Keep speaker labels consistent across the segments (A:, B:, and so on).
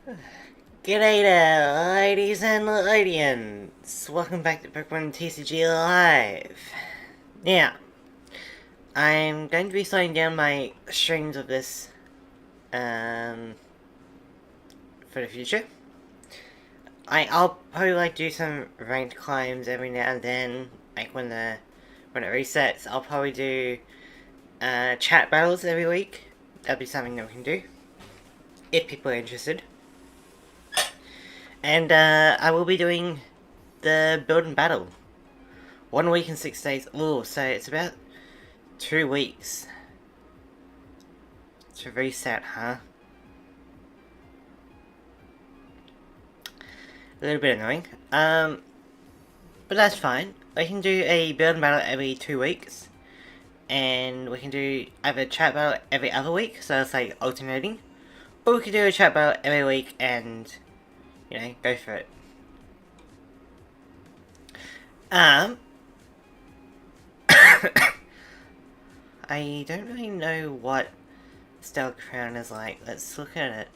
A: G'day there, ladies and ledians! Welcome back to Pokemon TCG Live! Now, I'm going to be slowing down my streams of this, for the future. I'll probably like do some ranked climbs every now and then, like when it resets. I'll probably do, chat battles every week. That'll be something that we can do, if people are interested. And, I will be doing the build and battle. 1 week and 6 days. Oh, so it's about 2 weeks to reset, huh? A little bit annoying. But that's fine. We can do a build and battle every 2 weeks. And we can do either chat battle every other week, so it's like alternating. Or we could do a chat battle every week and, you know, go for it. I don't really know what Stellar Crown is like. Let's look at it.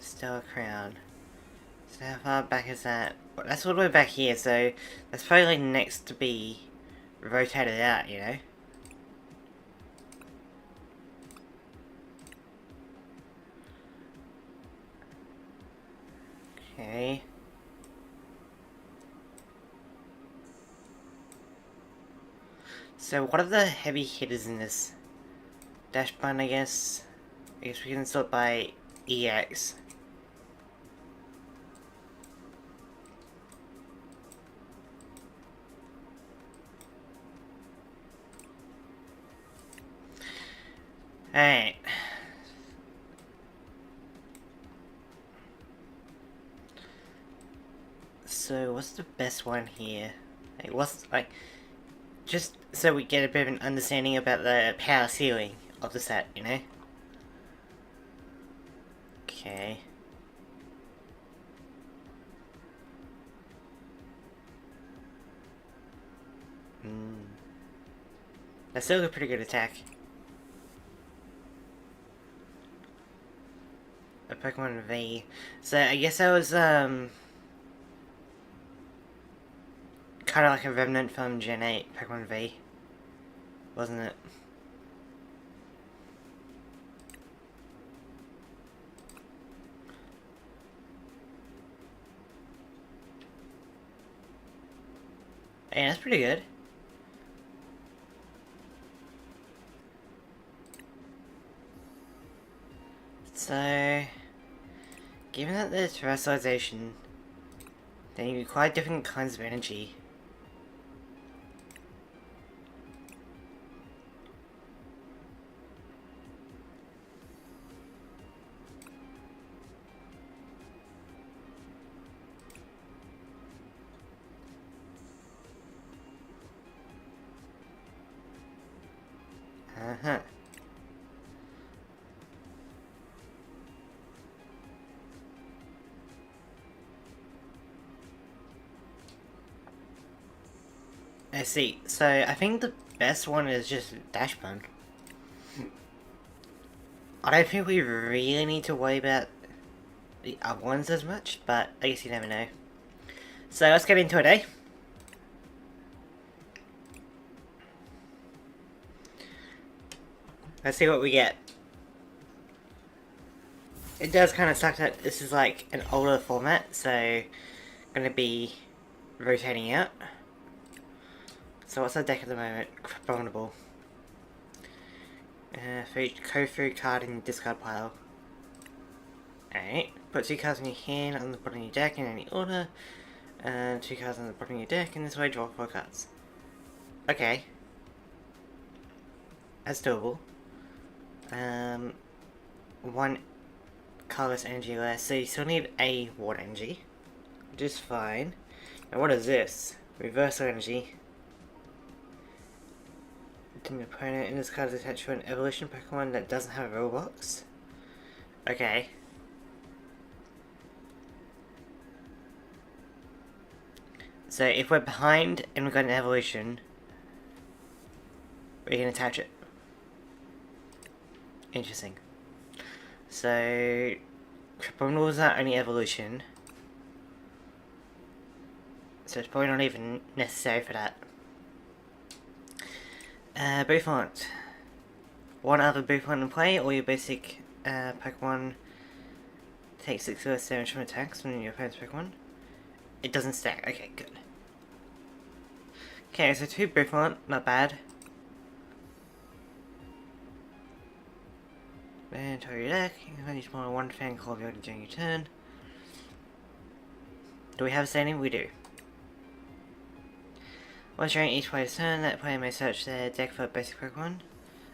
A: Stellar Crown. So how far back is that? That's all the way back here, so that's probably like next to be rotated out, you know? Okay. So what are the heavy hitters in this dash button, I guess? I guess we can sort by EX. Alright. So what's the best one here? Like, what's, like, just so we get a bit of an understanding about the power ceiling of the set, you know? Okay. That's still a pretty good attack. A Pokemon V. So I guess I was kind of like a remnant from Gen 8 Pokemon V, wasn't it? Yeah, that's pretty good. So, given that there's terrestrialization, then you require different kinds of energy. Uh-huh. I see. So, I think the best one is just Dash Bun. I don't think we really need to worry about the other ones as much, but I guess you never know. So, let's get into it, eh? Let's see what we get. It does kind of suck that this is like an older format, so gonna be rotating out. So what's our deck at the moment? Vulnerable. For each Kofu card in your discard pile. Alright. Put 2 cards in your hand on the bottom of your deck in any order. And 2 cards on the bottom of your deck, and this way draw 4 cards. Okay. That's doable. 1 colorless energy less, so you still need a water energy. Which is fine. Now what is this? Reversal energy. An opponent in this card is attached to an evolution Pokemon that doesn't have a rule box. Okay. So if we're behind and we've got an evolution, we can attach it. Interesting. So, Criminal is our only evolution. So it's probably not even necessary for that. Bouffant. One other Bouffant in play, or your basic Pokemon takes 6 less damage from attacks when your opponent's Pokemon. It doesn't stack. Okay, good. Okay, so 2 Bouffant, not bad. Then tell your deck, you can only spawn 1 Fan Call during your turn. Do we have a standing? We do. Once during each player's turn, that player may search their deck for a basic Pokemon.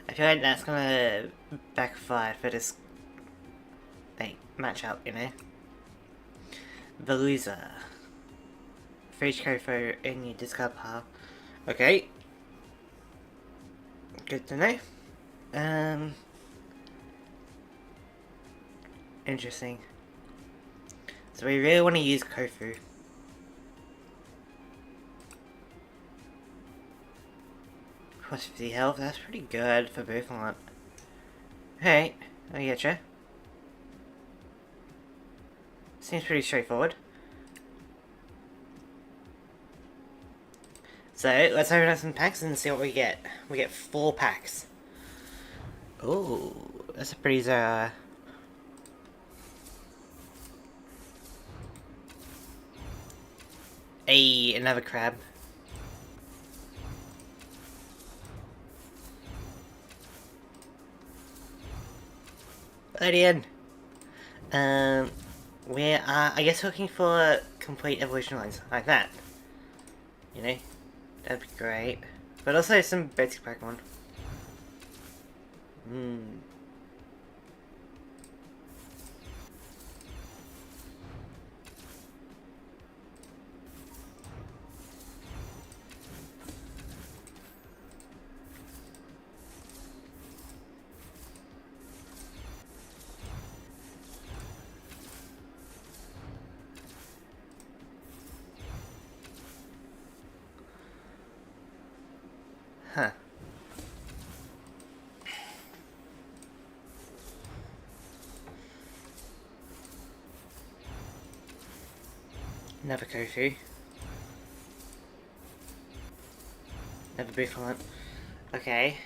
A: I feel like that's gonna backfire for this matchup, you know? Veluza. For each Kofo in your discard pile. Okay. Good to know. Interesting. So we really want to use Kofu. Plus 50 health, that's pretty good for Bouffant. Hey, I getcha. Seems pretty straightforward. So, let's open up some packs and see what we get. We get 4 packs. Ooh, that's a pretty another crab. Ledian. We are, I guess, looking for complete evolution lines like that. You know, that'd be great. But also some basic Pokemon. Huh. Never Kofu. Never Bouffant. Okay.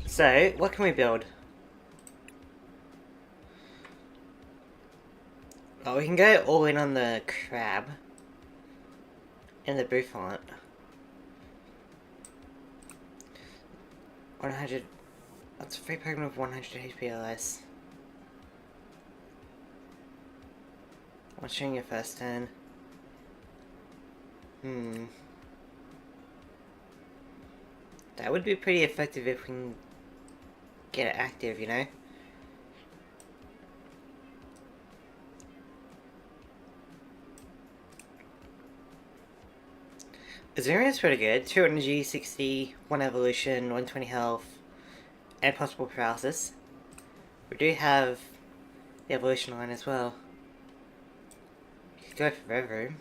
A: So, what can we build? Oh, we can go all in on the crab. And the Bouffant. 100... That's a free Pokemon with 100 HP or less. Watching your first turn. That would be pretty effective if we can get it active, you know? Azuria's pretty good. 2 energy, 60, 1 evolution, 120 health, and possible paralysis. We do have the evolution line as well. You could go for Red Room.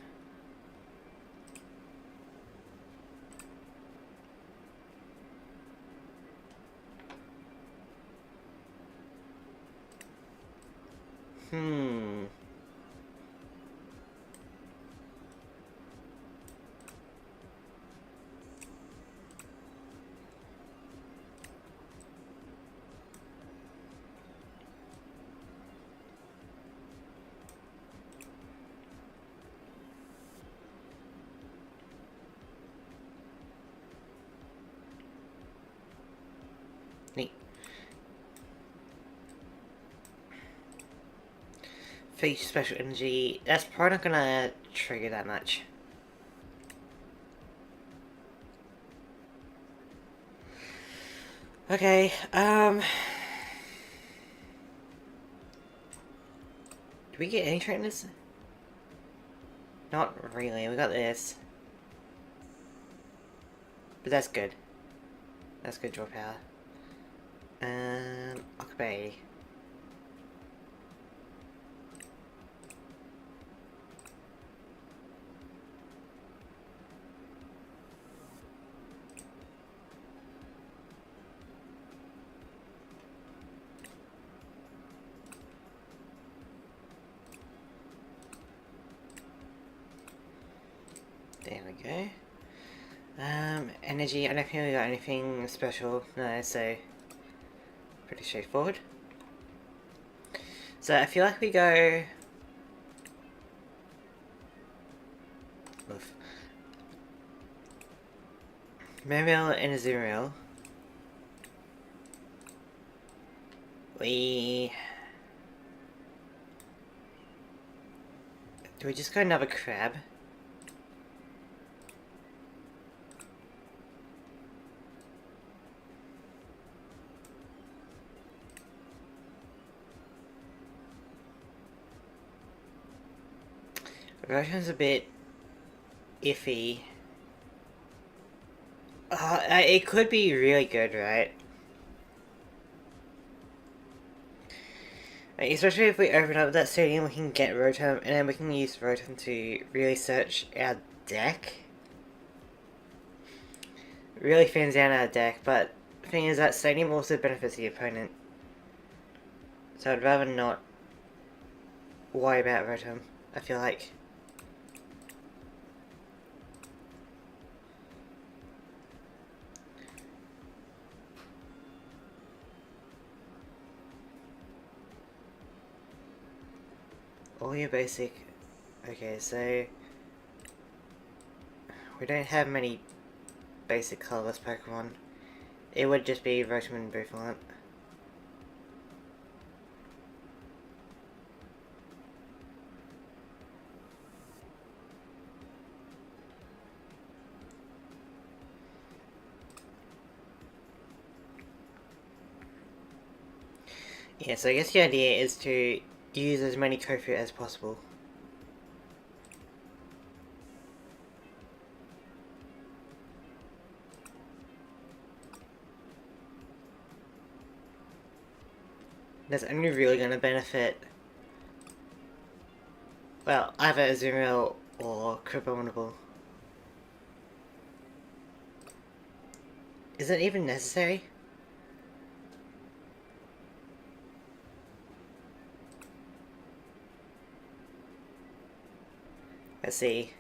A: Neat. Feature special energy. That's probably not gonna trigger that much. Okay, do we get any trainers? Not really, we got this. But that's good. That's good draw power. Okay. There we go. Energy, I don't think we got anything special. No, so pretty straightforward. So I feel like we go... Oof. Manuel and Azuriel. Do we just go another crab? Rotom's a bit iffy. It could be really good, right? Especially if we open up that stadium, we can get Rotom, and then we can use Rotom to really search our deck. Really thins down our deck, but the thing is that stadium also benefits the opponent. So I'd rather not worry about Rotom, I feel like. All your basic... Okay, so... We don't have many basic colorless Pokemon. It would just be Rotom and Bouffant. Yeah, so I guess the idea is to use as many Kofu as possible. That's only really going to benefit, well, either Azuriel or Crabominable. Is it even necessary? Let's see.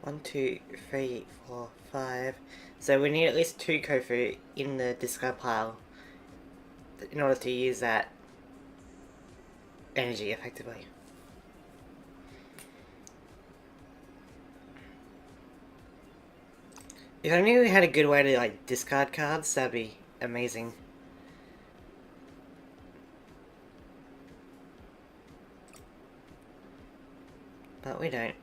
A: 1, 2, 3, 4, 5. So we need at least 2 Kofu in the discard pile in order to use that energy effectively. If only we had a good way to like discard cards, that'd be amazing. But we don't.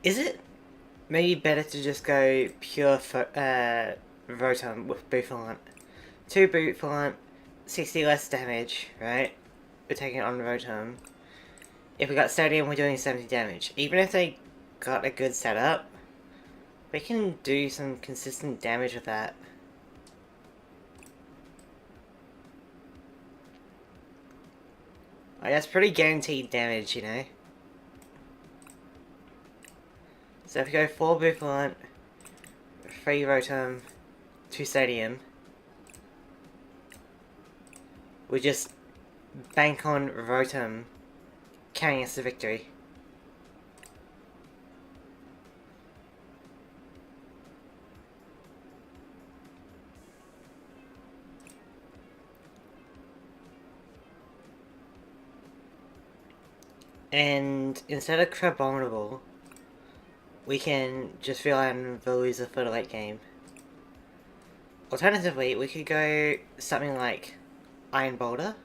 A: Is it maybe better to just go pure Rotom with Bouffant? 2 Bouffant, 60 less damage, right? We're taking it on Rotom. If we got Stadium, we're doing 70 damage. Even if they got a good setup, we can do some consistent damage with that. Like, that's pretty guaranteed damage, you know? So if we go 4 Bouffant, 3 Rotom, 2 Stadium, we just bank on Rotom carrying us to victory. And instead of Crabominable, we can just rely on Veluza for the late game. Alternatively, we could go something like Iron Boulder.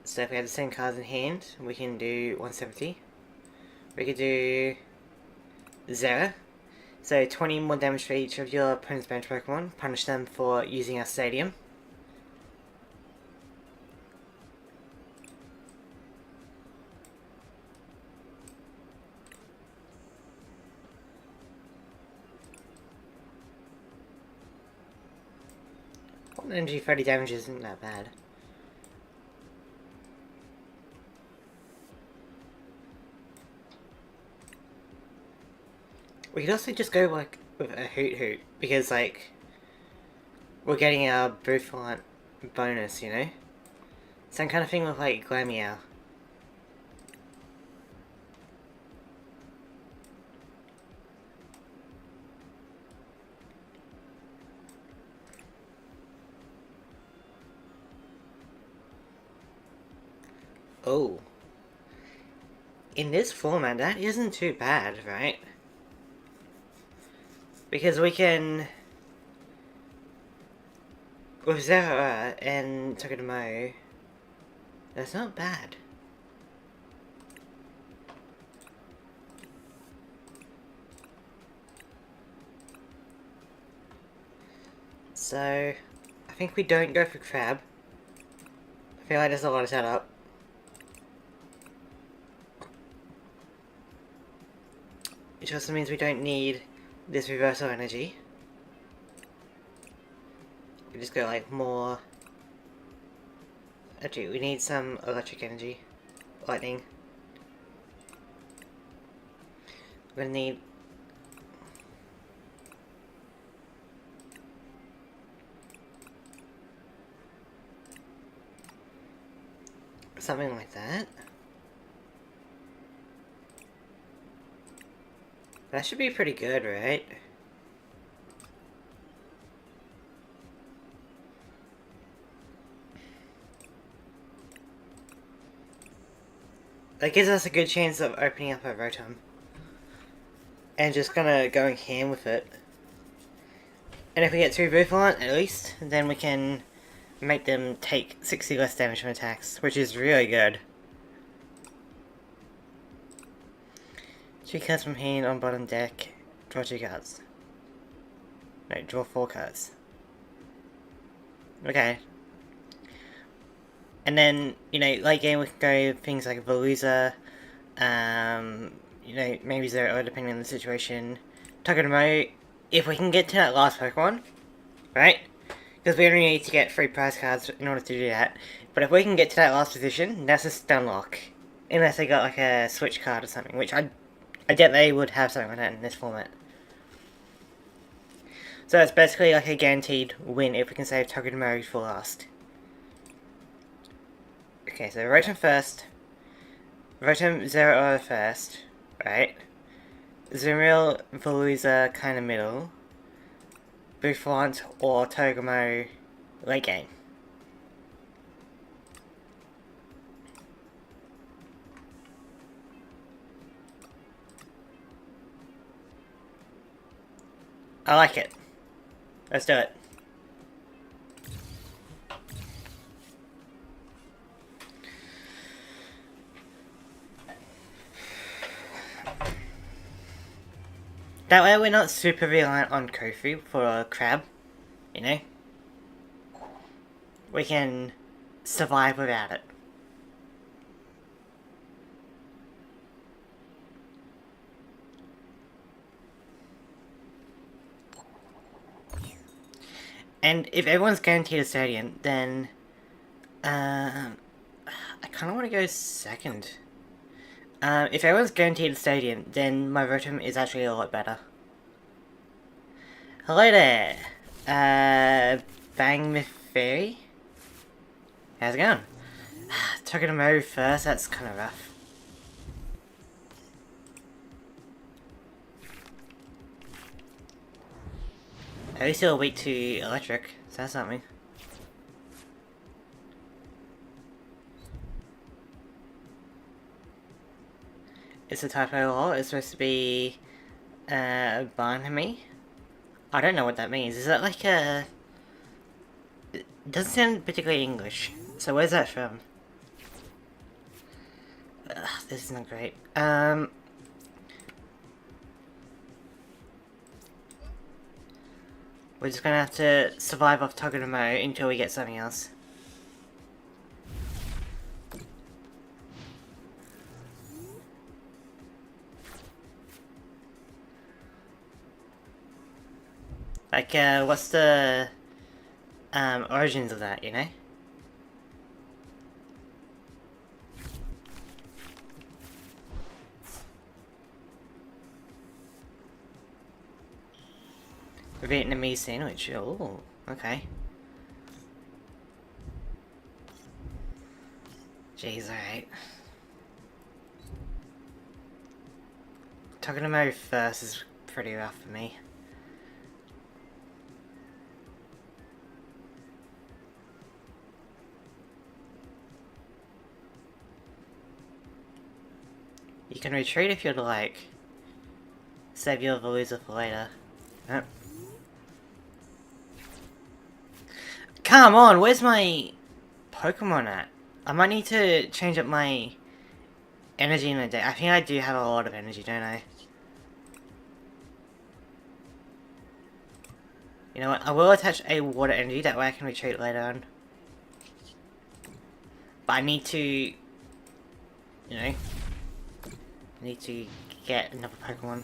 A: So if we have the same cards in hand, we can do 170. We could do Zera. So 20 more damage for each of your opponent's bench Pokemon. Punish them for using our stadium. Energy 30 damage isn't that bad. We could also just go like with a Hoot because like we're getting our Bouffant bonus, you know? Some kind of thing with like Glameow. Oh. In this format, that isn't too bad, right? Because we can... with Zera and Togedemaru, that's not bad. So, I think we don't go for Crab. I feel like there's a lot of setup. Which also means we don't need this reversal energy. We just go like more... Actually, we need some electric energy. Lightning. We're gonna need... something like that. That should be pretty good, right? That gives us a good chance of opening up a Rotom. And just kinda going ham with it. And if we get 2 Boothorn, at least, then we can make them take 60 less damage from attacks, which is really good. 2 cards from hand on bottom deck, draw 2 cards. No, draw 4 cards. Okay. And then, you know, late game we can go things like Veluza, you know, maybe Zero, depending on the situation. Togedemaru, if we can get to that last Pokemon, right? Because we only need to get 3 prize cards in order to do that. But if we can get to that last position, that's a stun lock. Unless they got like a switch card or something, which I doubt they would have something like that in this format. So it's basically like a guaranteed win if we can save Togedemaru for last. Okay, so Rotom first. Rotom Zero first, right? Zumriel, Veluza kinda middle. Bouffant or Togedemaru late game. I like it. Let's do it. That way we're not super reliant on Kofu for a Crab, you know? We can survive without it. And if everyone's guaranteed a stadium, then I kind of want to go second. If everyone's guaranteed a stadium, then my Rotom is actually a lot better. Hello there, Bang Miferi? How's it going? Togedemaru first, that's kind of rough. At least he'll weak to electric, so that's something. It's a typo lol, it's supposed to be Barnamy. I don't know what that means. Is that like a... It doesn't sound particularly English. So where's that from? Ugh, this isn't great. We're just gonna have to survive off Togedemaru until we get something else. Like, what's the origins of that, you know? Vietnamese sandwich, oh, okay. Jeez, alright. Togedemo first is pretty rough for me. You can retreat if you'd like. Save your Veluza for later. Oh. Come on, where's my Pokemon at? I might need to change up my energy in the deck. I think I do have a lot of energy, don't I? You know what, I will attach a water energy, that way I can retreat later on. But I need to, you know, need to get another Pokemon.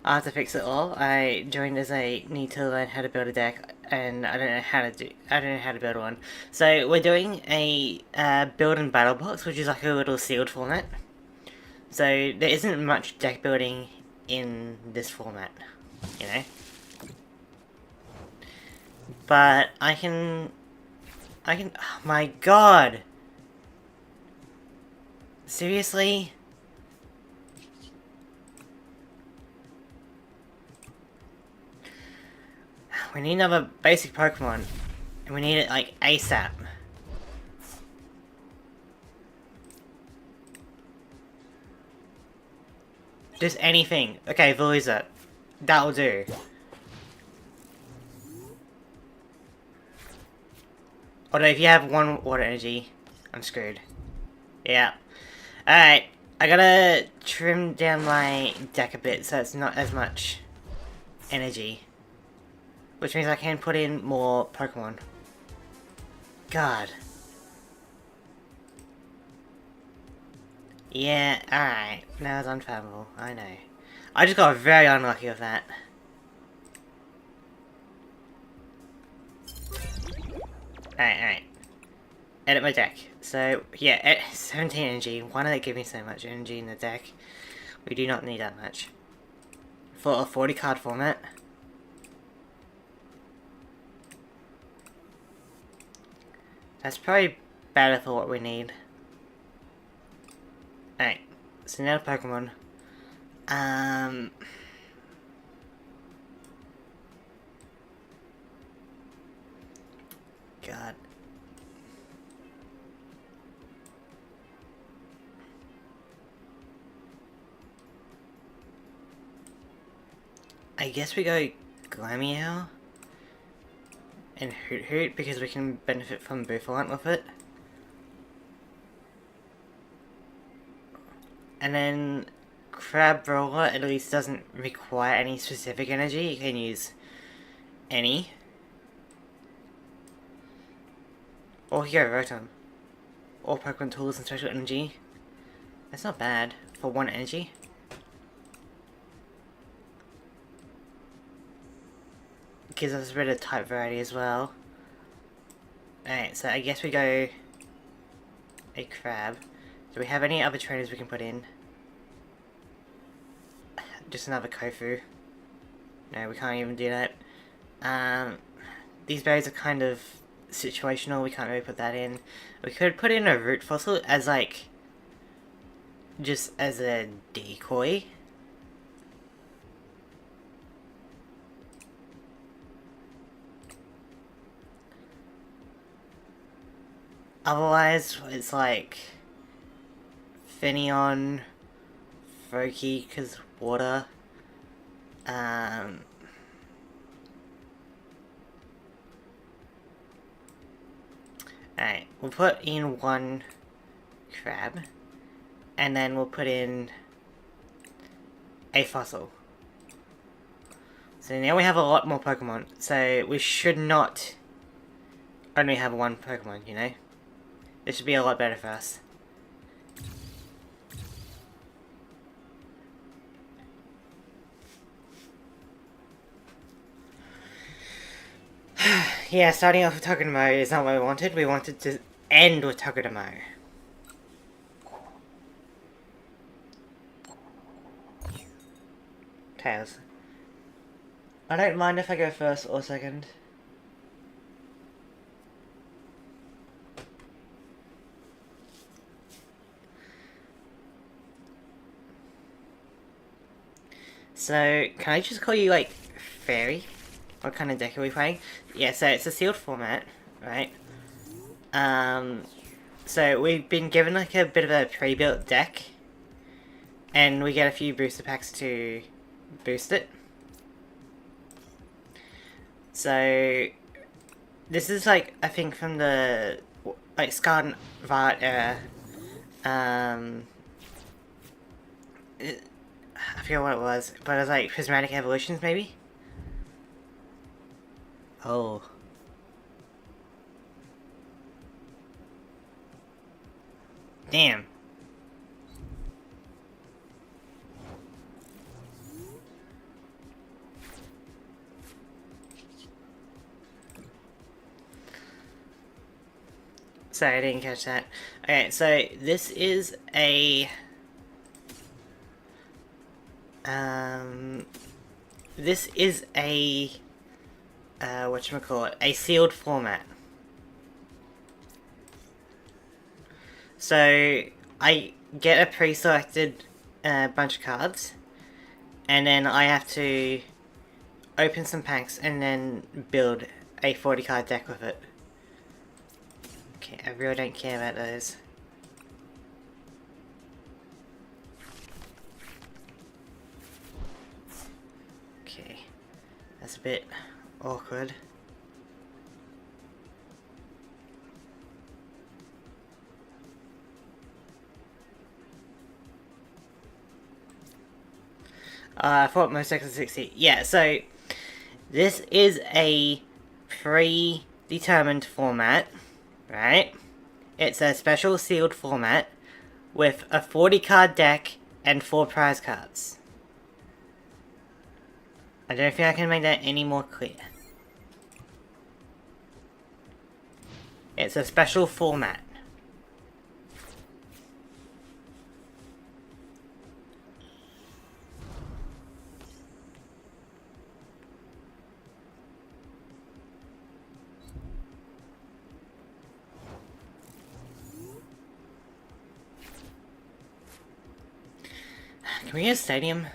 A: I have to fix it all. I joined as I need to learn how to build a deck, and I don't know how to build one. So we're doing a build and battle box, which is like a little sealed format. So there isn't much deck building in this format, you know. But I can, oh my god! Seriously? We need another basic Pokemon, and we need it like ASAP. Just anything. Okay, Veluza. That'll do. Although if you have one water energy, I'm screwed. Yeah. Alright. I gotta trim down my deck a bit so it's not as much energy. Which means I can put in more Pokemon. God. Yeah, alright. Now it's unfathomable. I know. I just got very unlucky with that. Alright. Edit my deck. So, yeah, 17 energy. Why did they give me so much energy in the deck? We do not need that much. For a 40 card format. That's probably better for what we need. Alright, so now Pokemon. God. I guess we go Glameow and Hoot Hoot because we can benefit from Buffalant with it. And then Crabrawler at least doesn't require any specific energy, you can use any. Or here, Rotom. All Pokemon tools and special energy. That's not bad for one energy. Gives us a bit of type variety as well. Alright, so I guess we go a crab. Do we have any other trainers we can put in? Just another Kofu. No, we can't even do that. These berries are kind of situational, we can't really put that in. We could put in a root fossil as like, just as a decoy. Otherwise, it's like Finneon, Froakie, because water. Alright, we'll put in one crab, and then we'll put in a fossil. So now we have a lot more Pokemon, so we should not only have one Pokemon, you know? This should be a lot better for us. Yeah, starting off with Togedemo is not what we wanted. We wanted to end with Togedemo. Tails. I don't mind if I go first or second. So, can I just call you, like, Fairy? What kind of deck are we playing? Yeah, so it's a sealed format, right? So we've been given, like, a bit of a pre-built deck. And we get a few booster packs to boost it. So, this is, like, I think from the, like, Scarlet Violet era. I forget what it was, but it was like Prismatic Evolutions, maybe? Oh. Damn. Sorry, I didn't catch that. Okay, so this is a... This is a... whatchamacallit? A sealed format. So, I get a pre-selected bunch of cards, and then I have to open some packs and then build a 40 card deck with it. Okay, I really don't care about those. Okay, that's a bit awkward. I thought most decks are 60. Yeah, so this is a predetermined format, right? It's a special sealed format with a 40 card deck and 4 prize cards. I don't think I can make that any more clear. It's a special format. Can we get a stadium?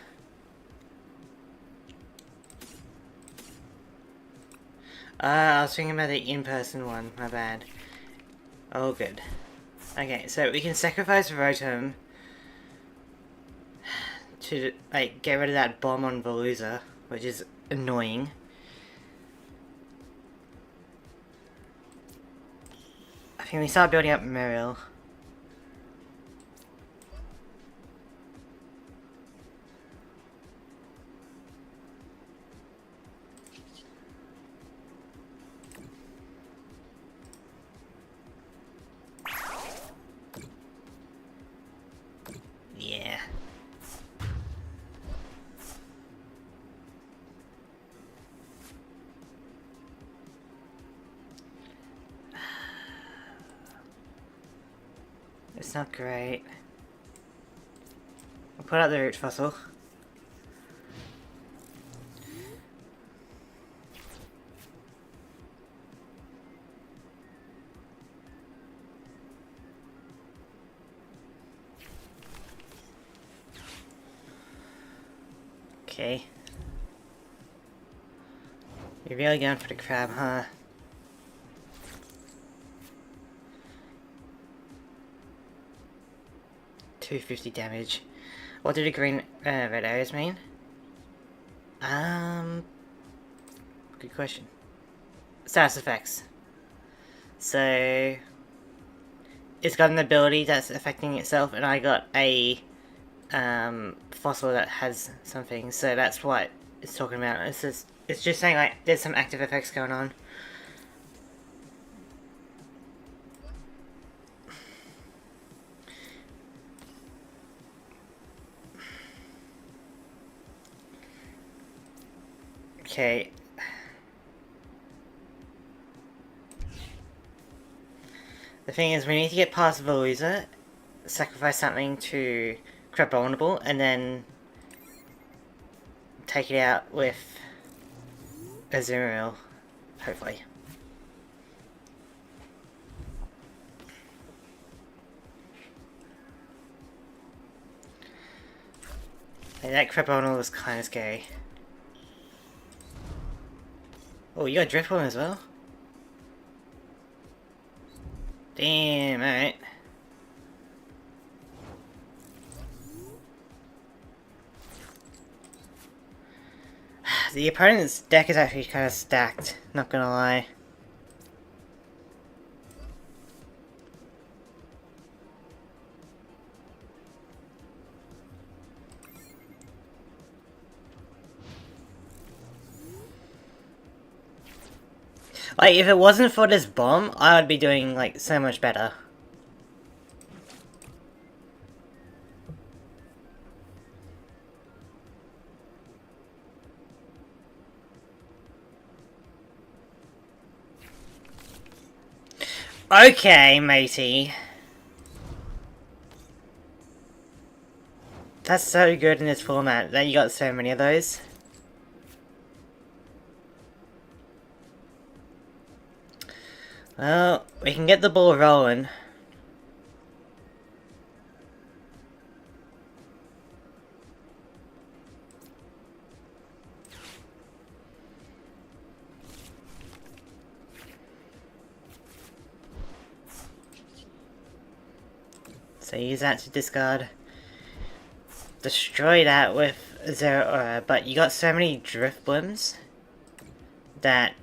A: I was thinking about the in-person one, my bad. Oh, good. Okay, so we can sacrifice Rotom to, like, get rid of that bomb on Veluza, which is annoying. I think we start building up Marill. Yeah. It's not great. I'll put out the root fossil. Okay. You're really going for the crab, huh? $250 damage. What did the green red arrows mean? Good question. Status effects. So it's got an ability that's affecting itself, and I got a fossil that has something, so that's what it's talking about. It's just saying, like, there's some active effects going on. Okay. The thing is, we need to get past Veluza, sacrifice something to grab vulnerable, and then take it out with Azurill, hopefully. Hey, that Crabonal was kind of scary. Oh, you got Driftbomb as well? Damn, alright. The opponent's deck is actually kind of stacked, not gonna lie. Like, if it wasn't for this bomb, I would be doing, like, so much better. Okay, matey. That's so good in this format, that you got so many of those. Well, we can get the ball rolling. So use that to discard. Destroy that with Zero Aura, but you got so many Driftblooms that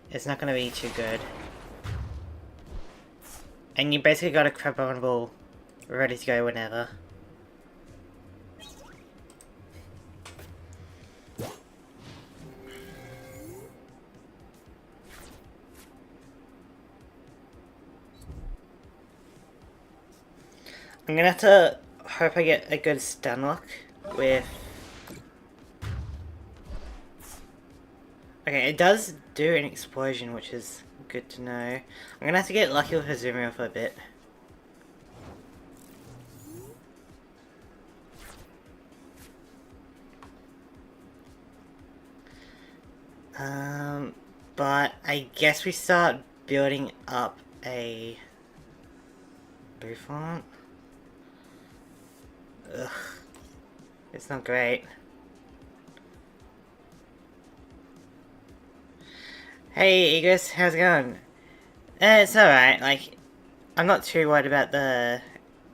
A: it's not gonna be too good. And you basically got a Crabonal ready to go whenever. I'm gonna have to hope I get a good stun lock with... Okay, it does do an explosion, which is good to know. I'm gonna have to get lucky with Azumarill for a bit. But I guess we start building up a Bouffant. Ugh. It's not great. Hey Egress, how's it going? It's alright, like, I'm not too worried about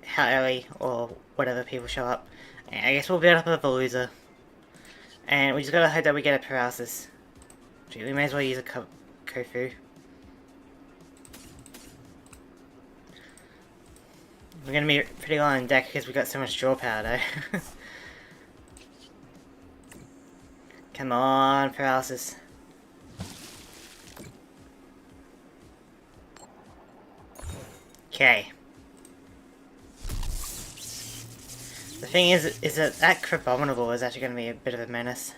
A: how early or whatever people show up. I guess we'll build up a Veluza. And we just gotta hope that we get a Paralysis. Gee, we may as well use a Kofu. We're gonna be pretty low on deck because we got so much draw power though. Come on, Paralysis. Okay. The thing is that Crabominable is actually going to be a bit of a menace.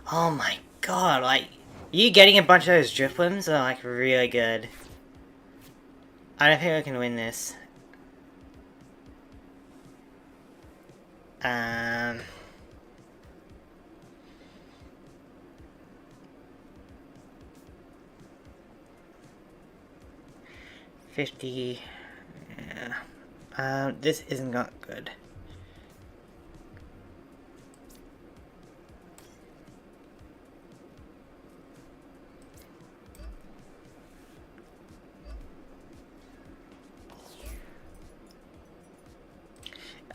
A: Oh my god, like, you getting a bunch of those Driftlings are like really good. I don't think we can win this. 50. Yeah. This isn't not good.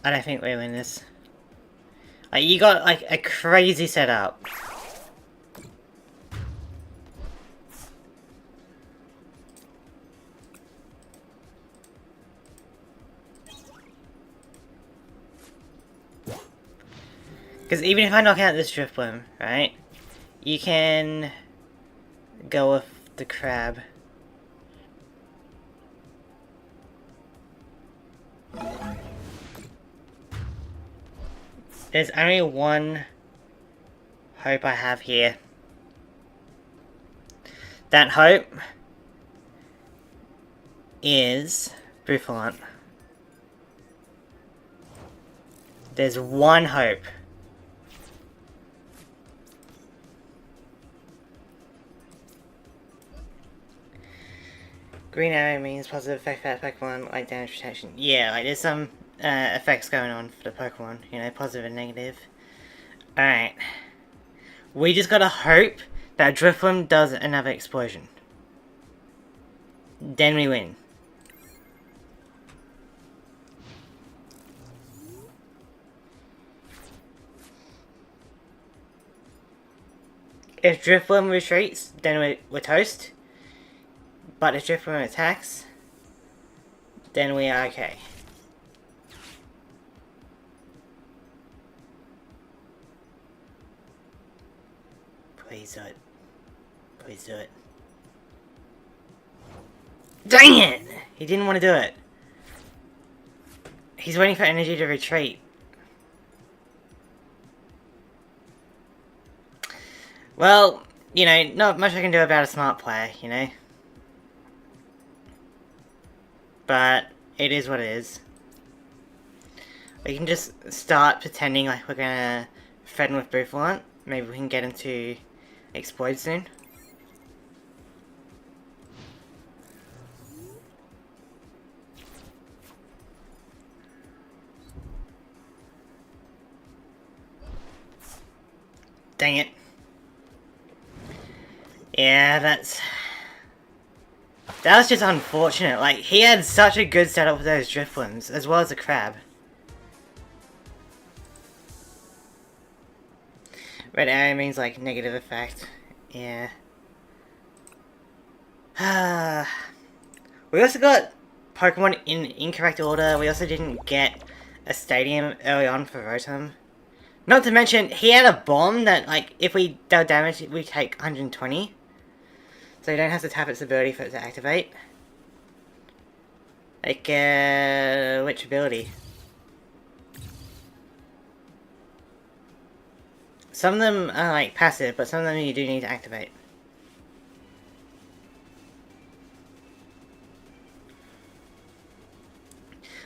A: I don't think we win this. Like, you got like a crazy setup. Because even if I knock out this Driftbloom, right, you can go with the crab. There's only one hope I have here. That hope is Bouffant. There's one hope. Green arrow means positive effect for that Pokemon, like damage protection. Yeah, like there's some effects going on for the Pokemon, you know, positive and negative. Alright. We just gotta hope that Drifloon does another explosion. Then we win. If Drifloon retreats, then we're toast. But if Drifloon attacks, then we are okay. Please do it. Please do it. Dang it! He didn't want to do it. He's waiting for energy to retreat. Well, you know, not much I can do about a smart player, you know? But it is what it is. We can just start pretending like we're gonna threaten with Boufflant. Maybe we can get him to explode soon. Dang it. Yeah, that was just unfortunate. Like, he had such a good setup with those Drifloons, as well as the crab. Red arrow means, like, negative effect. Yeah. We also got Pokemon in incorrect order. We also didn't get a stadium early on for Rotom. Not to mention, he had a bomb that, like, if we dealt damage, we take 120. So you don't have to tap its ability for it to activate. Like, which ability? Some of them are, like, passive, but some of them you do need to activate.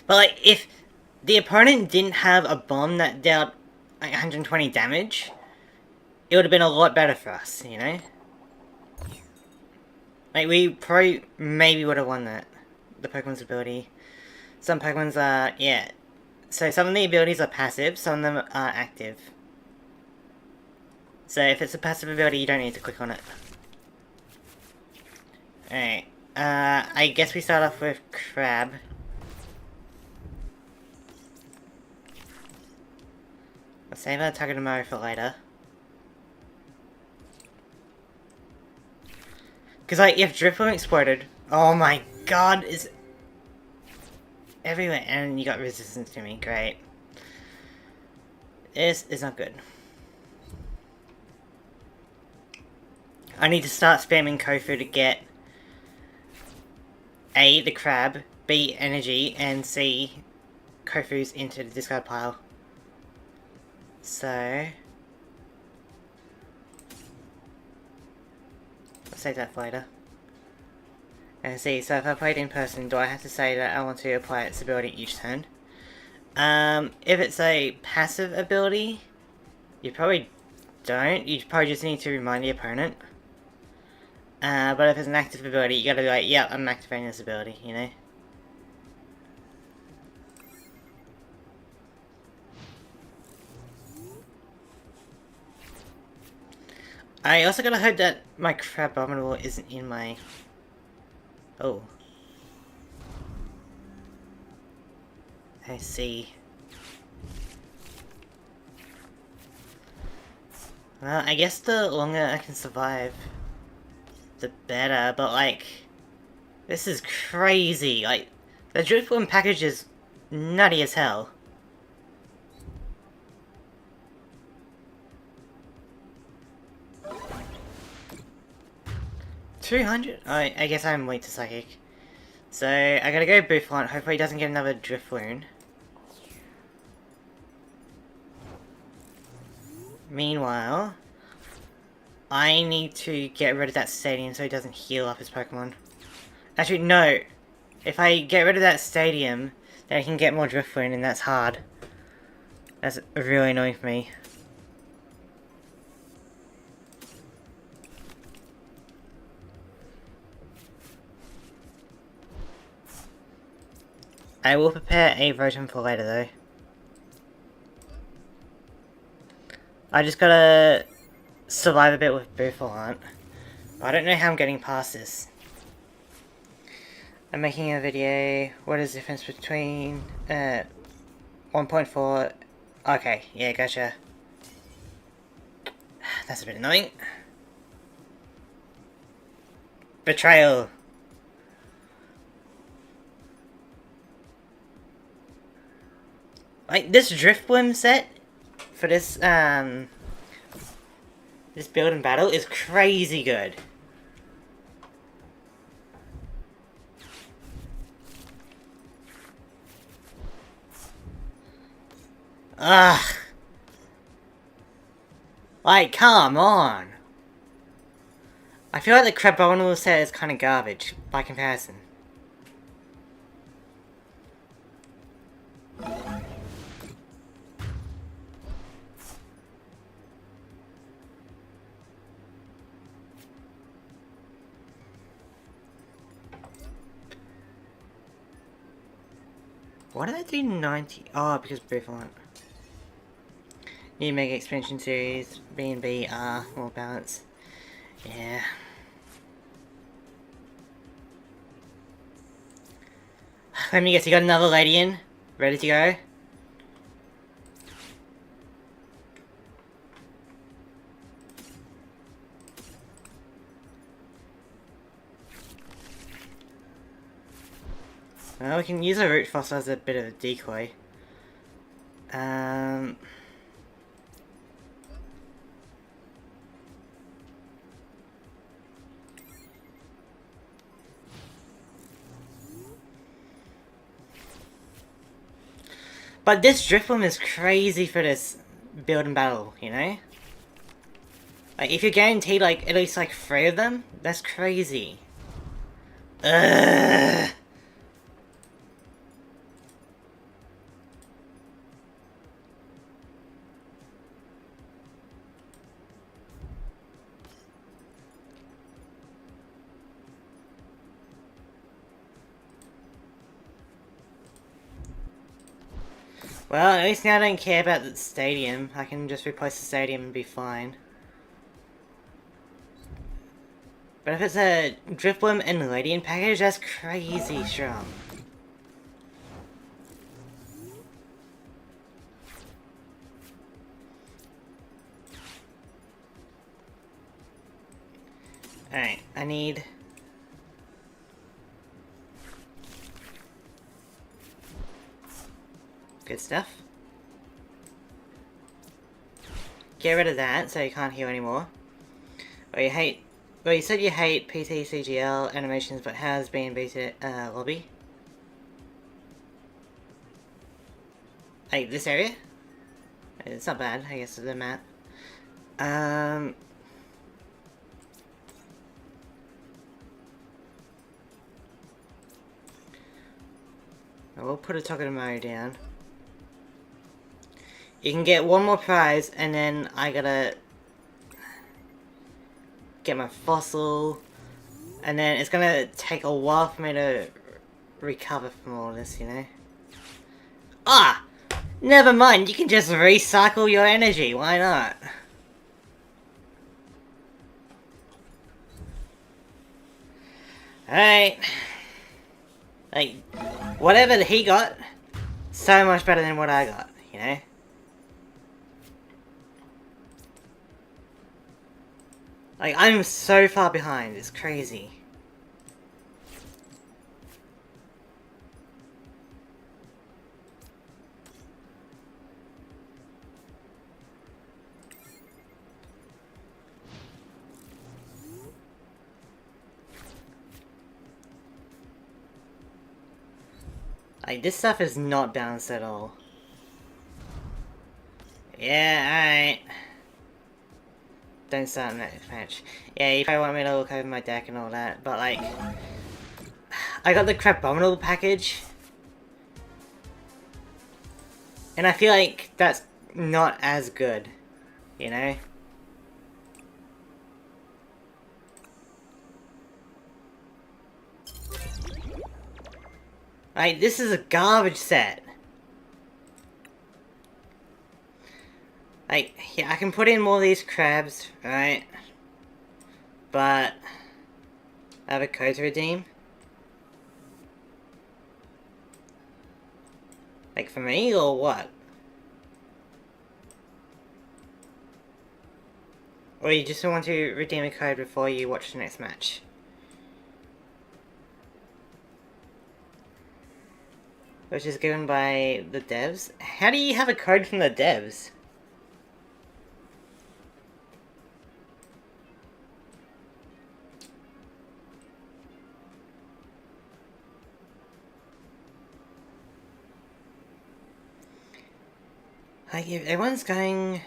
A: But, like, if the opponent didn't have a bomb that dealt, like, 120 damage, it would have been a lot better for us, you know? Like, we probably maybe would have won that. The Pokemon's ability. Some Pokemon's are, yeah. So some of the abilities are passive, some of them are active. So if it's a passive ability, you don't need to click on it. Alright. I guess we start off with Crab. I'll save our Togedemaru for later. Because, like, if Drifloon exploded, oh my god, is everywhere, and you got resistance to me, great. This is not good. I need to start spamming Kofu to get A, the crab, B, energy, and C, Kofu's into the discard pile. So I'll save that for later. And see, so if I played in person, do I have to say that I want to apply its ability each turn? If it's a passive ability, you probably don't. You probably just need to remind the opponent. But if it's an active ability, you gotta be like, yeah, I'm activating this ability, you know? I also gotta hope that my Crabominable isn't in my... Oh. I see. Well, I guess the longer I can survive, the better, but like... This is crazy, like... The Drifloon package is nutty as hell. $200? I guess I'm weak to Psychic. So, I gotta go Boufflant, hopefully he doesn't get another Drifloon. Meanwhile, I need to get rid of that stadium so he doesn't heal up his Pokemon. Actually, no. If I get rid of that stadium, then I can get more Drifloon, and that's hard. That's really annoying for me. I will prepare a version for later though. I just gotta survive a bit with Buffalant. I don't know how I'm getting past this. I'm making a video. What is the difference between 1.4? Okay, yeah, gotcha. That's a bit annoying. Betrayal. Like this Driftbloom set for this this build and battle is crazy good. Ugh. Like, come on. I feel like the Crabominal set is kind of garbage by comparison. Why did I do 90? Oh, because Buffalant. New Mega Expansion Series, B and B are more balanced. Yeah. Let me guess, you got another Ledian? Ready to go? Well, we can use a root fossil as a bit of a decoy. But this Drifbloom is crazy for this build and battle, you know? Like, if you're guaranteed, like, at least, like, 3 of them, that's crazy. Ugh. Well, at least now I don't care about the stadium. I can just replace the stadium and be fine. But if it's a Drifbloom and Ledian package, that's crazy strong. Alright, I need... good stuff. Get rid of that so you can't heal anymore. Well, you hate... well, you said you hate PTCGL animations, but how's B&B lobby? Like, this area? It's not bad, I guess, the map. We'll put a Togedemaru down. You can get one more prize, and then I gotta get my fossil, and then it's gonna take a while for me to recover from all this, you know? Ah! Never mind, you can just recycle your energy, why not? Alright. Like, whatever he got, so much better than what I got, you know? Like, I'm so far behind, it's crazy. Like, this stuff is not balanced at all. Yeah, alright. Don't start a next match. Yeah, you probably want me to look over my deck and all that, but like... I got the Crabominal package. And I feel like that's not as good, you know? Like, this is a garbage set. Like, yeah, I can put in more of these crabs, right? But I have a code to redeem. Like, for me, or what? Or you just want to redeem a code before you watch the next match? Which is given by the devs. How do you have a code from the devs? Like, if everyone's going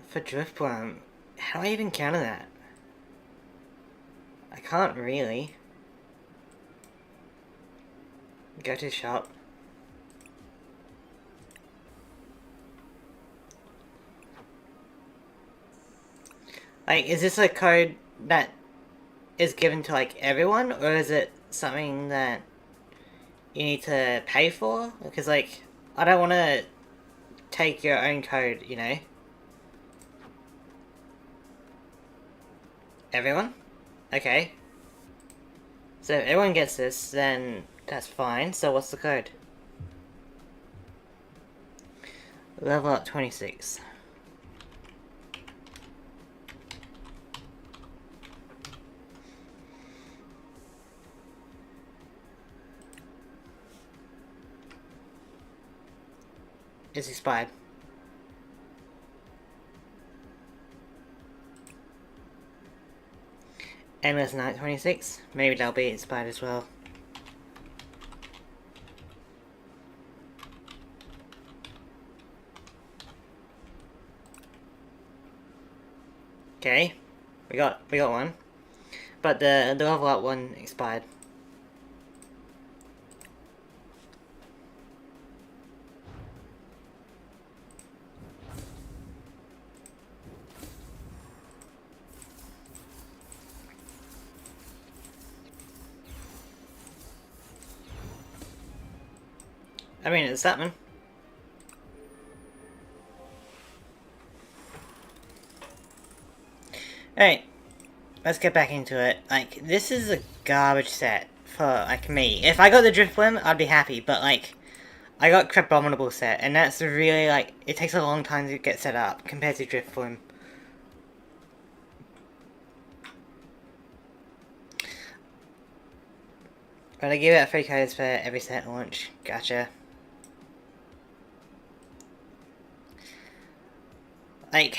A: for Driftworm, how do I even counter that? I can't really. Go to shop. Like, is this a code that is given to, like, everyone? Or is it something that you need to pay for? Because, like, I don't want to take your own code, you know? Everyone? Okay. So if everyone gets this, then that's fine. So what's the code? Level up 26. It's expired. Endless Night 26. Maybe that'll be expired as well. Okay. We got one. But the level up one expired. I mean, it's something. Alright, let's get back into it. Like, this is a garbage set for, like, me. If I got the Driftworm, I'd be happy, but, like, I got Crabominable set, and that's really, like, it takes a long time to get set up compared to Driftworm. But I give out free codes for every set launch. Gotcha. Like,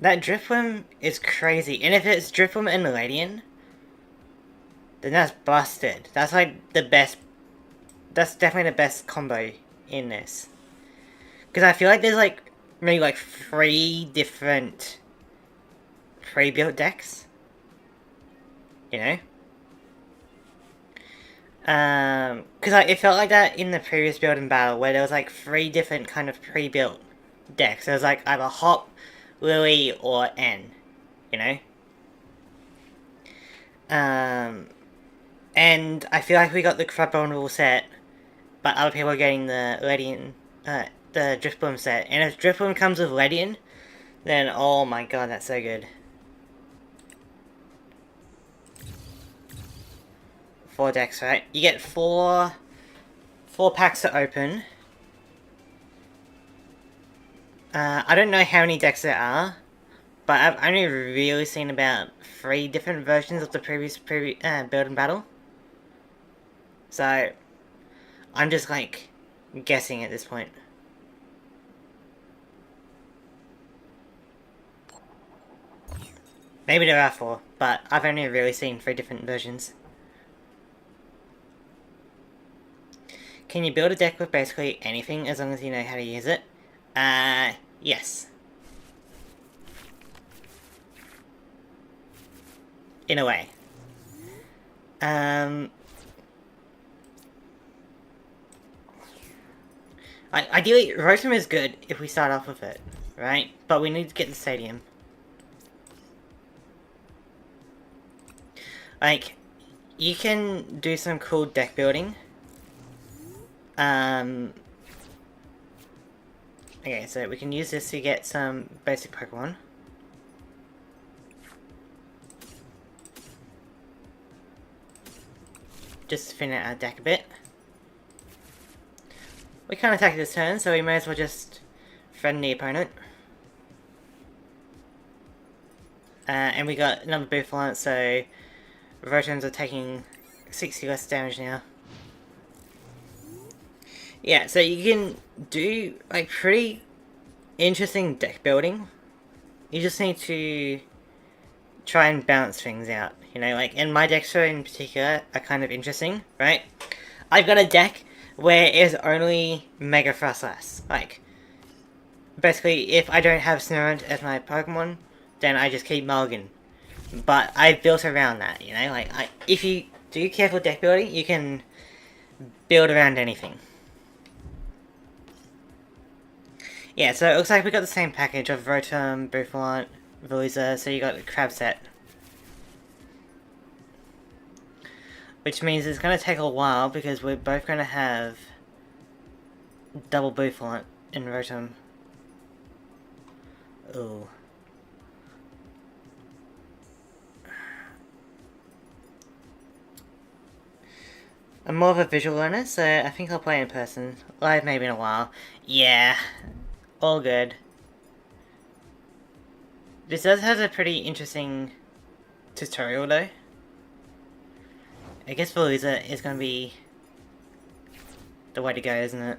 A: that Driftworm is crazy. And if it's Driftworm and Ledian, then that's busted. That's like the best. That's definitely the best combo in this. Because I feel like there's like maybe like 3 different pre-built decks. You know? Because it felt like that in the previous build and battle where there was like 3 different kind of pre-built decks. There was like either Hop, Lily, or N. You know? And I feel like we got the Crabominable set, but other people are getting the Ledian, the Driftbloom set. And if Driftbloom comes with Ledian, then oh my god, that's so good. 4 decks, right? You get 4 packs to open. I don't know how many decks there are, but I've only really seen about 3 different versions of the previous build and battle. So, I'm just like guessing at this point. Maybe there are 4, but I've only really seen 3 different versions. Can you build a deck with basically anything as long as you know how to use it? Yes. In a way. Ideally, Rotom is good if we start off with it, right? But we need to get the stadium. Like, you can do some cool deck building. Okay, so we can use this to get some basic Pokemon. Just to thin out our deck a bit. We can't attack this turn, so we may as well just threaten the opponent. And we got another boost on it, so Rotoms are taking 60 less damage now. Yeah, so you can do like pretty interesting deck building. You just need to try and balance things out, you know, like, and my decks in particular are kind of interesting, right? I've got a deck where it is only Mega Frostlass. Like, basically, if I don't have Snorunt as my Pokemon, then I just keep Mulligan. But I built around that, you know, like, if you do careful deck building, you can build around anything. Yeah, so it looks like we got the same package of Rotom, Buffalant, Veluza, so you got the Crab set. Which means it's going to take a while because we're both going to have double Buffalant in Rotom. Ooh. I'm more of a visual learner, so I think I'll play in person. Live maybe in a while. Yeah. All good. This does have a pretty interesting tutorial though. I guess Veluza is going to be the way to go, isn't it?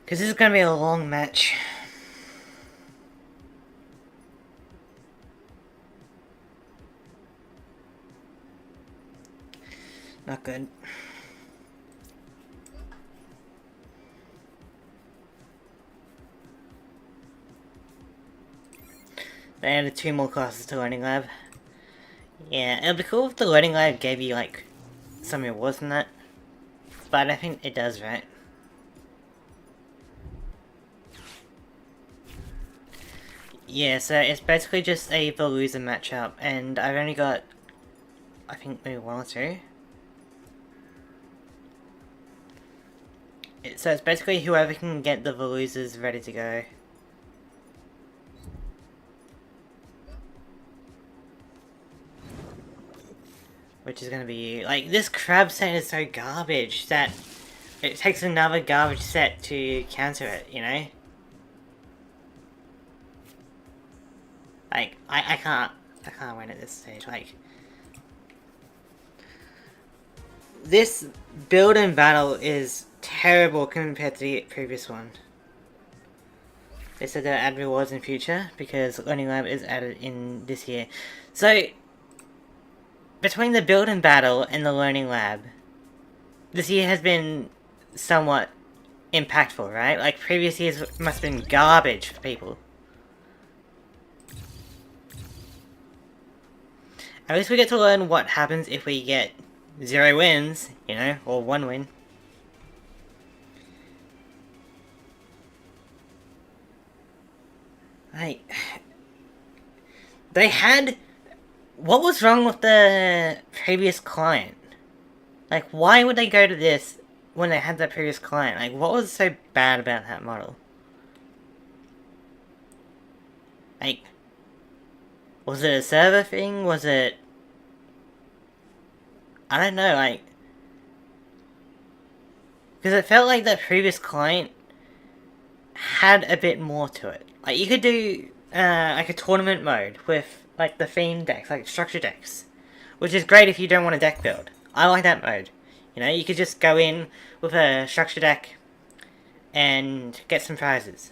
A: Because this is going to be a long match. Not good. They added 2 more classes to Learning Lab. Yeah, it would be cool if the Learning Lab gave you, like, some rewards from that. But I think it does, right? Yeah, so it's basically just a Veluza matchup, and I've only got, I think, maybe 1 or 2. So it's basically whoever can get the Veluzas ready to go. Which is gonna be you. Like, this crab set is so garbage that it takes another garbage set to counter it, you know? Like, I can't win at this stage, like... This build and battle is terrible compared to the previous one. They said they'll add rewards in future because Learning Lab is added in this year. So, between the build and battle and the Learning Lab, this year has been somewhat impactful, right? Like, previous years must have been garbage for people. At least we get to learn what happens if we get 0 wins, you know, or 1 win. Like, they had... What was wrong with the previous client? Like, why would they go to this when they had that previous client? Like, what was so bad about that model? Like, was it a server thing? Was it... I don't know, like... Because it felt like that previous client had a bit more to it. Like, you could do, like a tournament mode with, like, the theme decks, like structure decks. Which is great if you don't want a deck build. I like that mode. You know, you could just go in with a structure deck and get some prizes.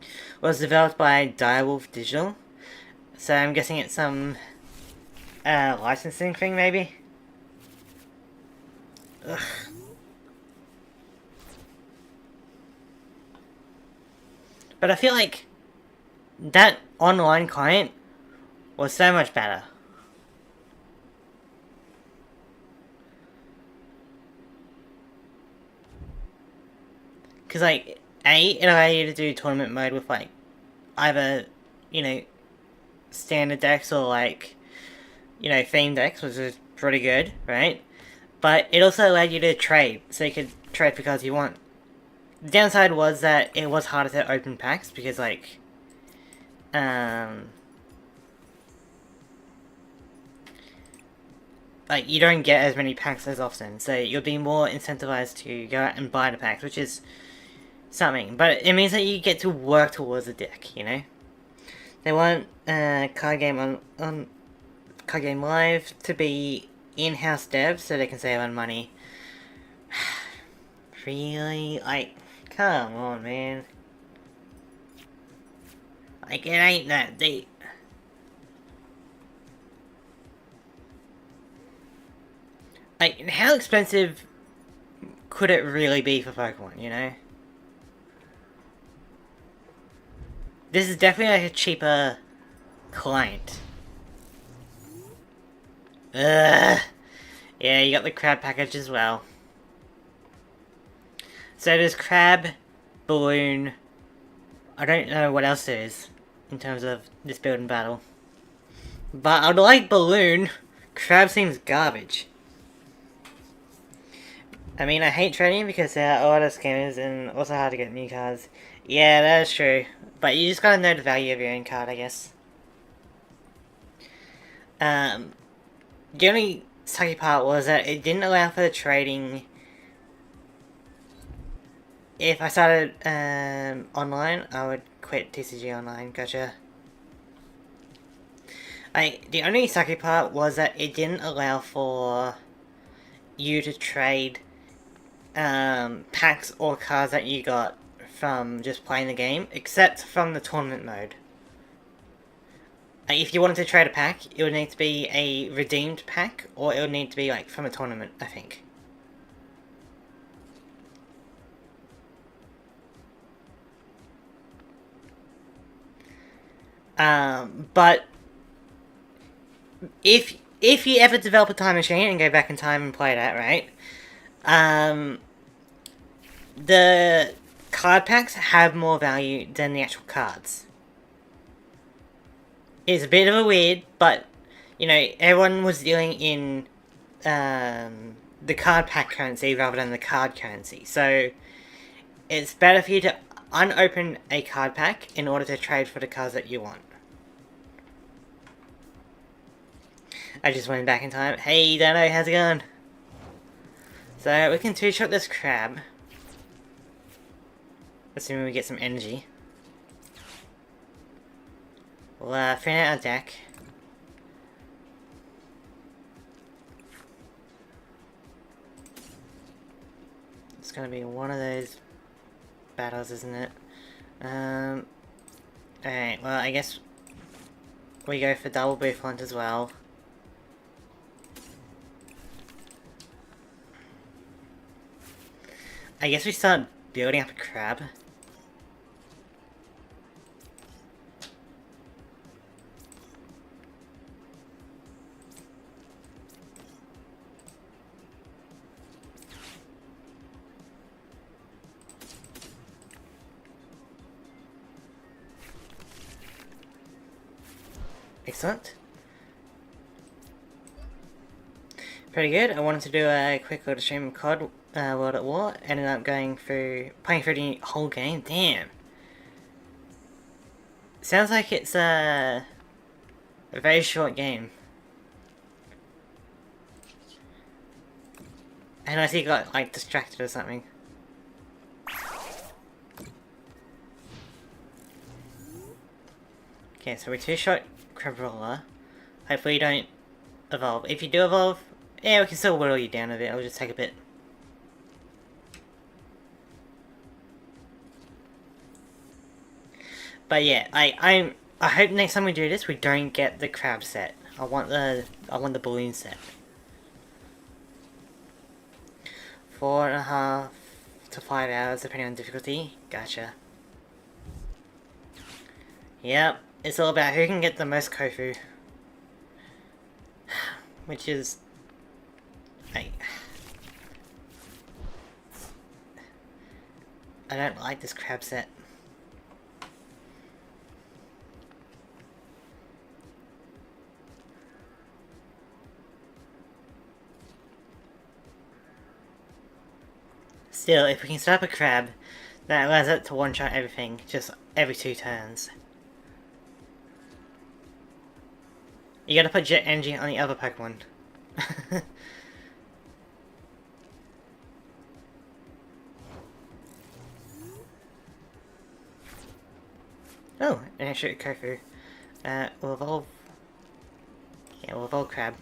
A: It was developed by Direwolf Digital. So I'm guessing it's some licensing thing, maybe? Ugh. But I feel like that online client was so much better. Because, like, A, it allows you to do tournament mode with, like, either, you know, standard decks or, like, you know, theme decks, which is pretty good, right? But it also allowed you to trade, so you could trade because you want. The downside was that it was harder to open packs because, like, like, you don't get as many packs as often, so you'll be more incentivized to go out and buy the packs, which is something. But it means that you get to work towards a deck, you know? They want card game on Card Game Live to be in-house devs so they can save on money. Really? Like, come on, man. Like, it ain't that deep. Like, how expensive could it really be for Pokemon, you know? This is definitely like a cheaper client. Ugh. Yeah, you got the crab package as well. So there's crab, balloon. I don't know what else there is in terms of this build and battle. But I'd like balloon. Crab seems garbage. I mean, I hate trading because there are a lot of scammers and also hard to get new cards. Yeah, that is true. But you just gotta know the value of your own card, I guess. The only sucky part was that it didn't allow for the trading. If I started online, I would quit TCG Online. Gotcha. The only sucky part was that it didn't allow for you to trade packs or cards that you got from just playing the game, except from the tournament mode. If you wanted to trade a pack, it would need to be a redeemed pack, or it would need to be like from a tournament, I think. But if you ever develop a time machine and go back in time and play that, right? The card packs have more value than the actual cards. It's a bit of a weird, but you know, everyone was dealing in the card pack currency rather than the card currency. So it's better for you to unopen a card pack in order to trade for the cards that you want. I just went back in time. Hey, Dano, how's it going? So we can two-shot this crab. Assuming we get some energy. We'll fin out our deck. It's gonna be one of those battles, isn't it? Alright, well, I guess we go for double booth hunt as well. I guess we start building up a crab. Excellent. Pretty good. I wanted to do a quick little stream of COD World at War. Ended up playing through the whole game. Damn. Sounds like it's a very short game. And I see he got like distracted or something. Okay, so we two-shot Crabrola. Hopefully you don't evolve. If you do evolve, yeah, we can still whittle you down a bit. It'll just take a bit. But yeah, I hope next time we do this, we don't get the crab set. I want the balloon set. 4.5 to 5 hours, depending on difficulty. Gotcha. Yep, it's all about who can get the most Kofu. Which is... I don't like this crab set. Still, if we can set up a crab, that allows it to one-shot everything, just every 2 turns. You gotta put Jet Energy on the other Pokemon. Oh, an extra Kofu. We'll evolve... Yeah, we'll evolve Crab.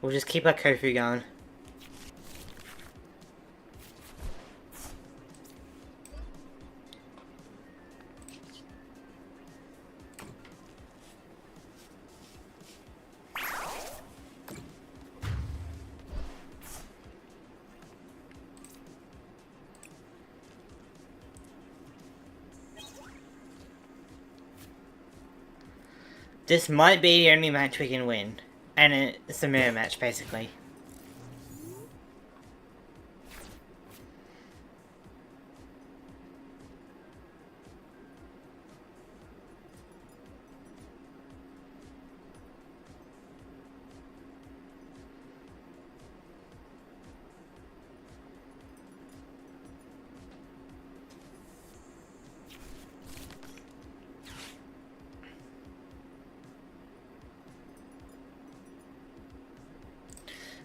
A: We'll just keep our Kofu going. This might be the only match we can win. And it's a mirror match, basically.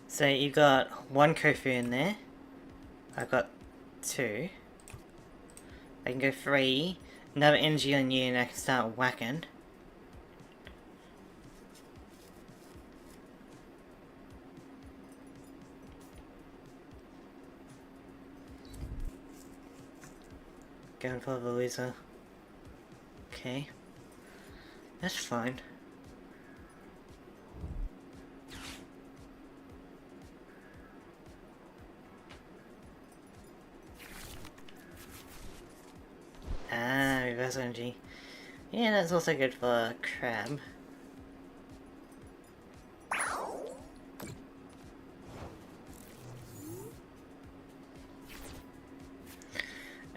A: So you've got 1 Kofu in there. I've got 2. I can go 3. Another energy on you and I can start whacking. Going for the loser. Okay. That's fine. Ah, reverse energy. Yeah, that's also good for Crab.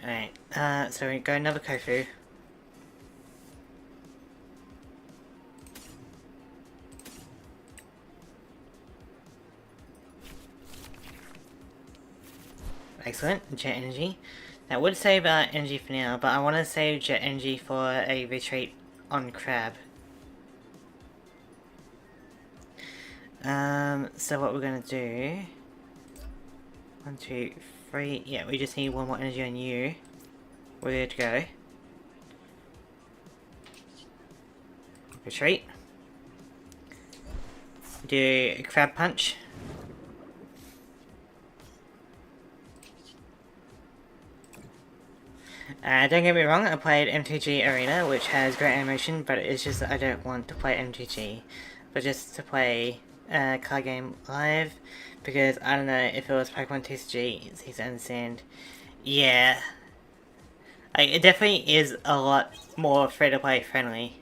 A: Alright, so we go another Kofu. Excellent, Jet Energy. That would save energy for now, but I want to save Jet Energy for a retreat on Crab. So what we're gonna do... 1, 2, 3... Yeah, we just need 1 more energy on you. We're good to go. Retreat. Do a Crab Punch. Don't get me wrong, I played MTG Arena, which has great animation, but it's just that I don't want to play MTG, but just to play a card game live, because I don't know if it was Pokemon TCG, it's easy to understand. Yeah, it definitely is a lot more free-to-play friendly,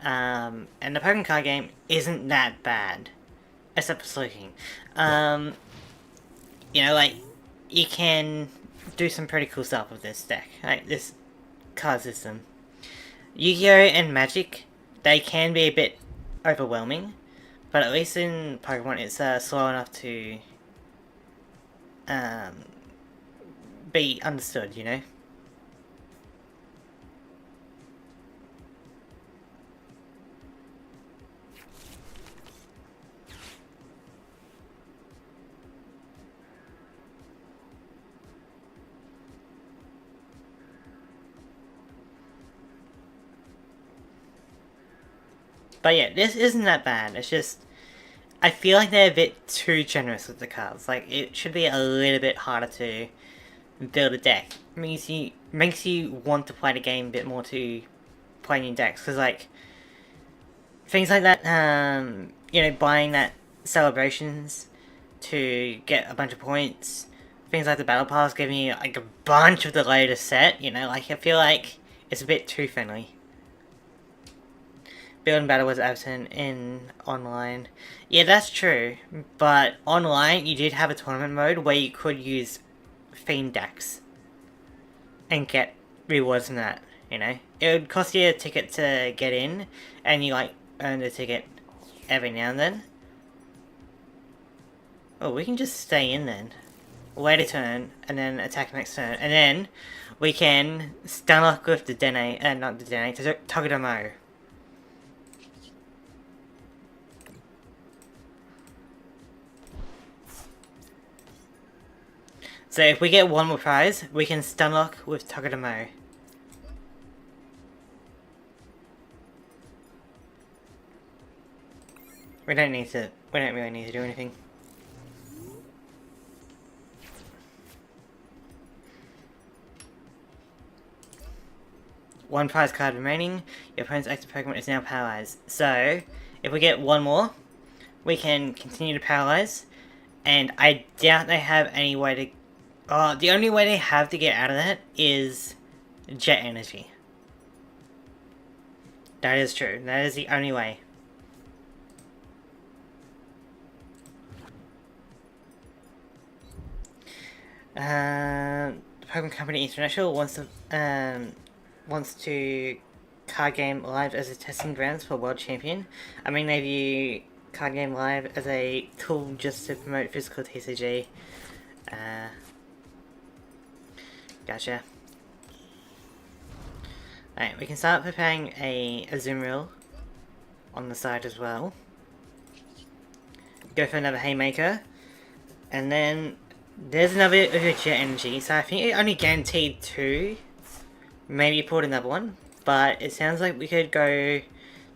A: and the Pokemon card game isn't that bad, except for Sleuthing. You know, like, you can do some pretty cool stuff with this deck, like this card system. Yu-Gi-Oh! And Magic, they can be a bit overwhelming, but at least in Pokemon it's slow enough to be understood, you know? But yeah, this isn't that bad. It's just, I feel like they're a bit too generous with the cards. Like, it should be a little bit harder to build a deck. It makes you want to play the game a bit more to play new decks. Because, like, things like that, you know, buying that celebrations to get a bunch of points. Things like the battle pass giving you, like, a bunch of the latest set, you know? Like, I feel like it's a bit too friendly. Build and Battle was absent in online. Yeah, that's true. But online, you did have a tournament mode where you could use Fiend decks and get rewards from that, you know? It would cost you a ticket to get in, and you, like, earn the ticket every now and then. Oh, we can just stay in then. Wait a turn, and then attack next turn. And then we can stun lock with the Dene, not the Dene, Togedemo. So if we get one more prize, we can stun lock with Togedemo. We don't really need to do anything. One prize card remaining. Your opponent's active Pokemon is now paralyzed. So, if we get one more, we can continue to paralyze. And I doubt they have any way to... Oh, the only way they have to get out of that is Jet Energy. That is true. That is the only way. Pokemon Company International wants to card game live as a testing grounds for World Champion. I mean, they view card game live as a tool just to promote physical TCG. Gotcha. Alright, we can start preparing a Azumarill on the side as well. Go for another Haymaker. And then there's another of your Jet Energy, so I think it only guaranteed 2. Maybe pulled another one, but it sounds like we could go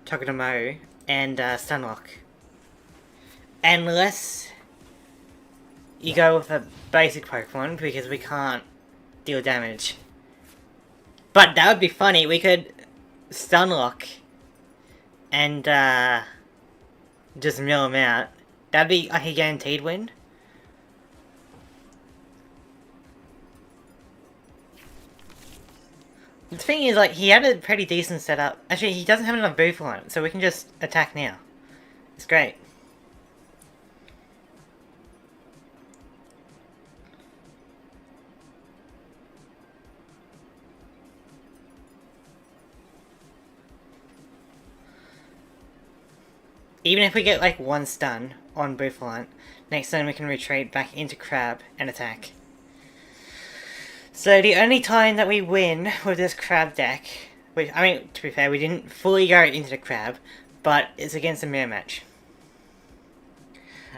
A: Togedemo and Stunlock. Unless you go with a basic Pokemon, because we can't deal damage. But that would be funny, we could Stunlock and just mill him out. That'd be like a guaranteed win. The thing is, like, he had a pretty decent setup. Actually, he doesn't have enough booth on it, so we can just attack now. It's great. Even if we get, like, one stun on Boufflant, next turn we can retreat back into Crab and attack. So the only time that we win with this Crab deck, which, I mean, to be fair, we didn't fully go into the Crab, but it's against a mirror match.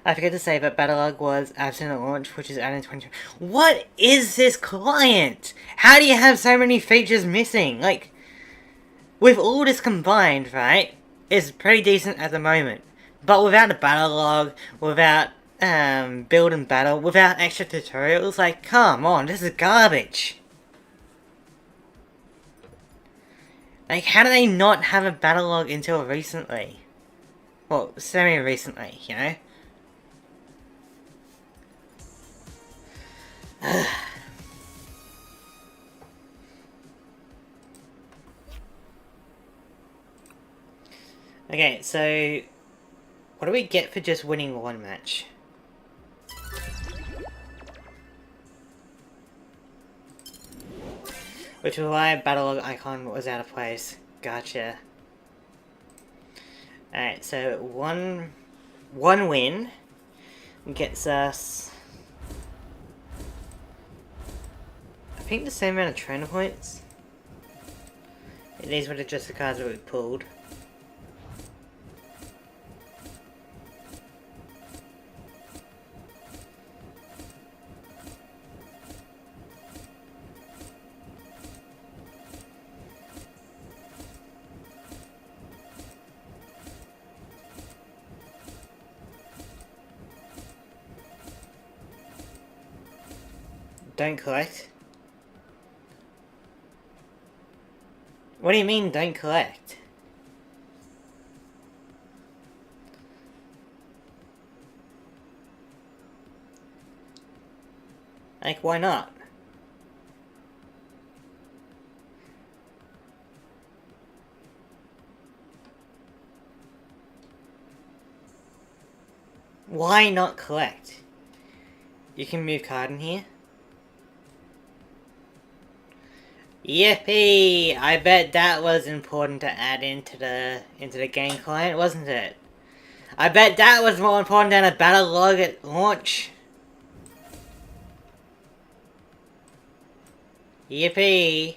A: I forgot to say that Battlelog was absent at launch, which is added in 20... What is this client? How do you have so many features missing? Like, with all this combined, right, it's pretty decent at the moment. But without a Battlelog, without build and battle, without extra tutorials, like, come on, this is garbage. Like, how do they not have a Battlelog until recently? Well, semi-recently, you know? Okay, so what do we get for just winning one match? Which is why Battlelog icon was out of place. Gotcha. Alright, so one win gets us, I think, the same amount of trainer points. These were just the cards that we pulled. Don't collect? What do you mean, don't collect? Like, why not? why not collect? You can move card in here. Yippee! I bet that was important to add into the game client, wasn't it? I bet that was more important than a battle log at launch. Yippee!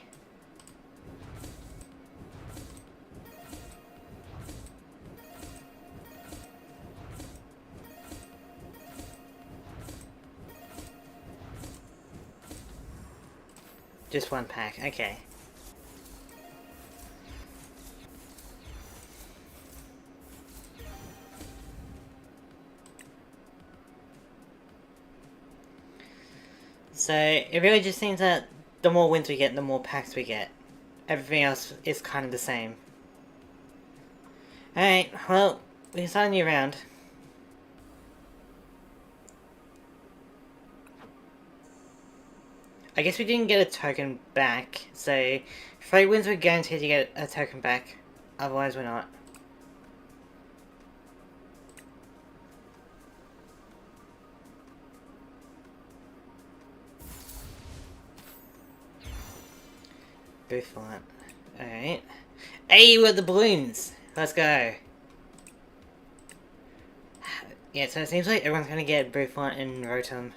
A: Just one pack, okay. So, it really just seems that the more wins we get, the more packs we get. Everything else is kind of the same. Alright, well, we can start a new round. I guess we didn't get a token back, so 3 wins we're guaranteed to get a token back, otherwise we're not. Go flat. Alright. Hey, we're the balloons! Let's go! Yeah, so it seems like everyone's gonna get Brufont and Rotom.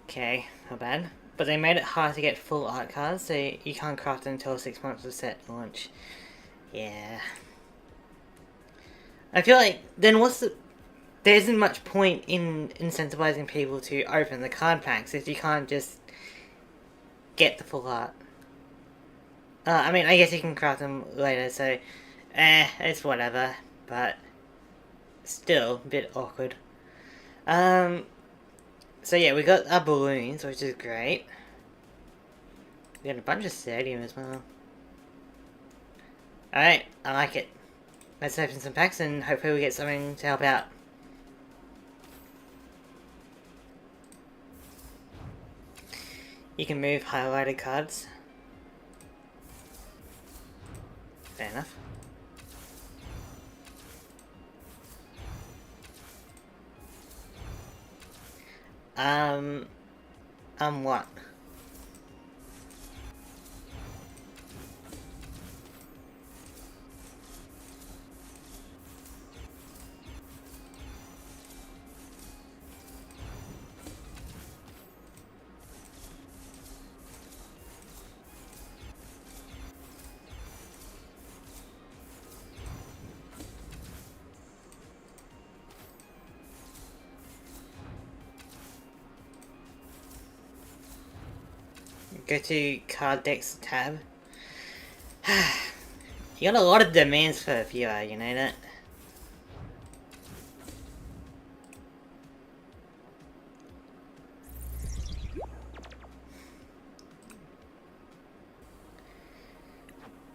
A: Okay, not bad. But they made it hard to get full art cards, so you can't craft them until 6 months of set launch. Yeah. I feel like, then what's the... There isn't much point in incentivizing people to open the card packs if you can't just get the full art. I mean, I guess you can craft them later, so... it's whatever. But... Still, a bit awkward. So yeah, we got our balloons, which is great. We got a bunch of stadium as well. Alright, I like it. Let's open some packs and hopefully we get something to help out. You can move highlighted cards. Fair enough. What? Go to card decks tab. You got a lot of demands for a viewer, you know that?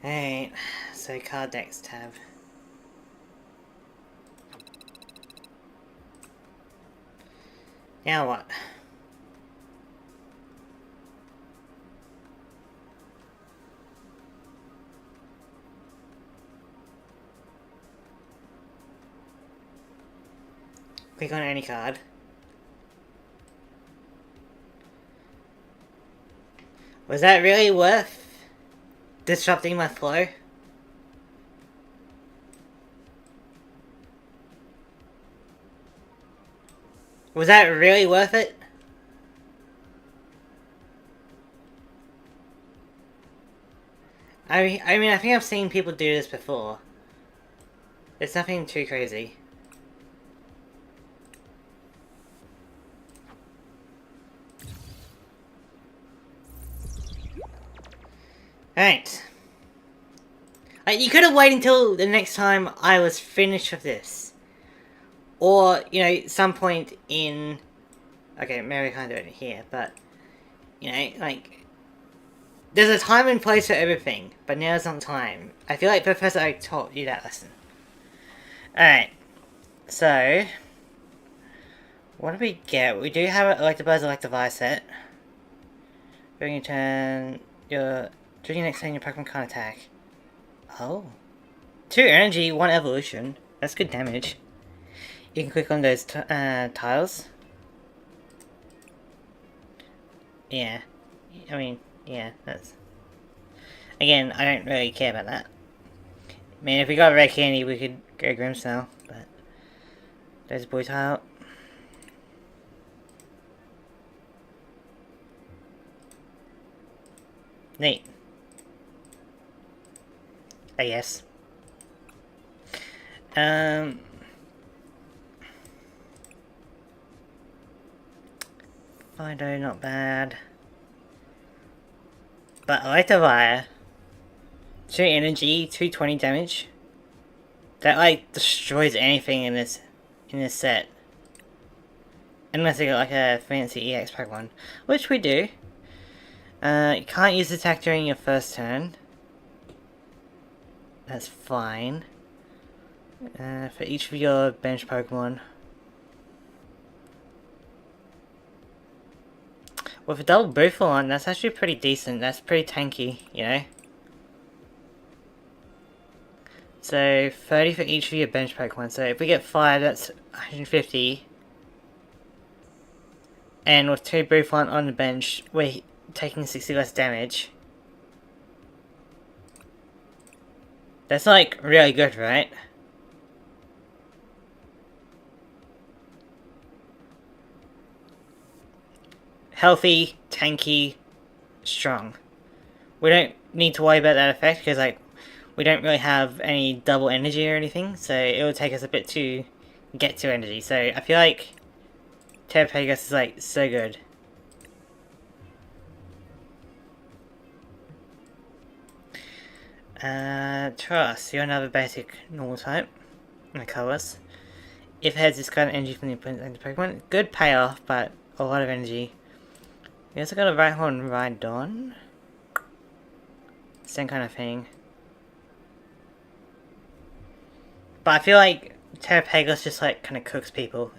A: Alright, so card decks tab. Now what? Click on any card. Was that really worth disrupting my flow? Was that really worth it? I mean, I think I've seen people do this before. It's nothing too crazy. Alright. You could have waited until the next time I was finished with this. Or, you know, some point in... Okay, maybe I can't do it here, but... You know, like... There's a time and place for everything, but now's not time. I feel like Professor Oak taught you that lesson. Alright. So... What do we get? We do have an Electabuzz, Electivire set. During your turn... During your next turn, your Pokemon can't attack. Oh. 2 energy, 1 evolution. That's good damage. You can click on those tiles. Yeah. I mean, yeah, that's... Again, I don't really care about that. I mean, if we got red candy, we could go Grimmsnell, but... There's a blue tile. Neat. I guess. Fido, not bad. But I like the wire. 2 energy, 220 damage. That like destroys anything in this set. Unless they got like a fancy EX Pokemon. Which we do. You can't use attack during your first turn. That's fine. For each of your bench Pokemon. With a double Boothorn, that's actually pretty decent. That's pretty tanky, you know? So, 30 for each of your bench Pokemon. So if we get 5, that's 150. And with 2 Boothorn on the bench, we're taking 60 less damage. That's like really good, right? Healthy, tanky, strong. We don't need to worry about that effect because like we don't really have any double energy or anything, so it will take us a bit to get to energy. So I feel like Terrapegus is like so good. Trust, you're another basic normal type. Colorless. If it has this kind of energy from the opponent's Pokemon, good payoff, but a lot of energy. We also got a Rhyhorn Rhydon. Same kind of thing. But I feel like Terrapegus just like kind of cooks people.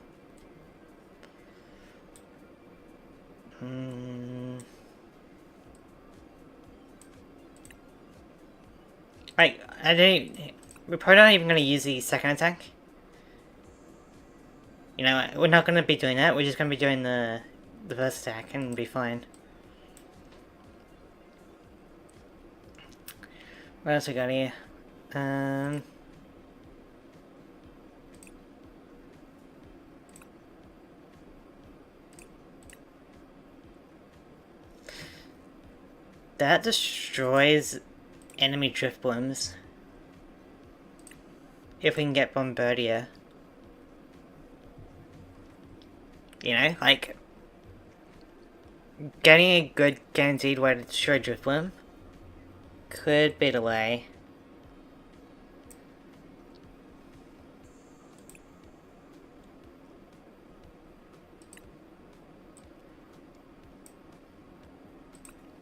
A: Like, we're probably not even going to use the second attack. You know, we're not going to be doing that. We're just going to be doing the first attack and be fine. What else we got here? That destroys enemy Driftblooms. If we can get Bombardier. You know, like... Getting a good guaranteed way to destroy Driftbloom could be the way.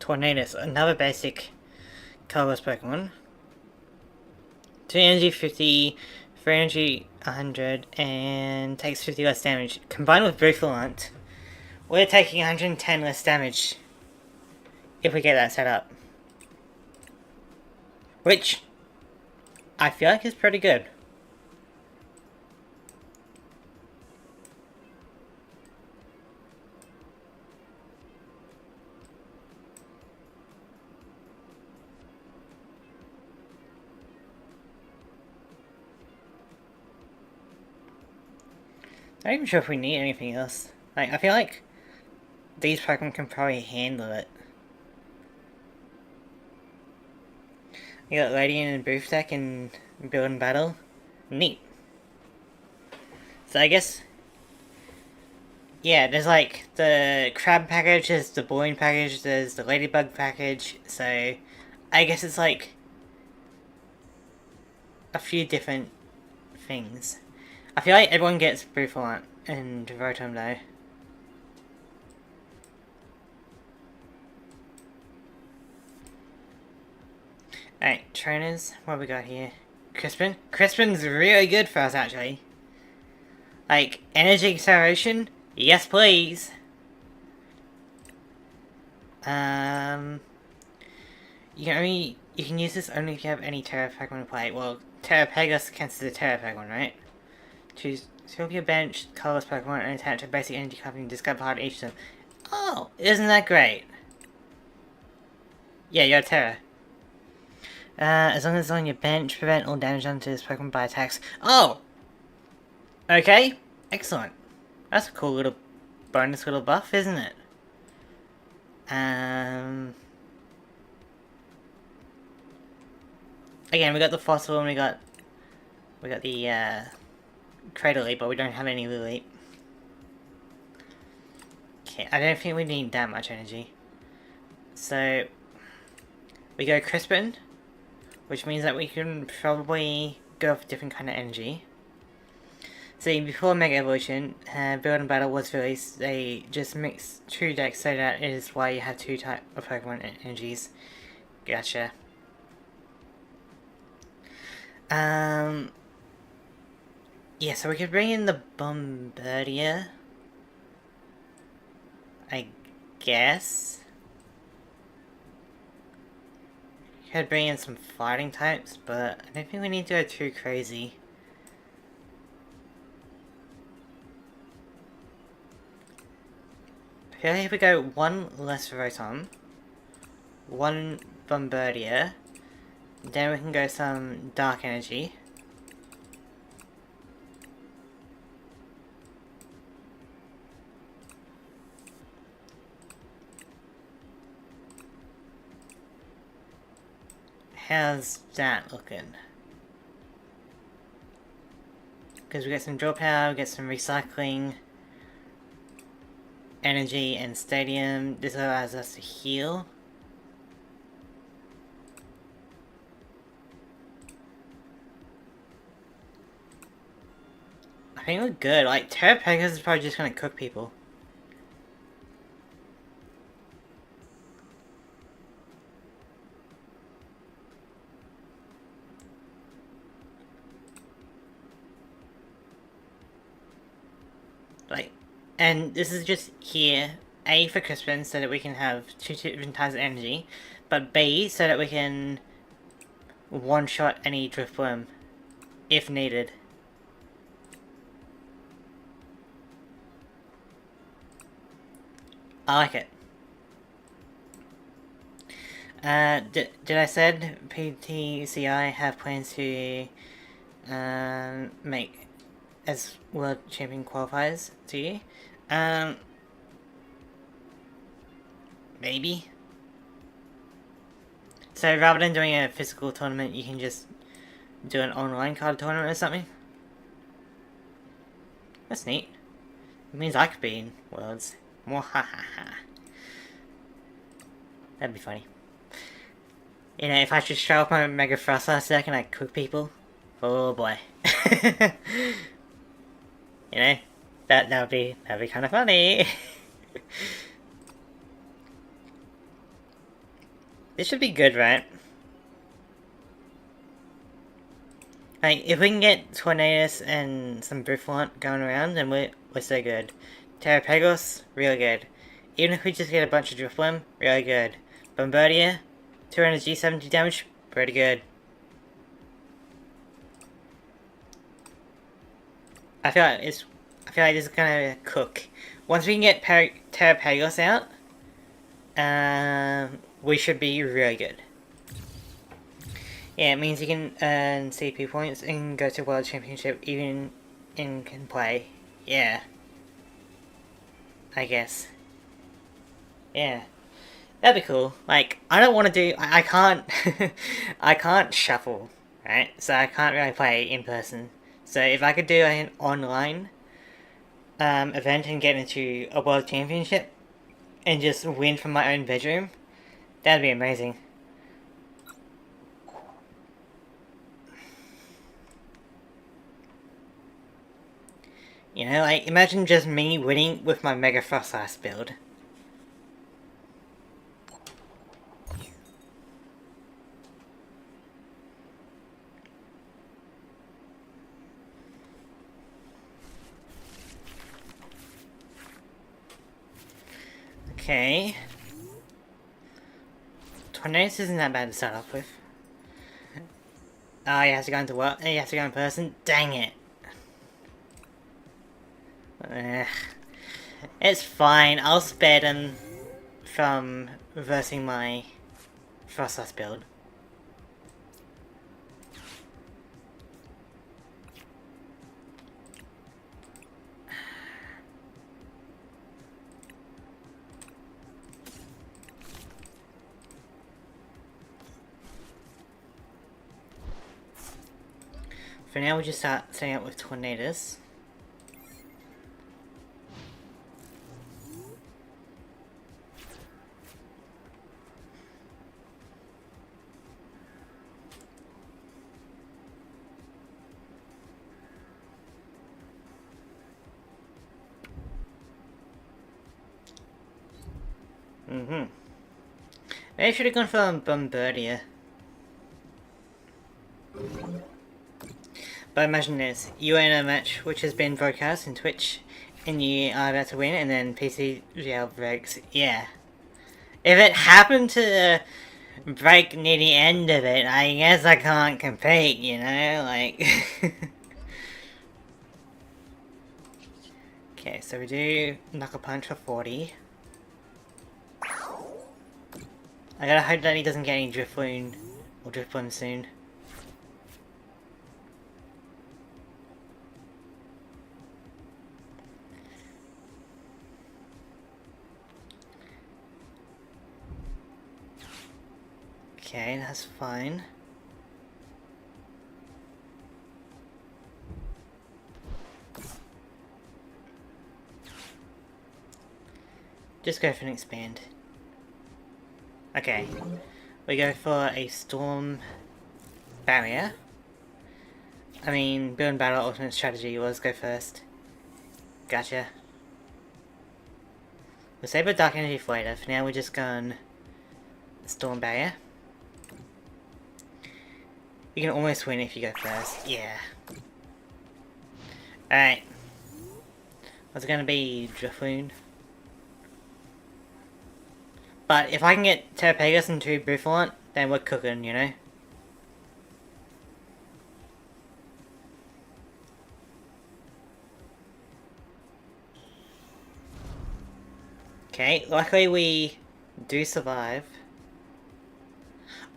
A: Tornadus, another basic colorless Pokemon. 2 energy 50, 3 energy 100, and takes 50 less damage. Combined with Boufflant, we're taking 110 less damage if we get that set up. Which I feel like is pretty good. Not even sure if we need anything else. Like, I feel like these Pokemon can probably handle it. You got Ledian and Booth Deck and Build and Battle. Neat. So I guess... Yeah, there's like the Crab package, there's the Boring package, there's the Ladybug package, so... I guess it's like... a few different things. I feel like everyone gets Boufflant and Rotom though. Alright, trainers, what have we got here? Crispin? Crispin's really good for us actually. Like, energy acceleration? Yes please! You you can use this only if you have any Terra Pokemon to play. Well, Terrapegus counts as a Terra Pokemon, right? Choose fill your bench, colorless Pokemon, and attach a basic energy card and discard part of each of them. Oh, isn't that great? Yeah, you're a Terra. As long as it's on your bench, prevent all damage done to this Pokemon by attacks. Oh! Okay, excellent. That's a cool little bonus little buff, isn't it? Again, we got the fossil and we got the Cradle Leap, but we don't have any Leap. Okay, I don't think we need that much energy. So we go Crispin, which means that we can probably go for different kind of energy. See, before Mega Evolution, Build and Battle was released, they just mixed two decks so that is why you have two type of Pokemon energies. Gotcha. Yeah, so we could bring in the Bombardier, I guess. Could bring in some fighting types, but I don't think we need to go too crazy. Okay, here we go. One less Rotom, one Bombardier, then we can go some Dark Energy. How's that looking? Because we get some draw power, we get some recycling, energy, and stadium. This allows us to heal. I think we're good. Like, Terrapegus is probably just gonna cook people. Like, and this is just here, A for Crispin, so that we can have two different types of energy, but B, so that we can one-shot any Driftworm, if needed. I like it. Did I said PTCI have plans to make as World Champion qualifiers to you? Maybe. So rather than doing a physical tournament, you can just do an online card tournament or something? That's neat. It means I could be in Worlds. Mwahaha. That'd be funny. You know, if I just show up on Mega Frost last second, I cook people. Oh boy. You know, that'd be kind of funny. This should be good, right? Like, if we can get Tornadus and some Bouffant going around, then we're so good. Terrapagos, really good. Even if we just get a bunch of Driftworm, really good. Bombardier, 2 energy, 70 damage, pretty good. I feel like this is gonna cook. Once we can get Terrapagos out, we should be really good. Yeah, it means you can earn CP points and go to World Championship even in can play. Yeah. I guess. Yeah. That'd be cool. Like, I don't want to do... I can't... I can't shuffle, right? So I can't really play in person. So if I could do an online event and get into a World Championship and just win from my own bedroom, that'd be amazing. You know, like, imagine just me winning with my Mega Frostlass build. Okay. Tornadus isn't that bad to start off with. Oh, you have to go into work. You have to go in person. Dang it. It's fine. I'll spare them from reversing my Frostlass build. For now, we'll just start setting up with tornadoes. Maybe I should have gone for Bombardier. But imagine this, you are in a match which has been broadcast in Twitch, and you are about to win, and then PCGL breaks. Yeah. If it happened to break near the end of it, I guess I can't compete, you know? Like... Okay, so we do Knuckle Punch for 40. I gotta hope that he doesn't get any Drift Wound or Drift Bomb soon. Okay, that's fine. Just go for an expand. Okay. We go for a Storm Barrier. I mean, build and battle alternate strategy was go first. Gotcha. We'll save a Dark Energy for later. For now, we're just going Storm Barrier. You can almost win if you go first. Yeah. Alright. What's it gonna be? Drift Wound? But if I can get Terrapegus and 2 Bouffant, then we're cooking, you know? Okay, luckily we do survive.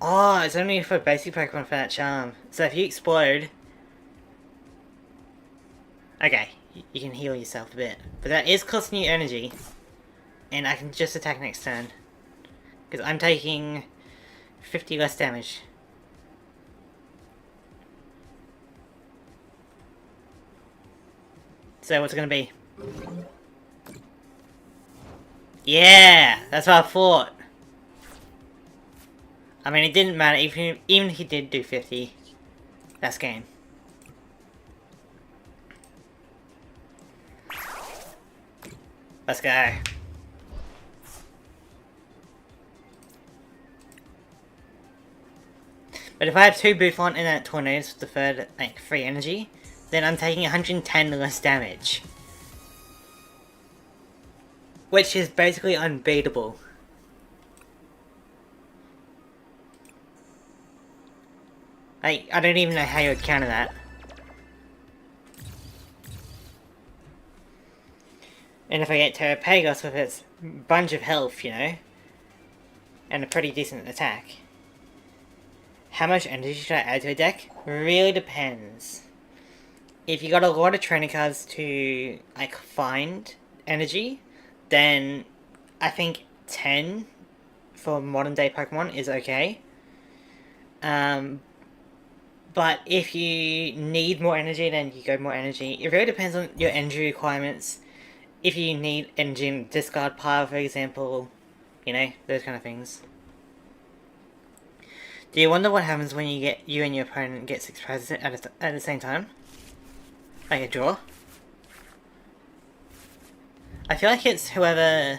A: Oh, it's only for basic Pokemon for that charm. So if you explode... Okay, you can heal yourself a bit. But that is costing you energy. And I can just attack next turn. Because I'm taking 50 less damage. So what's it gonna be? Yeah! That's what I thought! I mean, it didn't matter, even if he did do 50. That's game. Let's go. But if I have 2 Bouffant in that Tornadoes with the third, like, free energy, then I'm taking 110 less damage. Which is basically unbeatable. Like, I don't even know how you would counter that. And if I get Terrapegus with its bunch of health, you know, and a pretty decent attack. How much energy should I add to a deck? Really depends. If you got a lot of trainer cards to, like, find energy, then I think 10 for modern day Pokemon is okay. But if you need more energy, then you go more energy. It really depends on your energy requirements. If you need energy in discard pile, for example, you know, those kind of things. Do you wonder what happens when you and your opponent get 6 prizes at the same time? Like a draw? I feel like it's whoever's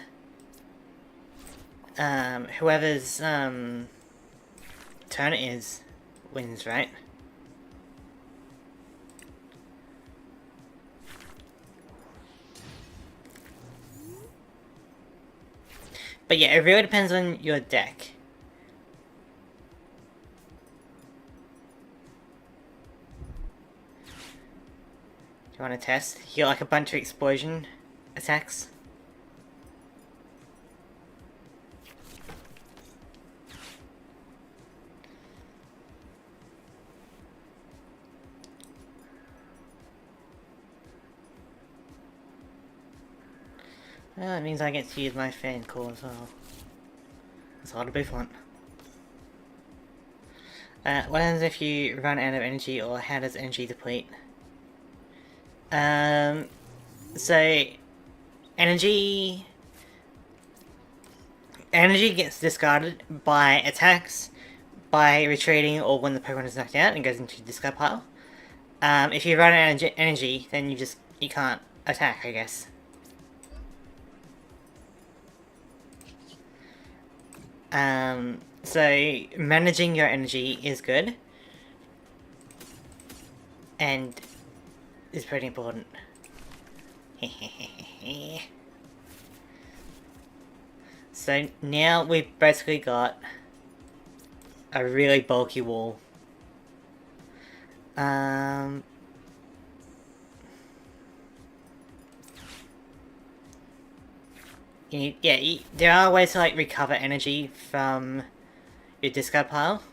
A: turn it is wins, right? But yeah, it really depends on your deck. you want to test? You got like a bunch of explosion attacks. Well, that means I get to use my fan core as well. That's hard to be fun. What happens if you run out of energy, or how does energy deplete? So energy gets discarded by attacks, by retreating, or when the Pokemon is knocked out and goes into the discard pile. If you run out of energy, then you can't attack, I guess. So managing your energy is good, and is pretty important. So now we've basically got a really bulky wall. Yeah, there are ways to like recover energy from your discard pile,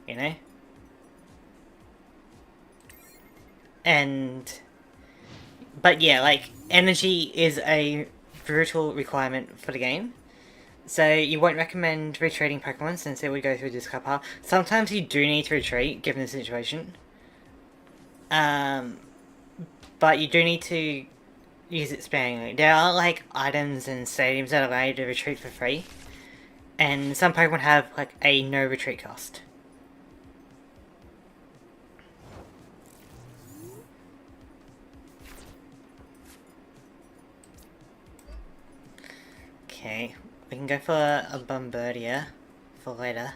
A: you know? But yeah, like, energy is a brutal requirement for the game. So you won't recommend retreating Pokemon since it would go through the discard pile. Sometimes you do need to retreat, given the situation. But you do need to use it sparingly. There are like items and stadiums that allow you to retreat for free. And some Pokemon have like a no retreat cost. Okay, we can go for a Bombardier for later.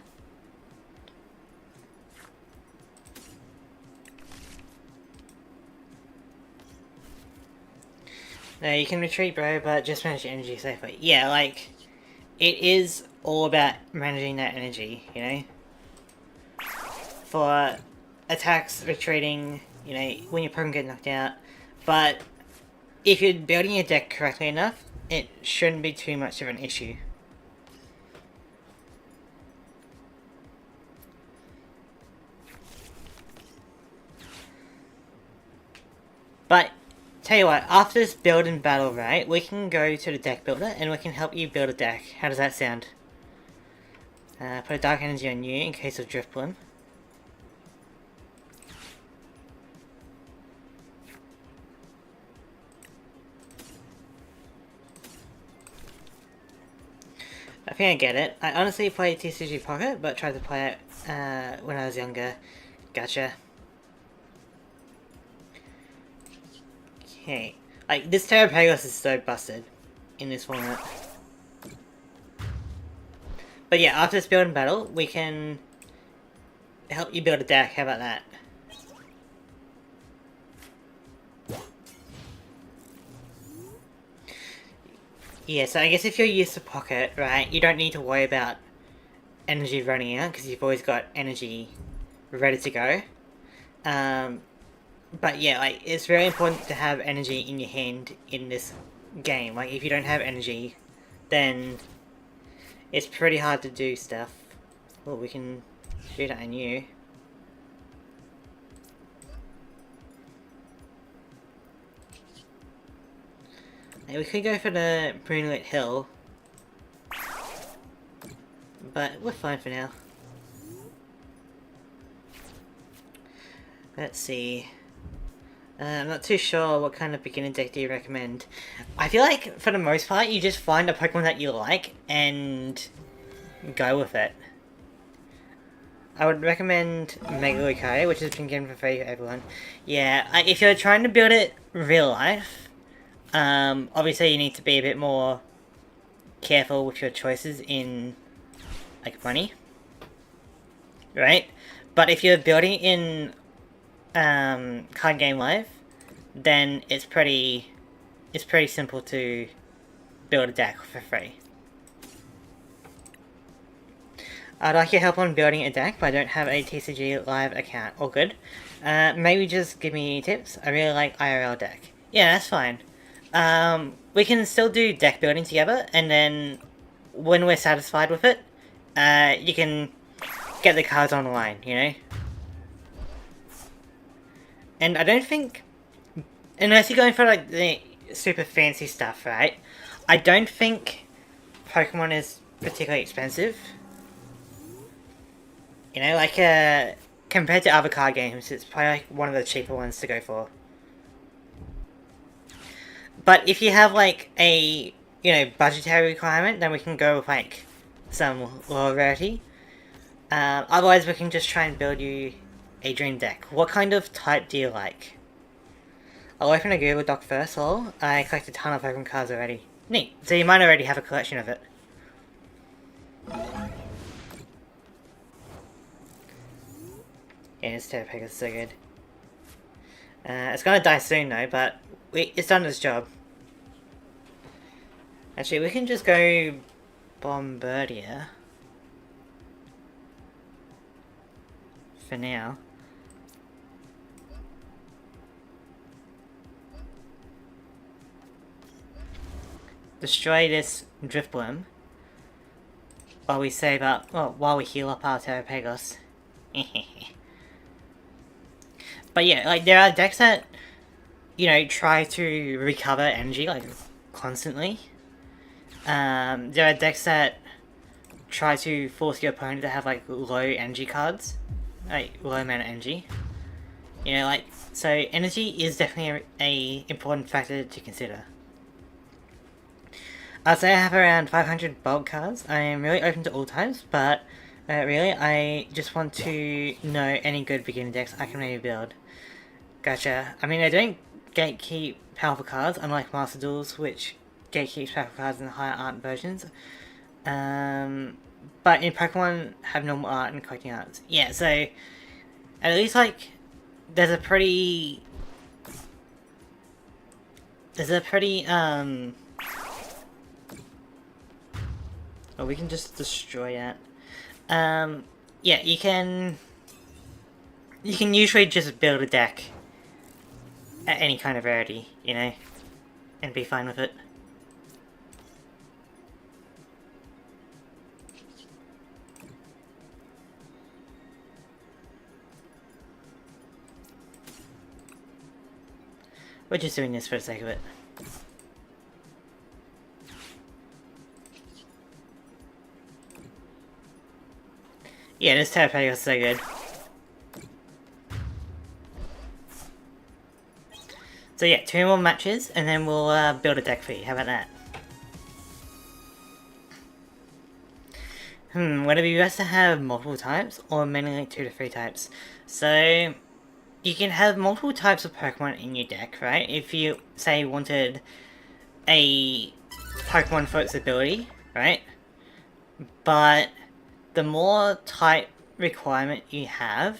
A: No, you can retreat, bro, but just manage your energy safely. Yeah, like, it is all about managing that energy, you know? For attacks, retreating, you know, when your Pokemon get knocked out. But if you're building your deck correctly enough, it shouldn't be too much of an issue. But, tell you what, after this build and battle, right, we can go to the deck builder and we can help you build a deck. How does that sound? Put a dark energy on you in case of Drift Bloom. I think I get it. I honestly played TCG Pocket, but tried to play it when I was younger. Gotcha. Okay. Like, this Terrapagos is so busted in this format. But yeah, after this build and battle, we can help you build a deck. How about that? Yeah, so I guess if you're used to Pocket, right, you don't need to worry about energy running out, because you've always got energy ready to go. But yeah, like, it's very important to have energy in your hand in this game. Like, if you don't have energy, then it's pretty hard to do stuff. Well, we can do that on you. We could go for the Moonlit Hill, but we're fine for now. Let's see. I'm not too sure what kind of beginner deck do you recommend. I feel like, for the most part, you just find a Pokemon that you like and go with it. I would recommend Mega Lucario, which has been given for free for everyone. Yeah, if you're trying to build it real life, obviously you need to be a bit more careful with your choices in, like, money. Right? But if you're building in Card Game Live, then it's pretty simple to build a deck for free. I'd like your help on building a deck, but I don't have a TCG live account. All good. Maybe just give me tips. I really like IRL deck. Yeah, that's fine. We can still do deck building together, and then when we're satisfied with it, you can get the cards online, you know? And I don't think, unless you're going for like the super fancy stuff, right? I don't think Pokemon is particularly expensive. You know, like, compared to other card games, it's probably like one of the cheaper ones to go for. But if you have like a, you know, budgetary requirement, then we can go with like some lower rarity. Otherwise, we can just try and build you a dream deck. What kind of type do you like? I'll open a Google Doc first, lol. I collected a ton of Pokemon cards already. Neat. So you might already have a collection of it. Yeah, this Terrapeg is so good. It's gonna die soon though, but it's done its job. Actually, we can just go Bombardier. For now. Destroy this Driftworm. While we save up, well, while we heal up our Terrapegos. But yeah, like, there are decks that, you know, try to recover energy, like, constantly. There are decks that try to force your opponent to have, like, low energy cards. Like, low amount of energy. You know, like, so energy is definitely a important factor to consider. I'd say I have around 500 bulk cards. I am really open to all types, but really, I just want to know any good beginner decks I can maybe build. Gotcha. I mean, I don't gatekeep powerful cards, unlike Master Duels, which gatekeeps powerful cards in the higher art versions. But in Pokemon, have normal art and collecting arts. Yeah, so at least, like, there's a pretty, oh, we can just destroy that. Yeah, you can usually just build a deck at any kind of rarity, you know, and be fine with it. We're just doing this for the sake of it. Yeah, this Terrapeg is so good. So yeah, 2 more matches, and then we'll build a deck for you. How about that? Would it be best to have multiple types, or mainly like 2 to 3 types? So, you can have multiple types of Pokemon in your deck, right? If you, say, wanted a Pokemon for its ability, right? But the more type requirement you have,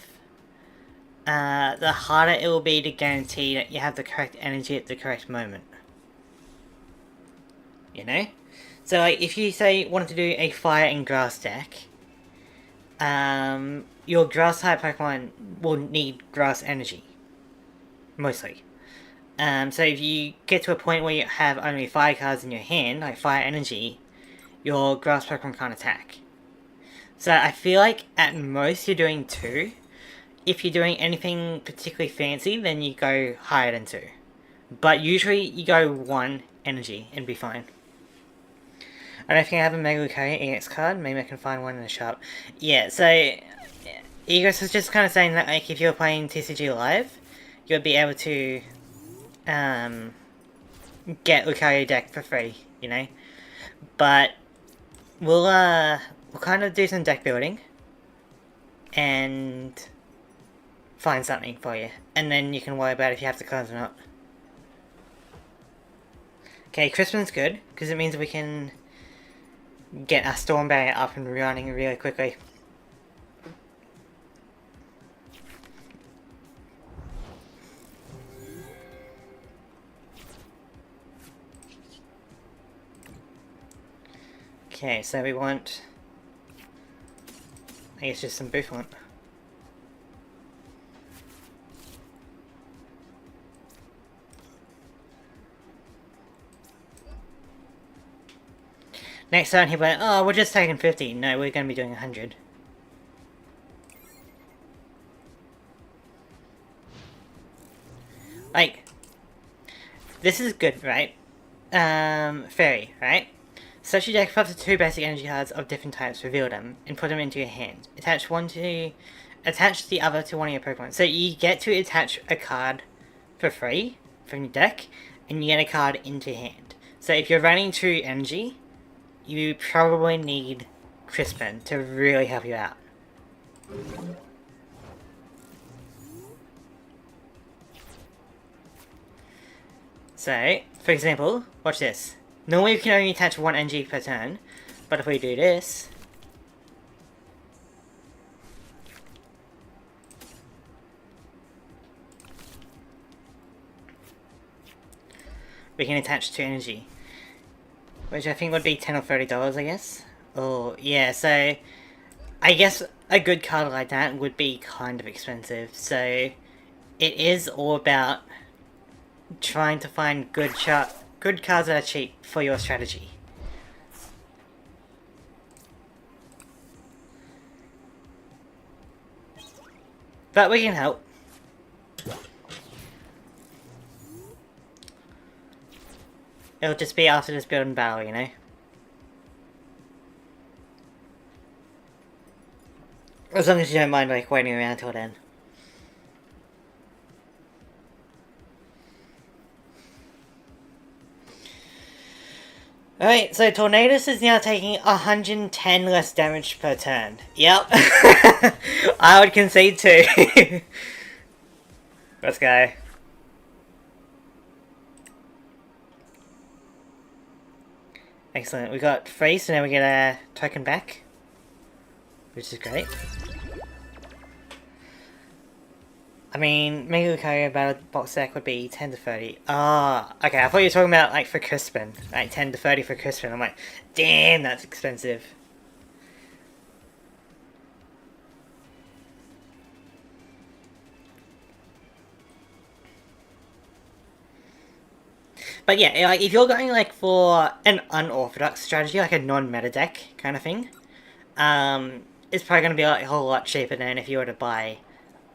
A: the harder it will be to guarantee that you have the correct energy at the correct moment. You know? So, like, if you, say, wanted to do a fire and grass deck, your grass type Pokemon will need grass energy. Mostly. So if you get to a point where you have only fire cards in your hand, like fire energy, your grass Pokemon can't attack. So I feel like at most you're doing 2. If you're doing anything particularly fancy, then you go higher than 2. But usually you go 1 energy and be fine. I don't think I have a Mega Lucario EX card. Maybe I can find one in the shop. Yeah, so Egos was just kind of saying that, like, if you're playing TCG Live, you'll be able to get Lucario deck for free, you know? But we'll kind of do some deck building and find something for you, and then you can worry about if you have the cards or not. Okay, Crispin's good, because it means we can get our Storm Barrier up and running really quickly. Okay, so we want I guess just some Buffon. Next turn he went, oh, we're just taking 50. No, we're going to be doing 100. Like, this is good, right? Fairy, right? Search your deck for up to 2 basic energy cards of different types, reveal them, and put them into your hand. Attach the other to one of your Pokemon. So you get to attach a card for free from your deck, and you get a card into your hand. So if you're running 2 energy, you probably need Crispin to really help you out. So, for example, watch this. Normally we can only attach 1 energy per turn, but if we do this, we can attach 2 energy, which I think would be $10 or $30, I guess. Oh, yeah, so I guess a good card like that would be kind of expensive, so it is all about trying to find good cards that are cheap for your strategy. But we can help. It'll just be after this build and battle, you know? As long as you don't mind, like, waiting around till then. Alright, so Tornadus is now taking 110 less damage per turn. Yep. I would concede too. Let's go. Excellent. We got free, so now we get a token back, which is great. I mean, Mega Lucario Battle Box deck would be 10 to 30. Ah, okay, I thought you were talking about, like, for Crispin. Like, 10 to 30 for Crispin. I'm like, damn, that's expensive. But yeah, like, if you're going, like, for an unorthodox strategy, like a non-meta deck kind of thing, it's probably going to be, like, a whole lot cheaper than if you were to buy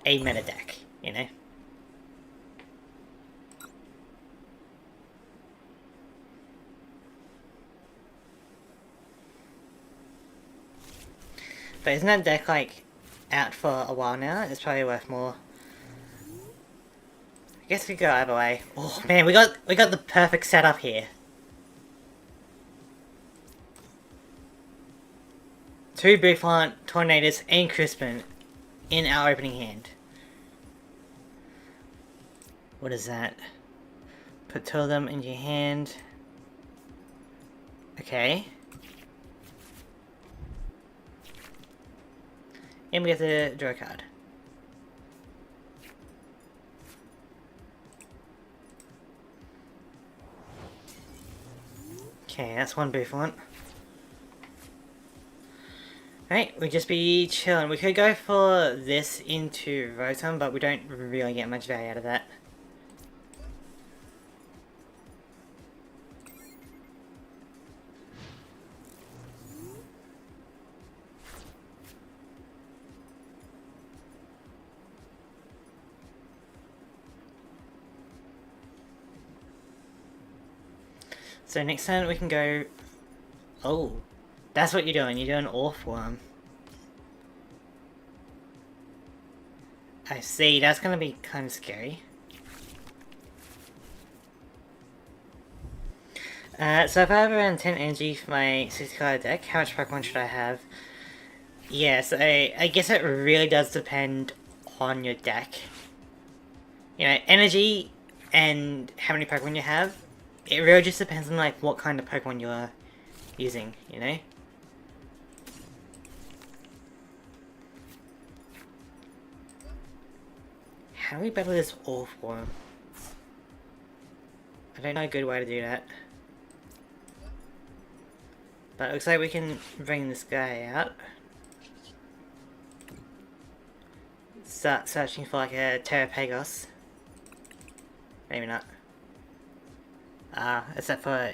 A: a meta deck, you know? But isn't that deck, like, out for a while now? It's probably worth more. I guess we go either way. Oh man, we got the perfect setup here. 2 Buffon, Tornadus, and Crispin in our opening hand. What is that? Put 2 of them in your hand. Okay. And we get to draw a card. Okay, that's 1 Buffon. Right, we just be chilling. We could go for this into Rotom, but we don't really get much value out of that. So next turn we can go... Oh, that's what you're doing. You're doing Orthworm. I see. That's going to be kind of scary. So if I have around 10 energy for my 60 card deck, how much Pokemon should I have? Yeah, so I guess it really does depend on your deck. You know, energy and how many Pokemon you have, it really just depends on, like, what kind of Pokemon you're using, you know? How do we battle this Orthworm? I don't know a good way to do that. But it looks like we can bring this guy out. start searching for like a Terrapagos. Maybe not. Except for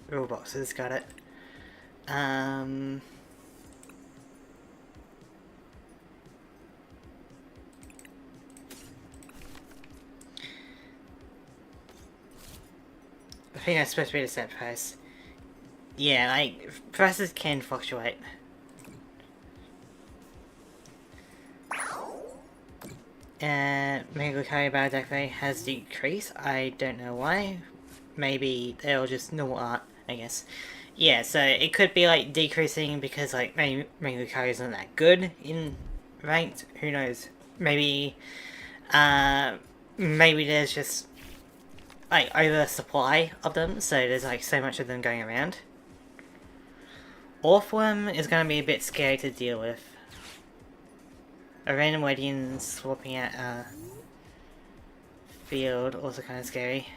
A: rule boxes, got it. I think that's supposed to be the set price. Yeah, like, prices can fluctuate. Mega Lucario Battle Deck Value has decreased. I don't know why. Maybe they're all just normal art, I guess. Yeah, so it could be like decreasing because like maybe Mega Lucario isn't that good in ranked. Who knows? Maybe, maybe there's just like oversupply of them, so there's like so much of them going around. Orthworm is going to be a bit scary to deal with. A random ledian swapping out a field, also kind of scary.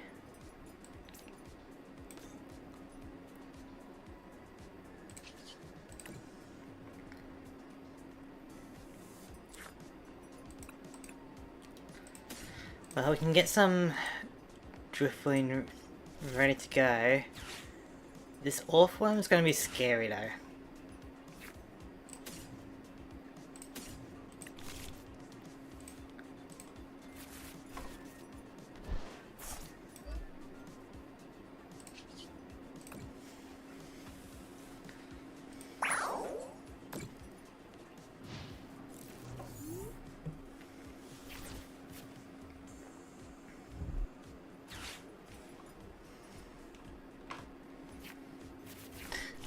A: Well, we can get some Driftloon ready to go. This Orthworm is going to be scary though.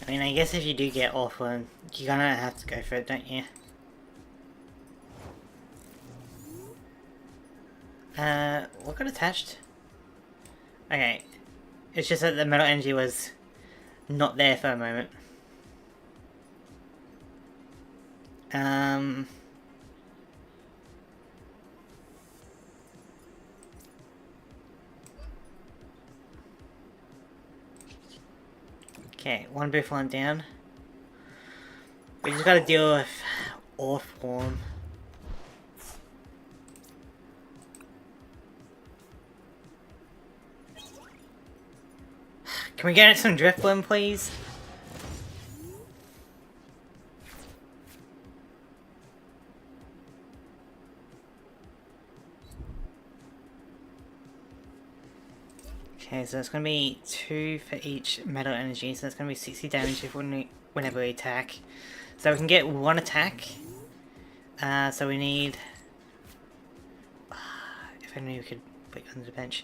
A: I mean, I guess if you do get Orthworm, you're gonna have to go for it, don't you? What got attached? Okay. It's just that the metal energy was not there for a moment. Okay, one booth line down. We just gotta deal with Orthworm. Can we get some Driftloon, please? Okay, so it's gonna be 2 for each metal energy, so that's gonna be 60 damage whenever we attack. So we can get one attack. So we need... if only we could put under the bench.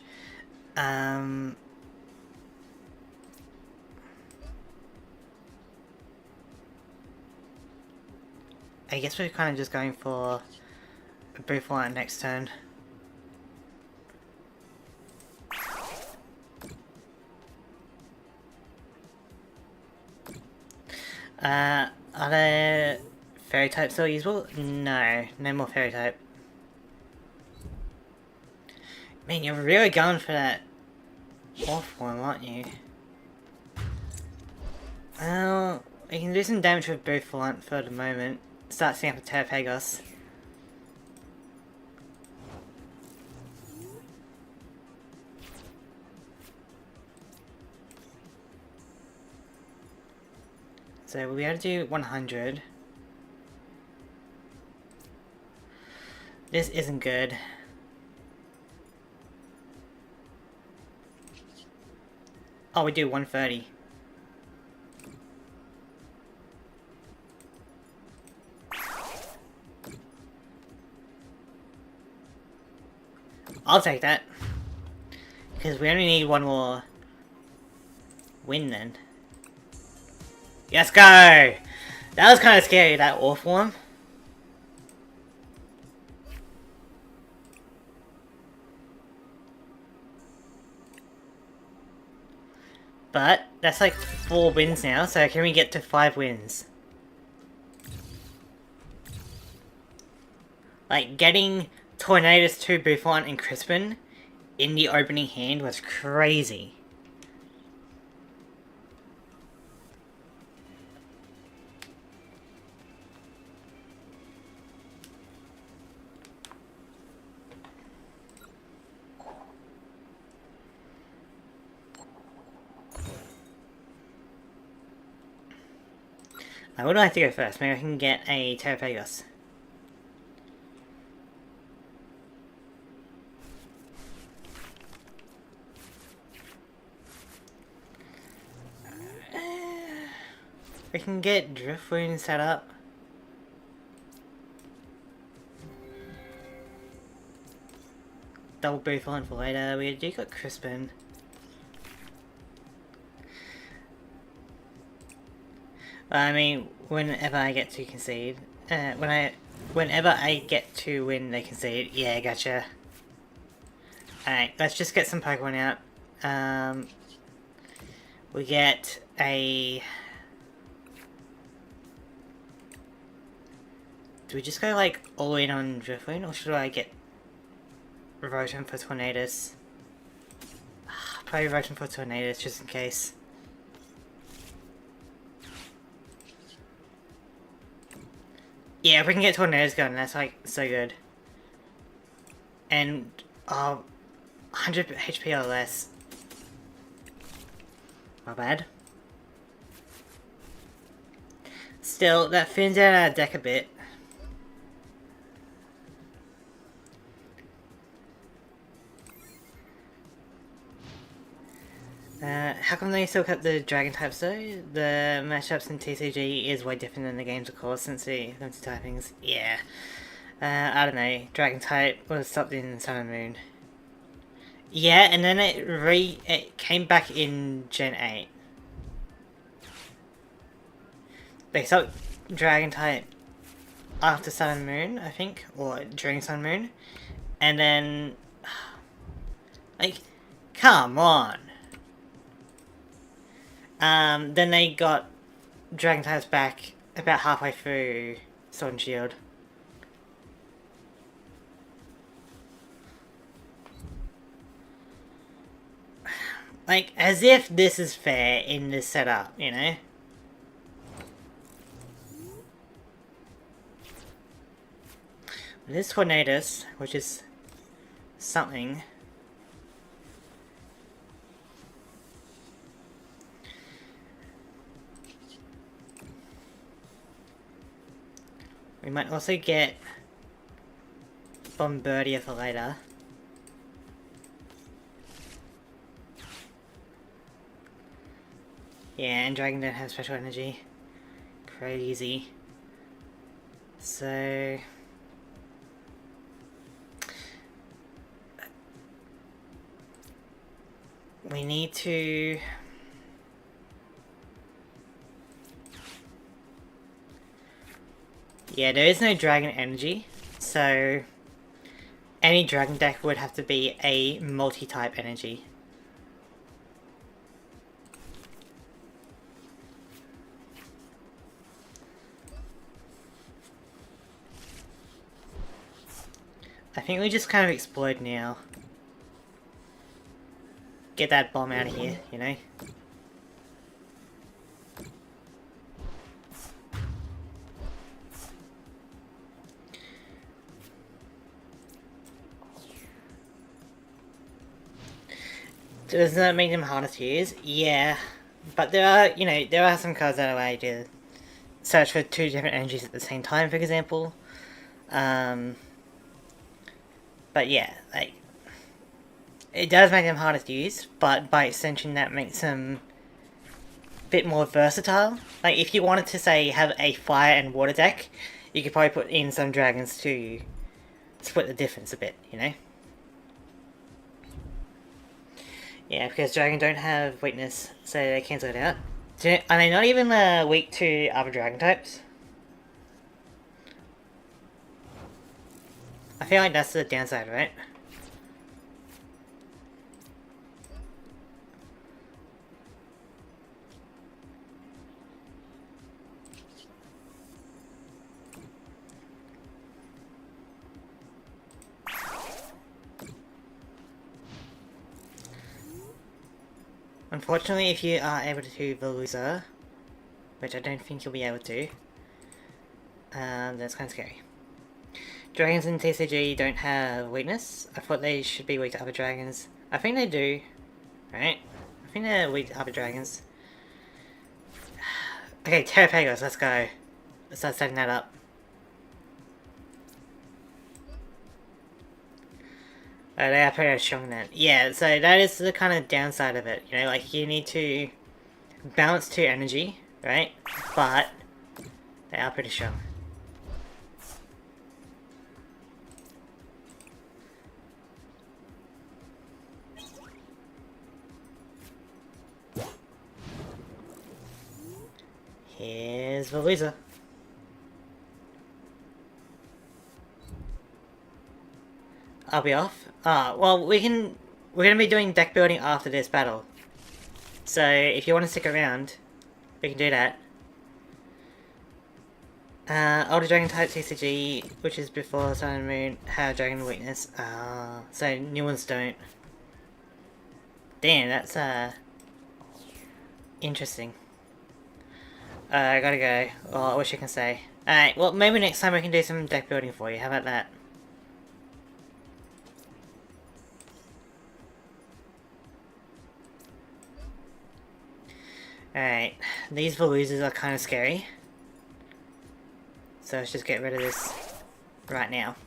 A: I guess we're kind of just going for a booth line next turn. Are there fairy types still usable? No, no more fairy type. Man, you're really going for that Orthworm, aren't you? Well, we can do some damage with Booth for the moment. Start setting up a Terrapagos. So we'll be able to do 100. This isn't good. Oh, we do 130. I'll take that. Because we only need one more win then. Let's go! That was kind of scary, that Orthworm. But, that's like 4 wins now, so can we get to 5 wins? Like, getting Tornadus 2, Buffon, and Crispin in the opening hand was crazy. I would like to go first. Maybe I can get a Terrapagos. We can get Driftwound set up. Double booth on for later. We do got Crispin. I mean, whenever I get to concede, whenever I get to win, they concede. Yeah, gotcha. Alright, let's just get some Pokemon out. We get a. Do we just go like all in on Driftwound, or should I get Rotom for Tornadus? Probably Rotom for Tornadus just in case. Yeah, if we can get Tornadus going, that's like so good. And 100 HP or less. Not bad. Still, that thins out our deck a bit. How come they still kept the dragon types though? The matchups in TCG is way different than the games of course since the limited typings. Yeah. I don't know. Dragon type was stopped in Sun and Moon. Yeah, and then it came back in Gen 8. They stopped Dragon type after Sun and Moon, I think, or during Sun and Moon. And then like, come on. Then they got Dragon types back about halfway through Sword and Shield. Like, as if this is fair in this setup, you know? This Tornadus, which is something. We might also get Bombardier for later. Yeah, and Dragon don't have special energy. Crazy. So we need to yeah, there is no dragon energy, so any dragon deck would have to be a multi-type energy. I think we just kind of explode now. Get that bomb out of here, you know? Does that make them harder to use? Yeah. But there are, you know, there are some cards that allow you to search for two different energies at the same time, for example. But yeah, like, it does make them harder to use, but by extension that makes them a bit more versatile. Like, if you wanted to, say, have a fire and water deck, you could probably put in some dragons to split the difference a bit, you know? Yeah, because dragon don't have weakness, so they cancel it out. Are they not even weak to other dragon types? I feel like that's the downside, right? Unfortunately, if you are able to do Veluza, which I don't think you'll be able to, that's kind of scary. Dragons in TCG don't have weakness. I thought they should be weak to other dragons. I think they do. Right? I think they're weak to other dragons. Okay, Terrapagos, let's go. Let's start setting that up. They are pretty strong then. Yeah, so that is the kind of downside of it. You know, like you need to balance 2 energy, right? But they are pretty strong. Here's the loser. I'll be off. Well, we're gonna be doing deck building after this battle. So if you want to stick around, we can do that. Older Dragon type TCG, which is before Sun and Moon, have Dragon Weakness. So new ones don't. Damn, that's interesting. I gotta go. Well, I wish I can say. Alright, well maybe next time we can do some deck building for you. How about that? Alright, these losers are kind of scary. So let's just get rid of this right now.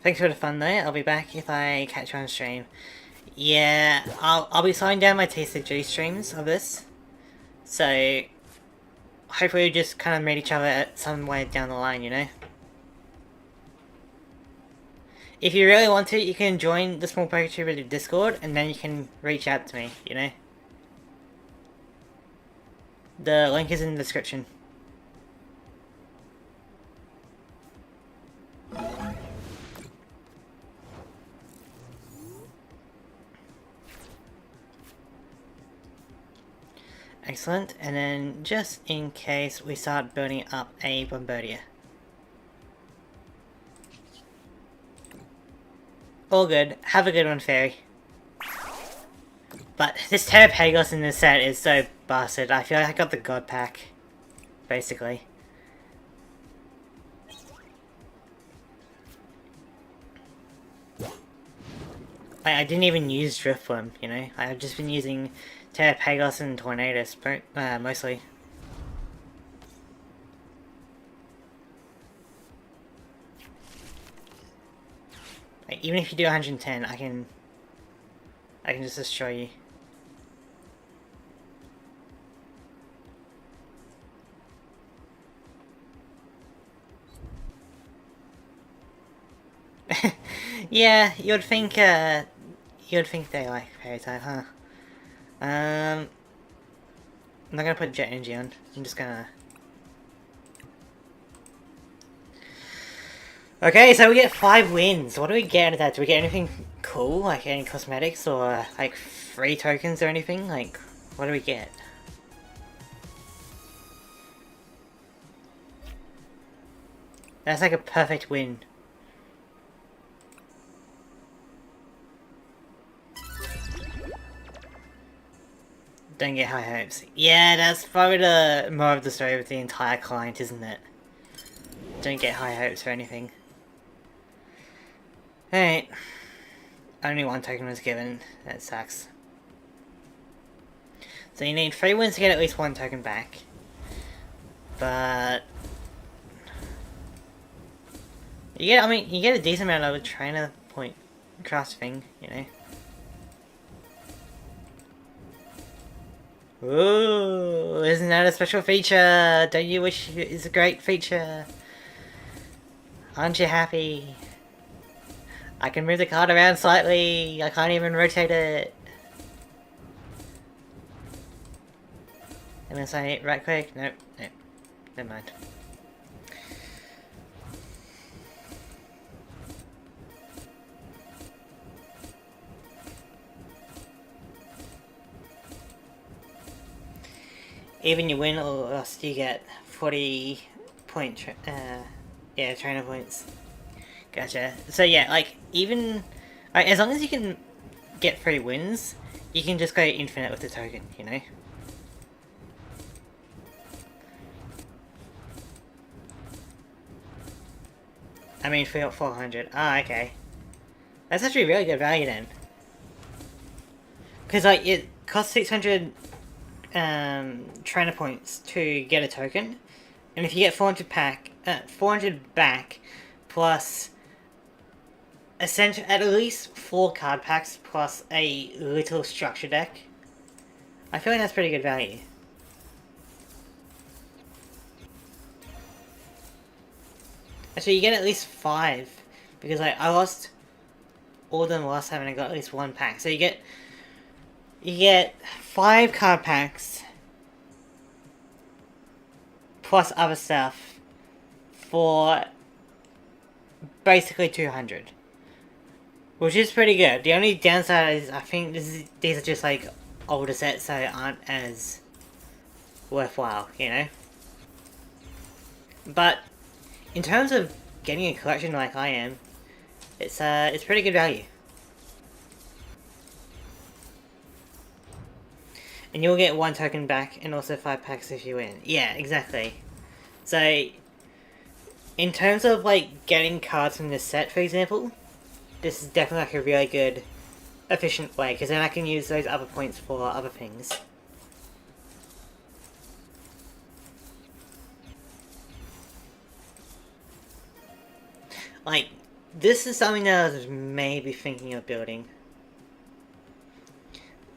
A: Thanks for the fun though. I'll be back if I catch you on stream. Yeah, I'll be slowing down my TCG streams of this. So hopefully we just kind of meet each other at some way down the line, you know? If you really want to, you can join the Small PokeTuber Discord and then you can reach out to me, you know? The link is in the description. Excellent, and then just in case we start building up a Bombardier. All good. Have a good one, Fairy. But this Terrapagos in this set is so busted. I feel like I got the God Pack, basically. I didn't even use Driftbloom, you know? I've just been using Terrapagos and Tornadus, mostly. Like, even if you do 110, I can just destroy you. Yeah, you'd think they like fairy type, huh? I'm not gonna put jet energy on. I'm just gonna. Okay, so we get 5 wins. What do we get out of that? Do we get anything cool, like any cosmetics or like free tokens or anything? Like, what do we get? That's like a perfect win. Don't get high hopes. Yeah, that's probably the more of the story with the entire client, isn't it? Don't get high hopes for anything. Alright. Only 1 token was given. That sucks. So you need 3 wins to get at least 1 token back. But you get, I mean, you get a decent amount of a trainer point trust thing, you know. Ooh, isn't that a special feature? Don't you wish it's a great feature? Aren't you happy? I can move the card around slightly. I can't even rotate it. And then say right click. Nope. Nope. Never mind. Even you win or lost, you get 40 point, yeah, trainer points. Gotcha. So yeah, like, even, like, as long as you can get 3 wins, you can just go infinite with the token, you know? I mean, 400. Ah, okay. That's actually really good value then. because like it costs 600 trainer points to get a token, and if you get 400 back, plus essentially at least 4 card packs plus a little structure deck, I feel like that's pretty good value. Actually, you get at least 5, because like I lost all of them last time and I got at least 1 pack. So you get 5 card packs plus other stuff for basically 200, which is pretty good. The only downside is I think these are just like older sets, so aren't as worthwhile, you know. But in terms of getting a collection like I am, it's pretty good value. And you'll get 1 token back and also 5 packs if you win. Yeah, exactly. So, in terms of like getting cards from this set, for example, this is definitely like a really good, efficient way, because then I can use those other points for other things. Like, this is something that I was maybe thinking of building.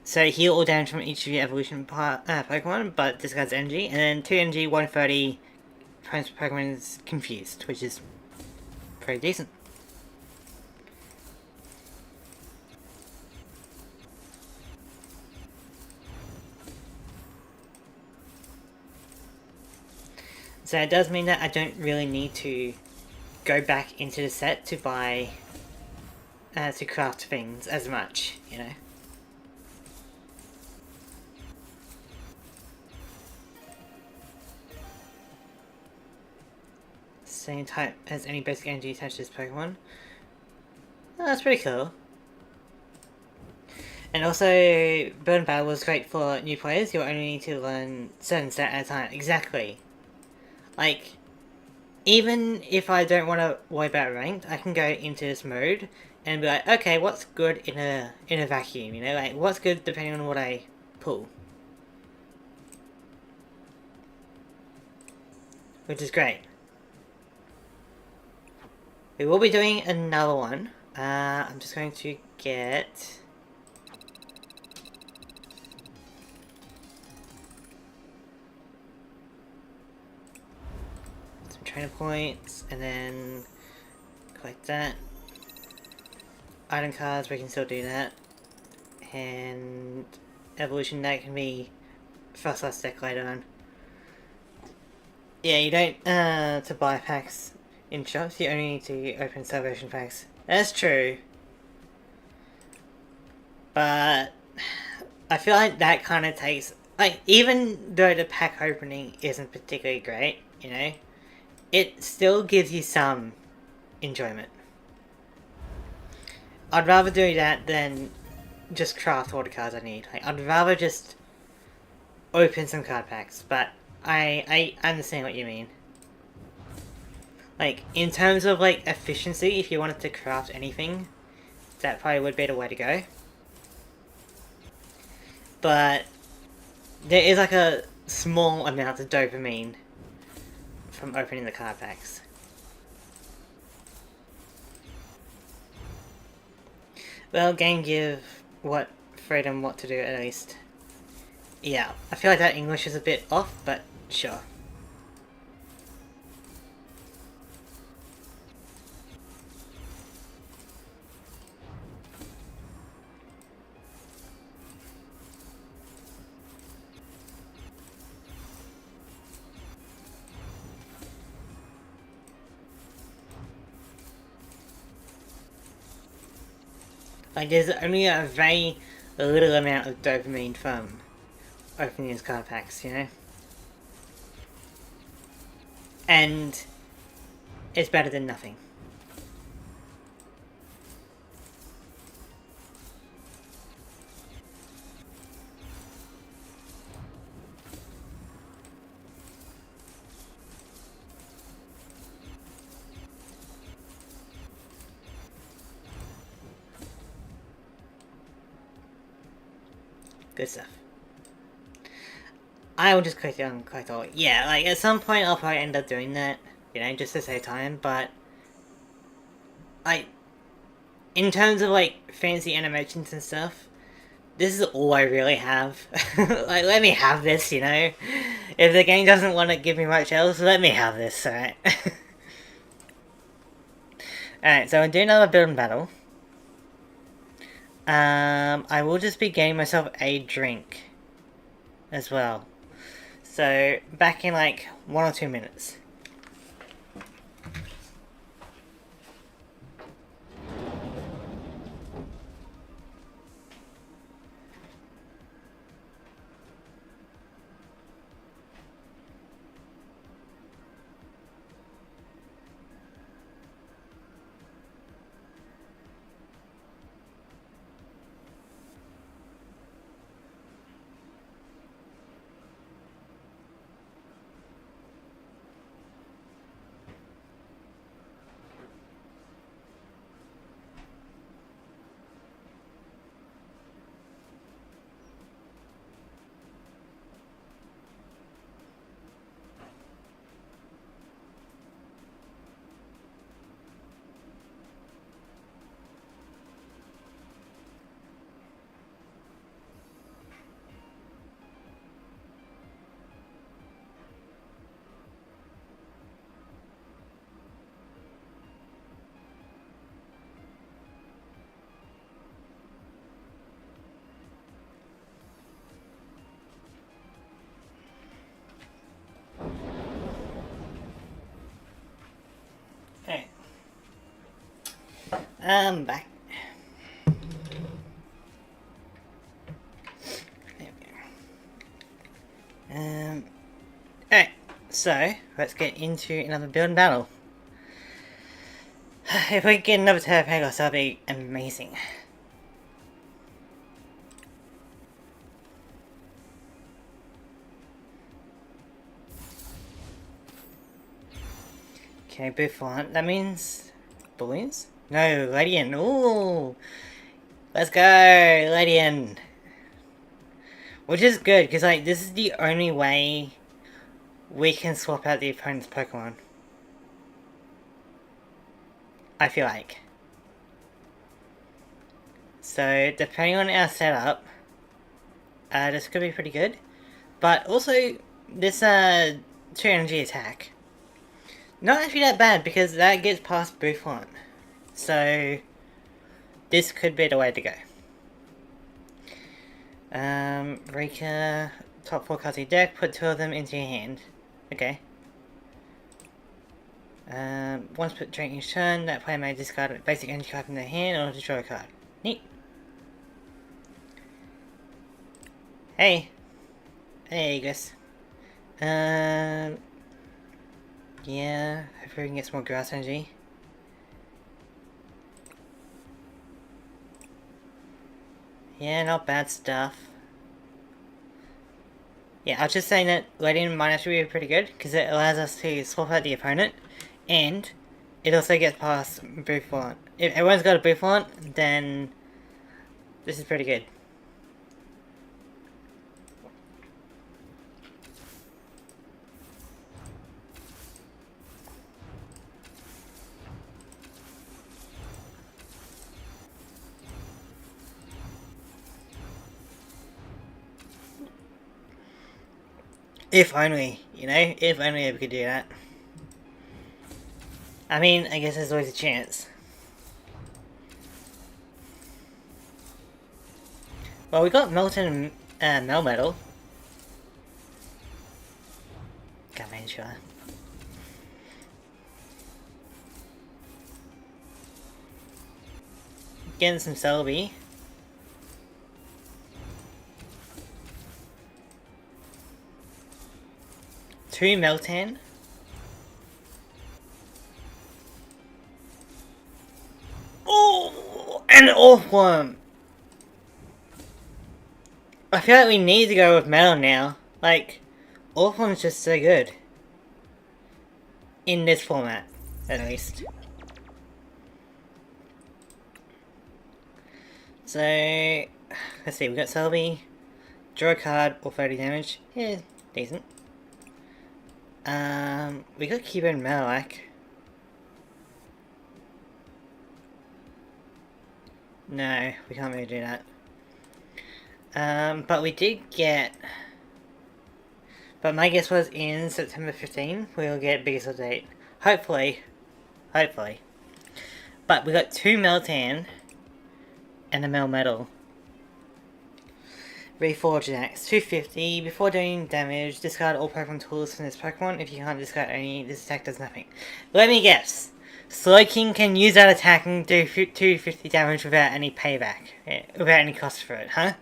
A: So heal all damage from each of your evolution Pokemon, but discards energy, and then 2 energy, 130 Pokemon is confused, which is pretty decent. So it does mean that I don't really need to go back into the set to buy, to craft things as much, you know? Same type as any basic energy attached to this Pokemon. Oh, that's pretty cool. And also, Burn Battle was great for new players. You only need to learn certain stat at a time. Exactly. Like, even if I don't want to worry about ranked, I can go into this mode and be like, okay, what's good in a vacuum? You know, like what's good depending on what I pull, which is great. We will be doing another one. I'm just going to get some trainer points and then collect that. Item cards, we can still do that. And evolution, that can be first last deck later on. Yeah, you don't to buy packs in shops, you only need to open salvation packs. That's true. But I feel like that kind of takes, like, even though the pack opening isn't particularly great, you know, it still gives you some enjoyment. I'd rather do that than just craft all the cards I need. Like, I'd rather just open some card packs, but I understand what you mean. Like, in terms of, like, efficiency, if you wanted to craft anything, that probably would be the way to go. But there is, like, a small amount of dopamine from opening the card packs. Well, game give what freedom what to do at least. Yeah, I feel like that English is a bit off, but sure. Like, there's only a very little amount of dopamine from opening these card packs, you know? And it's better than nothing. Good stuff. I will just click on collect all. Yeah, like at some point I'll probably end up doing that, you know, just to save time, but like in terms of like fancy animations and stuff, this is all I really have. Like let me have this, you know? If the game doesn't want to give me much else, let me have this, alright? Alright, so I'll do another build and battle. I will just be getting myself a drink as well. So, back in like 1 or 2 minutes. Okay. Back. There we go. Alright, so let's get into another build and battle. If we get another Terrapagos, that'll be amazing. Okay, Buffon. That means balloons? No, Ledian. Ooh! Let's go, Ledian! Which is good, because like this is the only way we can swap out the opponent's Pokemon. I feel like. So, depending on our setup, this could be pretty good. But also, this 2 energy attack, not actually that bad because that gets past Buffon. So, this could be the way to go. Rika, top 4 cards in your deck, put 2 of them into your hand. Okay. Once put during each turn, that player may discard a basic energy card from their hand or destroy a card. Neat. Hey. Hey, Gus. Yeah, hopefully we can get some more grass energy. Yeah, not bad stuff. Yeah, I was just saying that Ledian might actually be pretty good, because it allows us to swap out the opponent, and it also gets past Buffon. If everyone's got a Buffon, then this is pretty good. If only, you know? If only we could do that. I mean, I guess there's always a chance. Well, we got Melton and Melmetal. Gargantua. Getting some Selby. Two Meltan. Oh, and an Orthworm. I feel like we need to go with Metal now. Like, Orthworm's just so good. In this format, at least. So, let's see, we got Selby. Draw a card or 30 damage. Yeah, decent. We got Kiba and Malak. No, we can't really do that. But we did get... But my guess was in September 15, we'll get biggest update. Hopefully. Hopefully. But we got 2 Meltan and a Melmetal. Reforged Axe, 250. Before doing damage, discard all Pokemon tools from this Pokemon. If you can't discard any, this attack does nothing. Let me guess. Slowking can use that attack and do 250 damage without any payback. Without any cost for it, huh?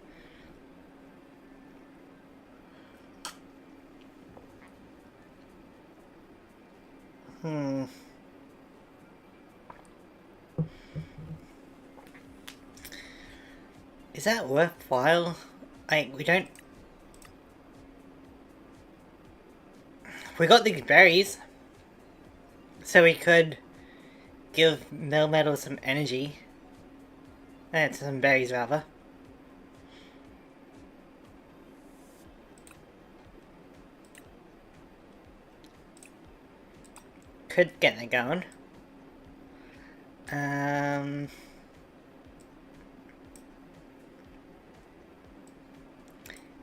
A: Is that worthwhile? We don't... We got these berries. So we could give Melmetal some energy. Some berries, rather. Could get that going.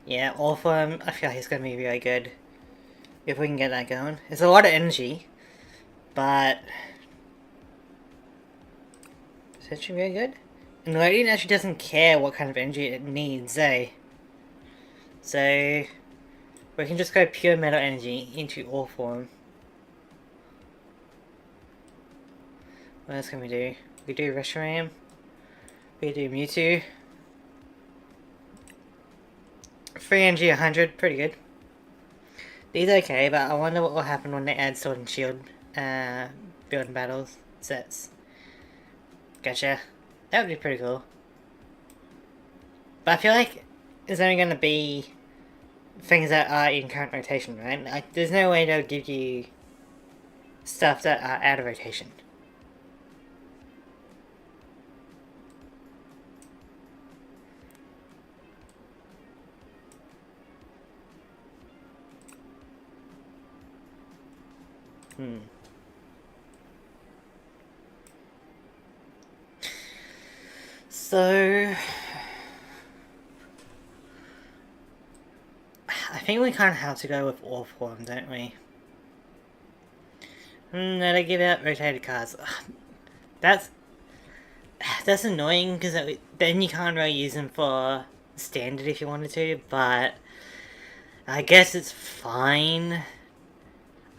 A: Yeah, Orphan, I feel like he's gonna be really good. If we can get that going. It's a lot of energy. But... Is that actually really good? And Ledian actually doesn't care what kind of energy it needs, eh? So... We can just go pure metal energy into all form. What else can we do? We do Reshiram. We do Mewtwo. 3 energy 100, pretty good. These are okay, but I wonder what will happen when they add Sword and Shield build and battles sets. Gotcha. That would be pretty cool. But I feel like there's only going to be things that are in current rotation, right? Like, there's no way they'll give you stuff that are out of rotation. So... I think we kind of have to go with all form, don't we? No, they give out rotated cards. That's annoying, because then you can't really use them for standard if you wanted to, but I guess it's fine.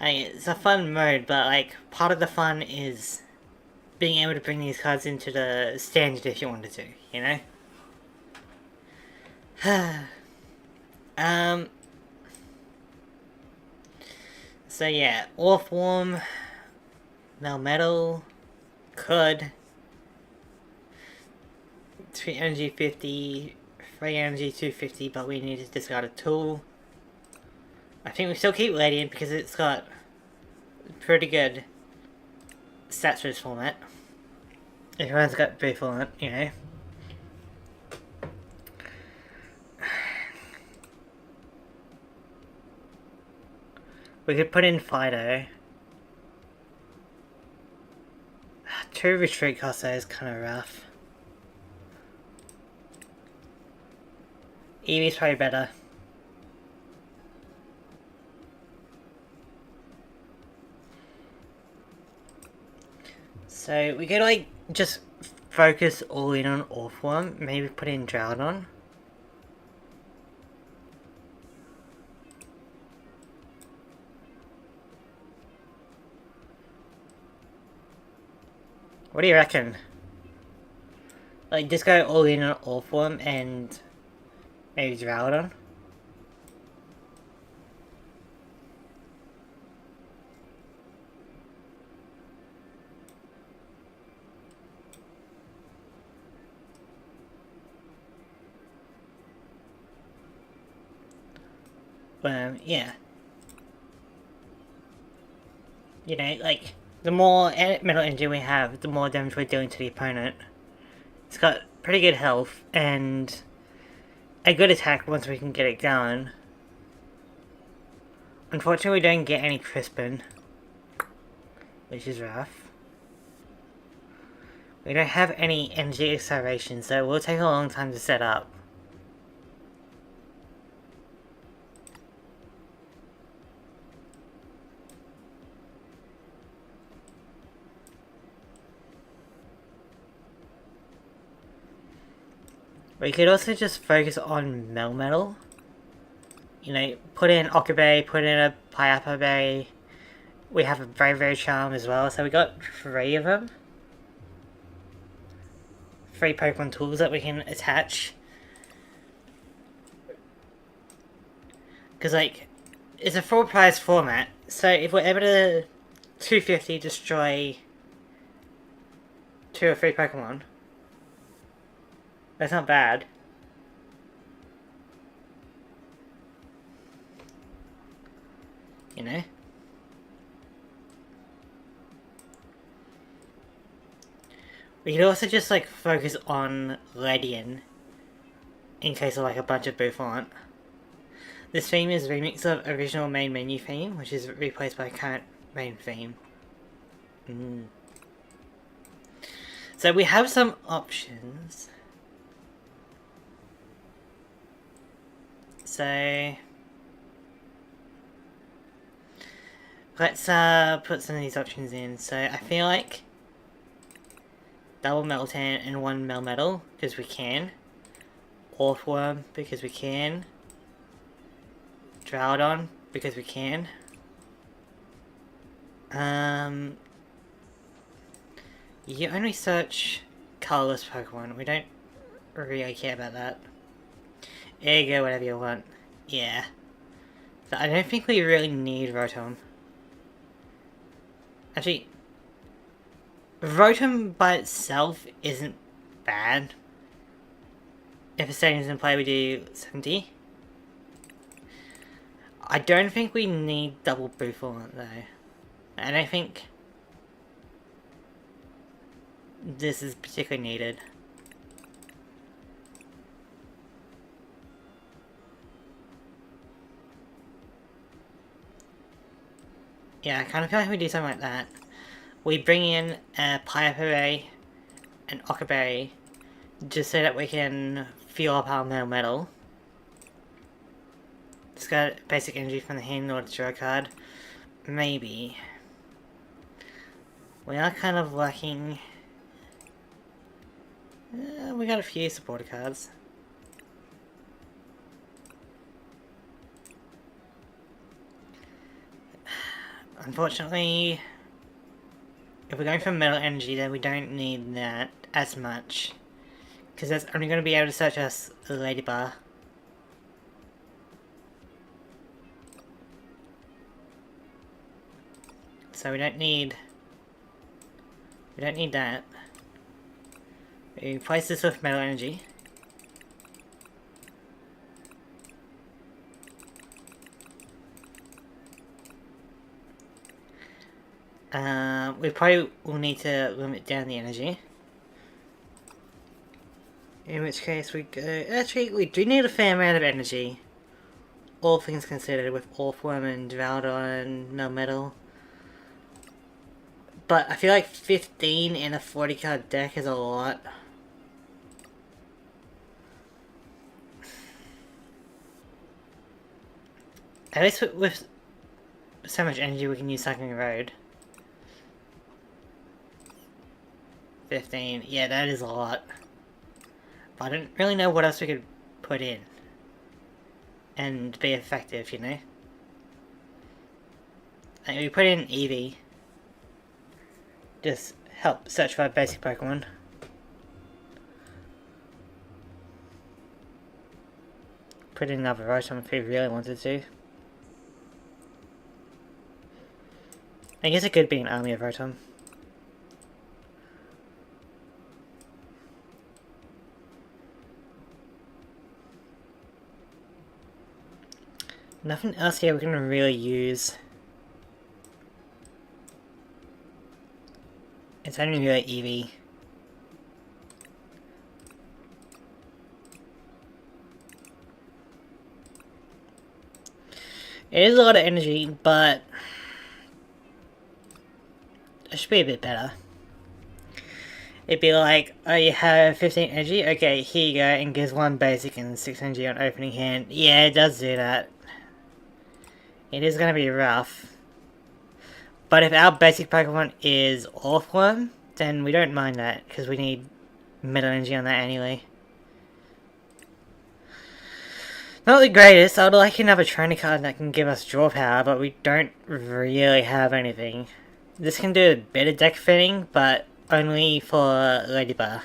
A: It's a fun mode, but like part of the fun is being able to bring these cards into the standard if you wanted to, you know? So yeah, all form, Melmetal, could, 3 energy 50, 3 energy 250, but we need to discard a tool. I think we still keep Ledian because it's got pretty good stats for this format. Everyone's got both on it, you know. We could put in Fido. 2 retreat costs though is kind of rough. Eevee's probably better. So we could like just focus all in on Orphan, maybe put in Droudon. What do you reckon? Like just go all in on Orphan and maybe Droudon? Yeah. You know, like, the more metal energy we have, the more damage we're dealing to the opponent. It's got pretty good health, and a good attack once we can get it going. Unfortunately, we don't get any Crispin, which is rough. We don't have any energy acceleration, so it will take a long time to set up. We could also just focus on Melmetal. You know, put in Okaberry, put in a Piappa Berry. We have a very Charm as well, so we got 3 of them. 3 Pokemon tools that we can attach. Because, like, it's a full price format, so if we're able to 250 destroy 2 or 3 Pokemon, that's not bad. You know? We could also just, like, focus on Ledian in case of, like, a bunch of Buffon. This theme is a remix of original main menu theme, which is replaced by current main theme. So we have some options. So let's put some of these options in. So I feel like double Meltan and 1 Melmetal, because we can. Orthworm, because we can. Drowdon, because we can. You only search colorless Pokemon. We don't really care about that. There you go, whatever you want. Yeah. So I don't think we really need Rotom. Actually, Rotom by itself isn't bad. If a setting's in play, we do 70. I don't think we need double Buffon though. I don't think this is particularly needed. Yeah, I kind of feel like we do something like that. We bring in a Piappa and Okaberry just so that we can fuel up our Metal. Just got basic energy from the hand or the draw card. Maybe. We are kind of lacking. We got a few supporter cards. Unfortunately, if we're going for metal energy, then we don't need that as much. Because that's only going to be able to search us the Ladybug. So we don't need that. We replace this with metal energy. We probably will need to limit down the energy. In which case we go... Actually, we do need a fair amount of energy. All things considered, with Orthworm and Drowdon and no metal. But I feel like 15 in a 40 card deck is a lot. At least with so much energy we can use Cycling Road. 15, yeah, that is a lot. But I don't really know what else we could put in. And be effective, you know? Like we put in Eevee. Just help search for basic Pokemon. Put in another Rotom if we really wanted to. I guess it could be an army of Rotom. Nothing else here we can really use. It's only really Eevee. It is a lot of energy, but it should be a bit better. It'd be like, oh, you have 15 energy? Okay, here you go, and gives 1 basic and 6 energy on opening hand. Yeah, it does do that. It is going to be rough. But if our basic Pokemon is Orthworm, then we don't mind that, because we need metal energy on that anyway. Not the greatest. I'd like another trainer card that can give us draw power, but we don't really have anything. This can do a bit of deck fitting, but only for Ladybug.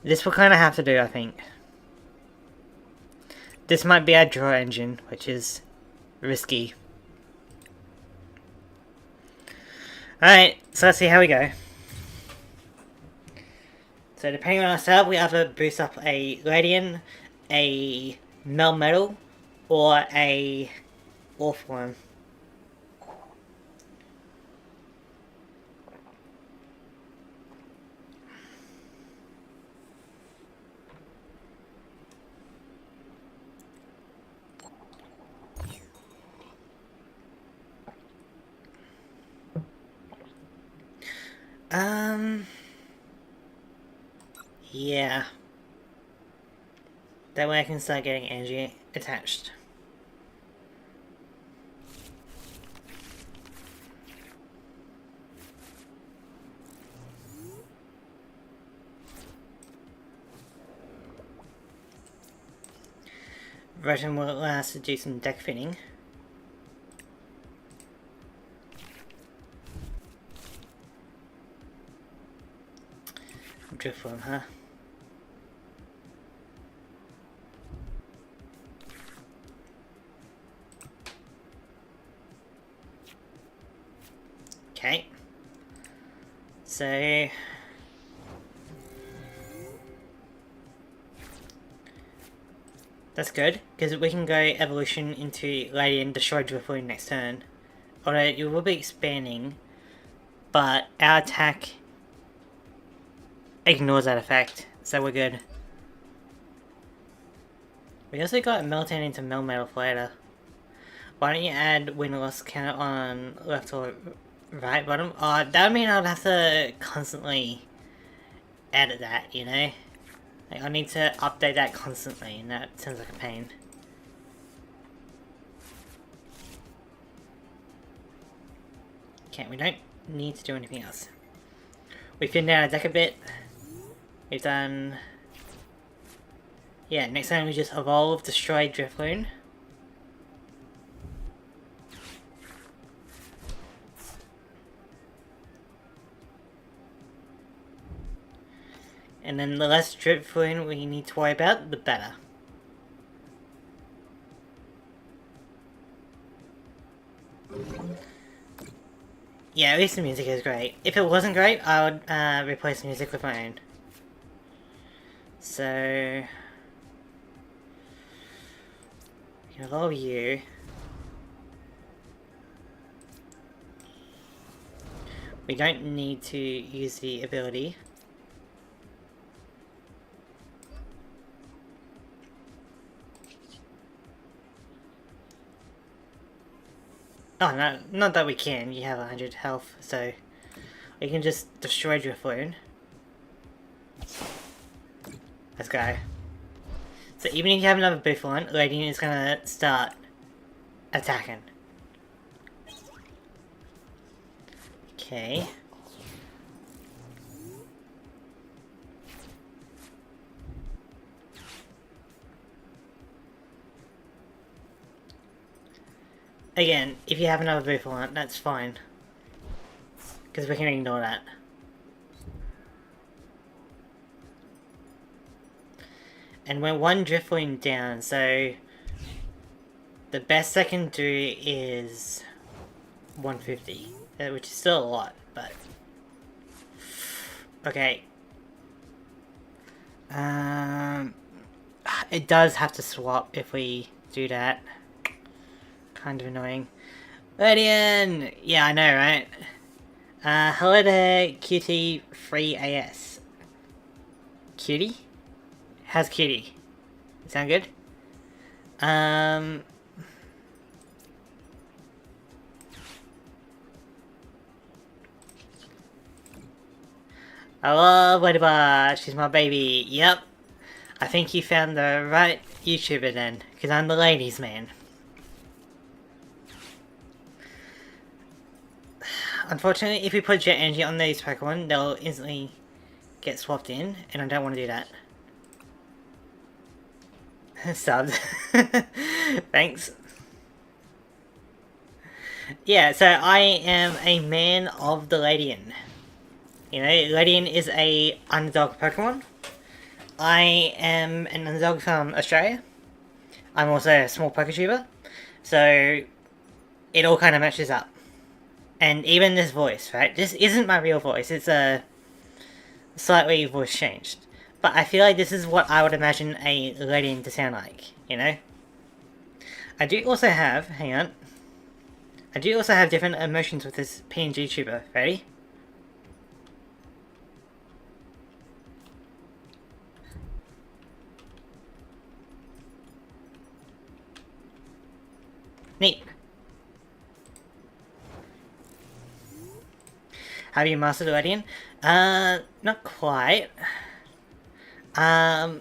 A: This will kind of have to do, I think. This might be our draw engine, which is risky. Alright, so let's see how we go. So depending on our setup, we either boost up a Ledian, a Melmetal, or a Orthworm. Yeah. That way I can start getting energy attached. Version will allow us to do some deck fitting. Driftworm, huh? Okay. So that's good, because we can go evolution into Lady and destroy Driftwood next turn. Although it will be expanding, but our attack ignores that effect, so we're good. We also got Meltan into Melmetal for later. Why don't you add win or loss counter on left or right bottom? Oh, that would mean I'd have to constantly edit that, you know? Like, I need to update that constantly, and that sounds like a pain. Okay, we don't need to do anything else. We thinned out our deck a bit. We've done... Yeah, next time we just evolve, destroy Drifloon. And then the less Drifloon we need to worry about, the better. Yeah, at least the music is great. If it wasn't great, I would replace the music with my own. So... we can evolve you. We don't need to use the ability. Oh, no, not that we can. You have 100 health, so we can just destroy Drifloon. Let's go. So even if you have another Buffalon, Ledian is gonna start attacking. Okay. Again, if you have another Buffalon, that's fine. Because we can ignore that. And we're 1 Drifloon down, so... the best I can do is... 150. Which is still a lot, but... okay. It does have to swap if we do that. Kind of annoying. Ledian! Yeah, I know, right? Hello there, QT3AS. Cutie? How's Cutie? Sound good? I love Ladybug. She's my baby. Yep. I think you found the right YouTuber then, because I'm the ladies' man. Unfortunately, if we put Jet Energy on these Pokemon, they'll instantly get swapped in, and I don't want to do that. Subs. Thanks. Yeah, so I am a man of the Ledian. You know, Ledian is a underdog Pokemon. I am an underdog from Australia. I'm also a small PokeTuber. So, it all kind of matches up. And even this voice, right? This isn't my real voice. It's a slightly voice changed. But I feel like this is what I would imagine a Ledian to sound like, you know? I do also have, hang on. I do also have different emotions with this PNG tuber. Ready? Neat. Have you mastered the Ledian? Not quite. I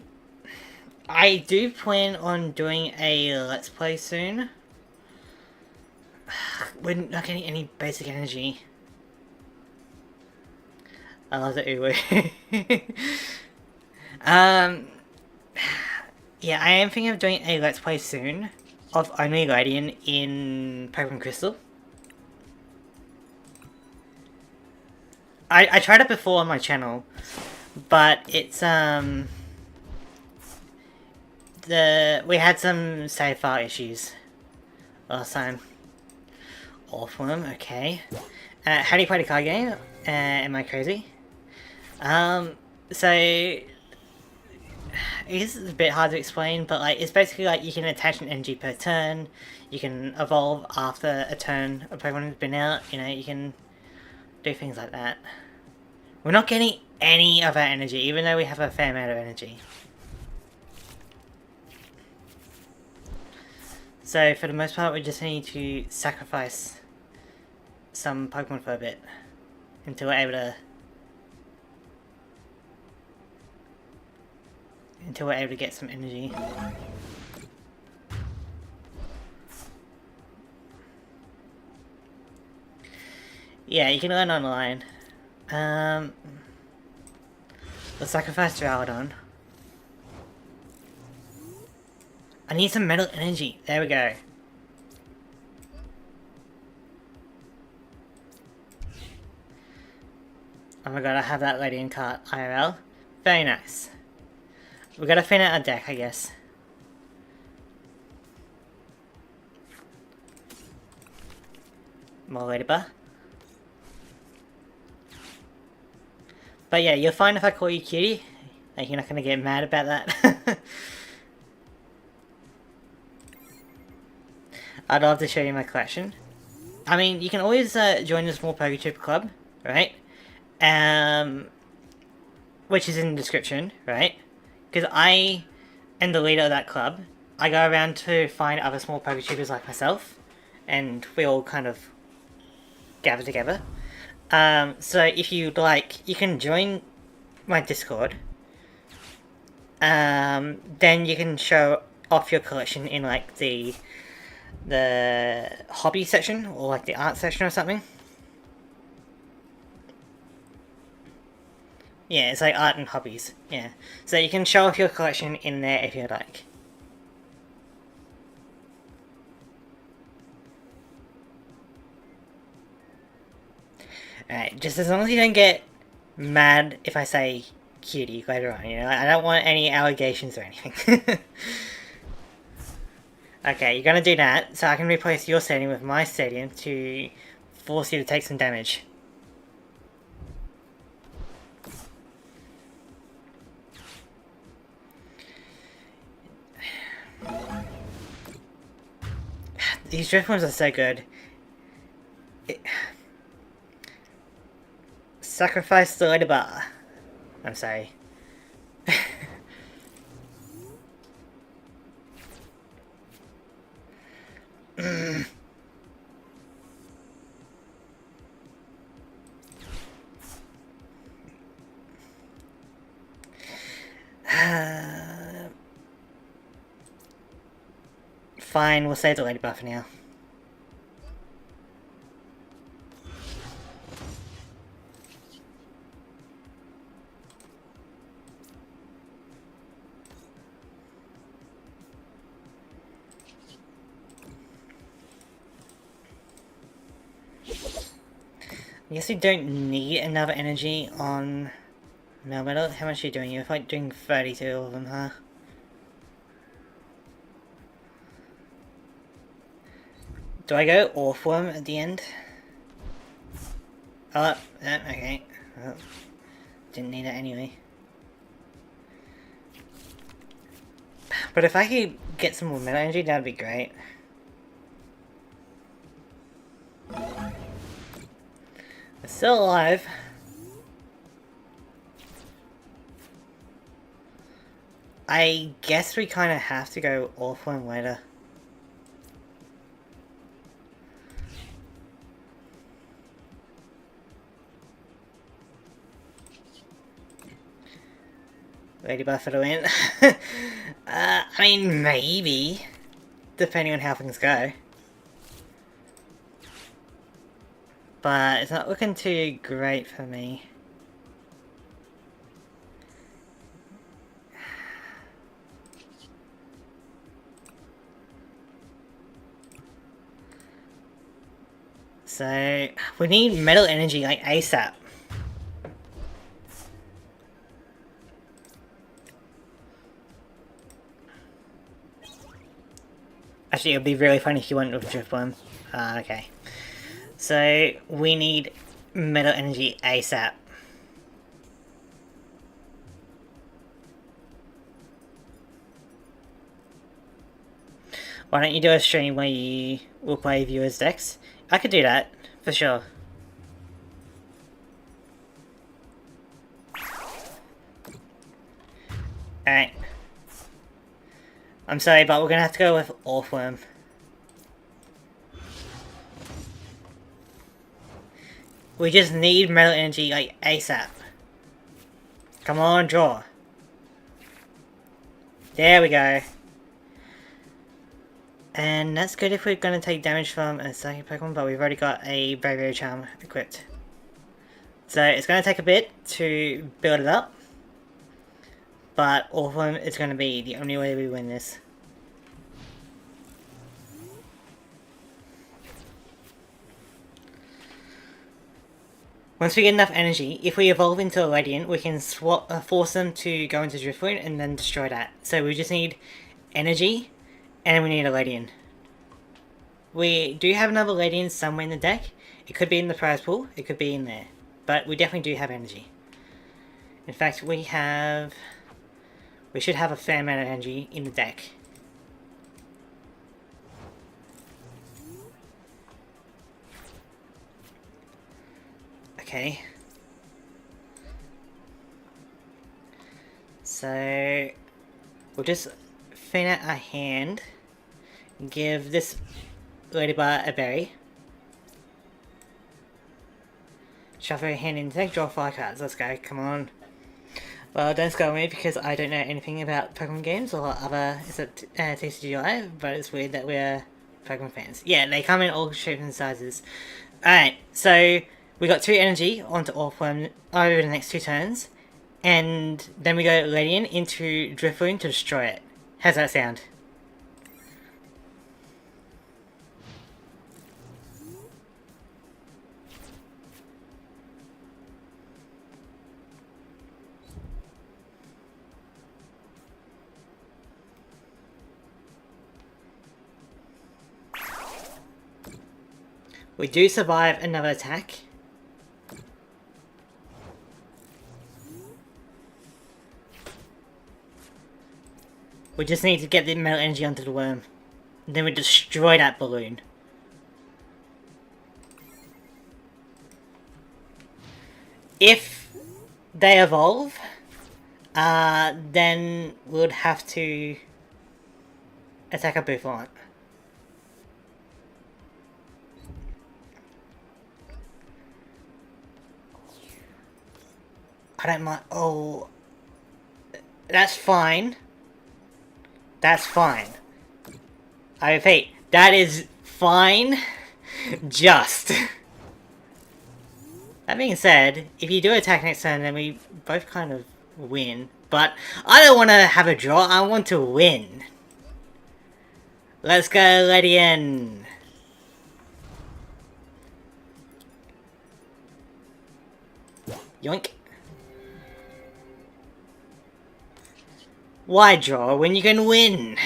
A: do plan on doing a Let's Play soon. We're not getting any basic energy. I love the Uwu. Yeah, I am thinking of doing a Let's Play soon of only Ledian in Pokemon Crystal. I tried it before on my channel, but it's we had some save file issues last time. Orphan, okay. How do you play the card game? Am I crazy? So it's a bit hard to explain, but like it's basically like you can attach an energy per turn. You can evolve after a turn a Pokemon has been out. You know, you can do things like that. We're not getting any of our energy, even though we have a fair amount of energy. So for the most part, we just need to sacrifice some Pokemon for a bit until we're able to get some energy. Yeah, you can learn online. Let's sacrifice Duraludon. I need some metal energy. There we go. Oh my god, I have that Ledian card IRL. Very nice. We gotta thin out our deck, I guess. More Ladybug. But yeah, you'll find if I call you cutie, like you're not gonna get mad about that. I'd love to show you my collection. I mean, you can always join the small PokeTuber club, right? Which is in the description, right? Because I am the leader of that club. I go around to find other small PokeTubers like myself, and we all kind of gather together. So if you'd like, you can join my Discord. Then you can show off your collection in like the hobby section or like the art section or something. Yeah, it's like art and hobbies. Yeah, so you can show off your collection in there if you'd like. Alright, just as long as you don't get mad if I say cutie later on, you know? I don't want any allegations or anything. Okay, you're gonna do that, so I can replace your stadium with my stadium to force you to take some damage. These drift ones are so good. Sacrifice the Ladybug. I'm sorry. fine, we'll save the ladybug for now. I guess we don't need another energy on Melmetal. How much are you doing? You're like doing 32 of them, huh? Do I go Orpworm at the end? Oh, okay. Well, didn't need it anyway. But if I could get some more metal energy, that'd be great. We're still alive. I guess we kind of have to go Orpworm later. Ladybug for the win. I mean, maybe. Depending on how things go. But it's not looking too great for me. So, we need metal energy like ASAP. Actually, it would be really funny if you went with a drift one. Okay. So, we need metal energy ASAP. Why don't you do a stream where you will play viewers' decks? I could do that, for sure. Alright. I'm sorry, but we're gonna have to go with Orpworm. We just need metal energy, like, ASAP. Come on, draw. There we go. And that's good if we're gonna take damage from a psychic Pokemon, but we've already got a Barrier Charm equipped. So it's gonna take a bit to build it up. But Orpworm is gonna be the only way we win this. Once we get enough energy, if we evolve into a Ledian, we can force them to go into Driftwood and then destroy that. So we just need energy, and we need a Ledian. We do have another Ledian somewhere in the deck. It could be in the prize pool, it could be in there. But we definitely do have energy. In fact, we should have a fair amount of energy in the deck. Okay. So we'll just thin out our hand. Give this ladybug a berry. Shuffle your hand in the deck, draw 5 cards. Let's go, come on. Well, don't scold me because I don't know anything about Pokemon games or other TCG Live, but it's weird that we're Pokemon fans. Yeah, they come in all shapes and sizes. Alright, so we got 2 energy onto Orpworm over the next 2 turns, and then we go Ledian into Driftwood to destroy it. How's that sound? We do survive another attack. We just need to get the metal energy onto the worm. And then we destroy that balloon. If they evolve, then we'll have to attack a Bouffant. I don't mind. Oh, that's fine. That's fine. I repeat, that is fine. Just. That being said, if you do attack next turn, then we both kind of win. But I don't want to have a draw, I want to win. Let's go, Ledian. Yoink. Why draw when you can win?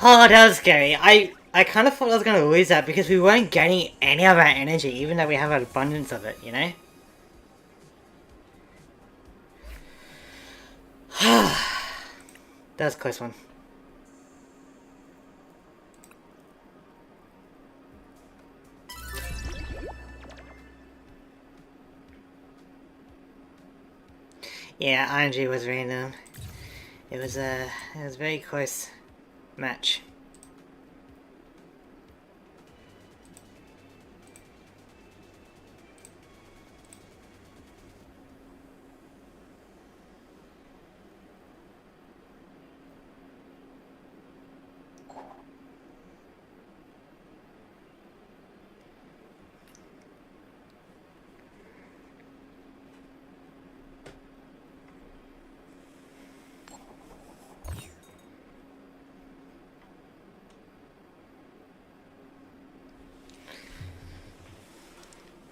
A: Oh, that was scary. I kind of thought I was going to lose that because we weren't getting any of our energy, even though we have an abundance of it, you know? That was a close one. Yeah, RNG was random. It was a very close match.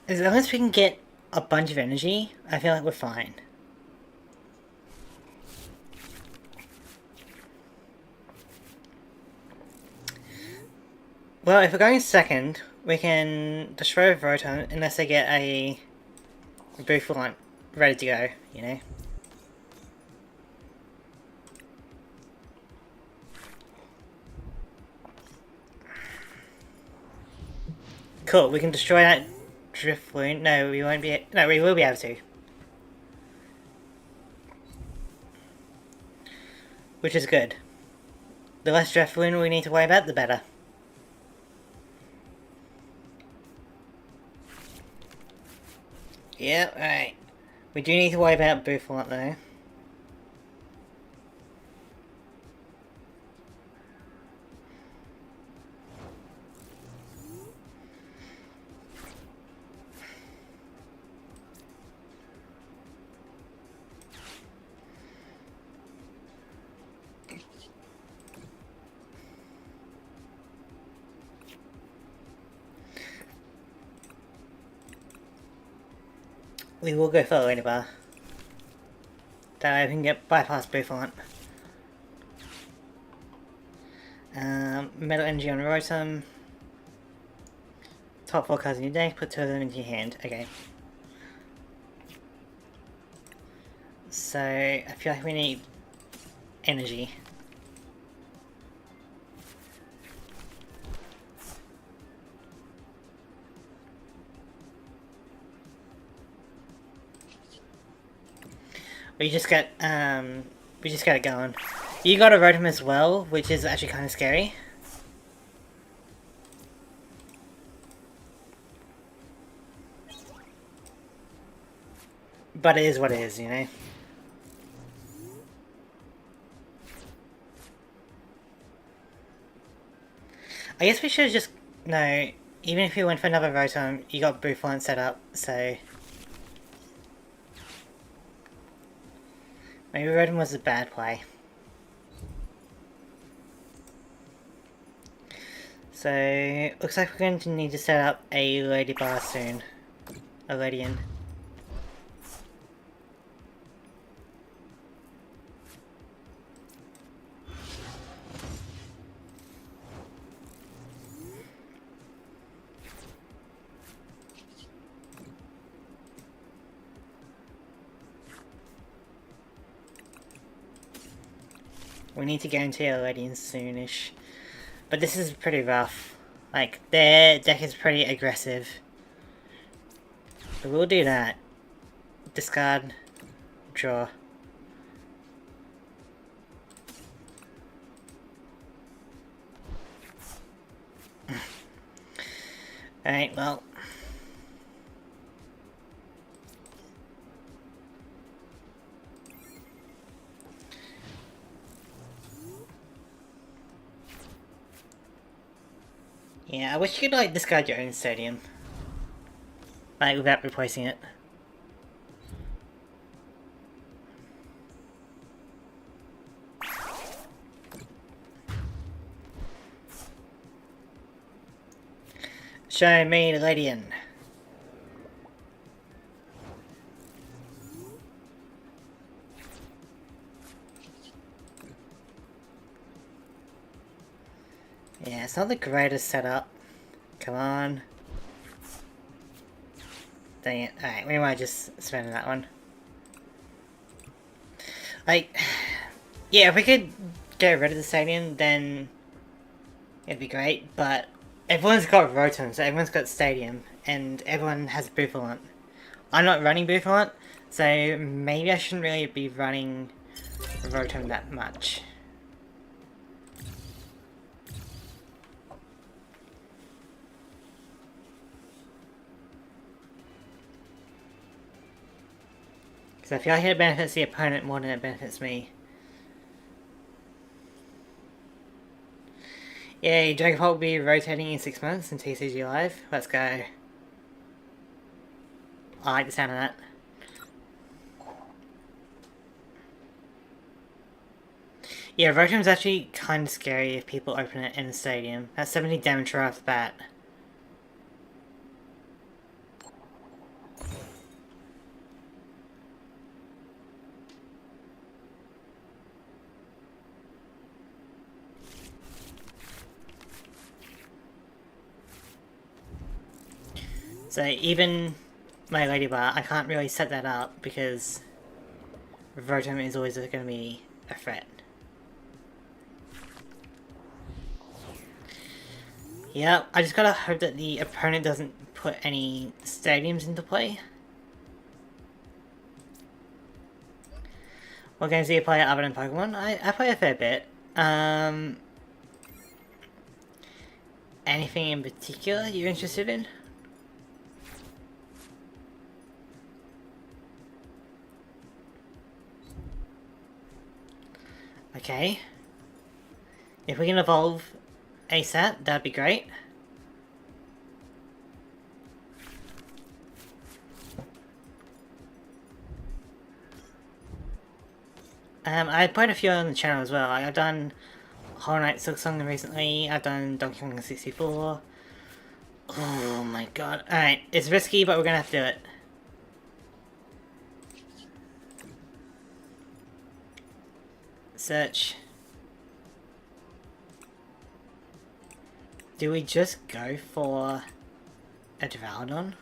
A: As long as we can get a bunch of energy, I feel like we're fine. Well, if we're going second, we can destroy Rotom unless they get a Boofalant ready to go, you know? Cool, we can destroy that Drifloon. No, we won't be. No, we will be able to. Which is good. The less Drifloon we need to worry about, the better. Yeah, right. We do need to worry about Boofalant though. We will go for a later bar. That way we can get bypass Boofalant. Metal Energy on Rotom. Top 4 cards in your deck, put 2 of them into your hand. Okay. So, I feel like we need energy. We just got it going. You got a Rotom as well, which is actually kind of scary. But it is what it is, you know? I guess we should just... No, even if we went for another Rotom, you got Boofalant set up, so... Maybe Rotom was a bad play. So, looks like we're going to need to set up a Lady Bar soon. A Ledian. We need to go into our Ledians soonish. But this is pretty rough. Like, their deck is pretty aggressive. But we'll do that. Discard. Draw. Alright, well. Yeah, I wish you could like discard your own stadium. Like without replacing it. Show me the ledian. Yeah, it's not the greatest setup. Come on. Dang it. Alright, we might just spend that one. Like, yeah, if we could get rid of the stadium, then it'd be great, but everyone's got Rotom, so everyone's got stadium, and everyone has Buffalant. I'm not running Buffalant, so maybe I shouldn't really be running Rotom that much. Because I feel like it benefits the opponent more than it benefits me. Yay, Dragapult will be rotating in 6 months in TCG Live. Let's go. I like the sound of that. Yeah, Rotom's actually kind of scary if people open it in the stadium. That's 70 damage right off the bat. So even my Ladybug, I can't really set that up because Rotom is always going to be a threat. Yep, I just gotta hope that the opponent doesn't put any stadiums into play. What games do you play other than Pokemon? I play a fair bit. Anything in particular you're interested in? Okay. If we can evolve ASAP, that'd be great. I played a few on the channel as well. I've done Hollow Knight Silksong recently. I've done Donkey Kong 64. Oh my god. Alright, it's risky, but we're gonna have to do it. Search. Do we just go for a Duraludon?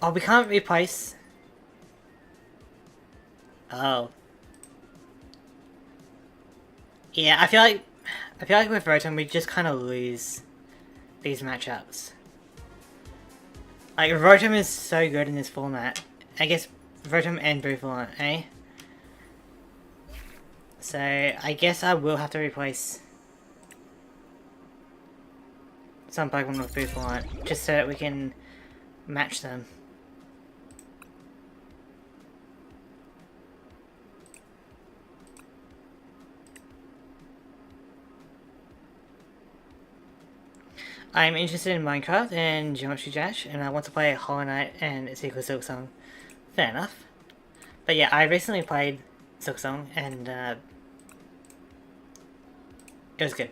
A: Oh, we can't replace. Oh. Yeah, I feel like with Rotom we just kind of lose these matchups. Like Rotom is so good in this format. I guess Rotom and Buffalant, eh? So I guess I will have to replace some Pokemon with Buffalant just so that we can match them. I'm interested in Minecraft and Geometry Dash, and I want to play Hollow Knight and Secret Silksong. Fair enough. But yeah, I recently played Silksong, and it was good.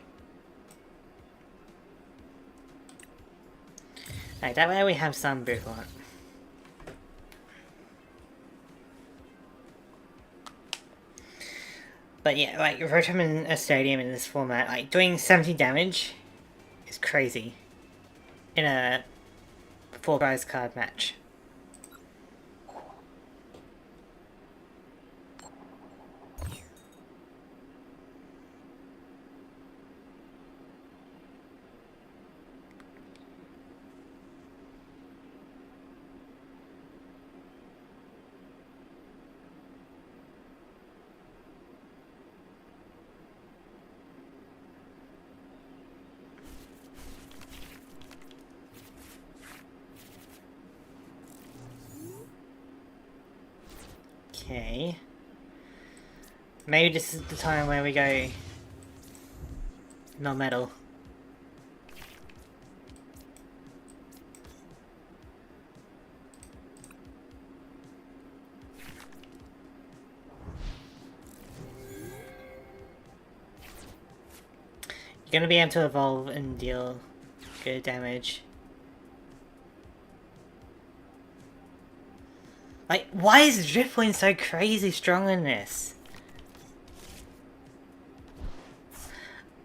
A: Right, that way we have some Buffalant. But yeah, like Rotom in a stadium in this format, like doing 70 damage is crazy in a 4 guys card match. Okay. Maybe this is the time where we go non-metal. You're gonna be able to evolve and deal good damage. Like, why is Driftwind so crazy strong in this?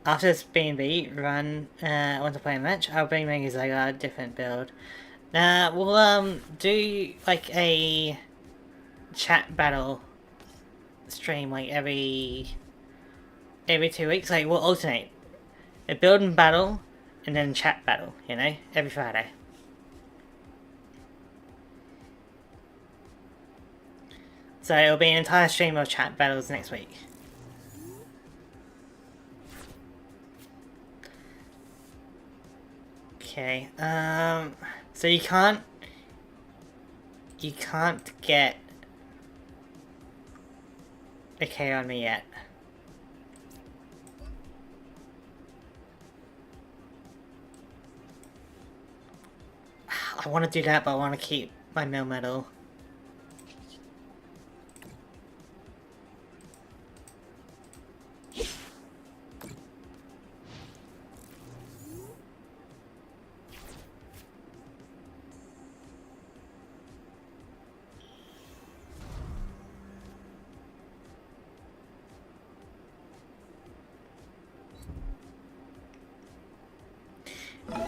A: After this B&B run, want to play a match? I'll bring Megazaga, different build. We'll do like a chat battle stream like every 2 weeks. Like, we'll alternate a build and battle, and then chat battle. You know, every Friday. So it'll be an entire stream of chat battles next week. Okay. So you can't get a K on me yet. I want to do that, but I want to keep my mill metal.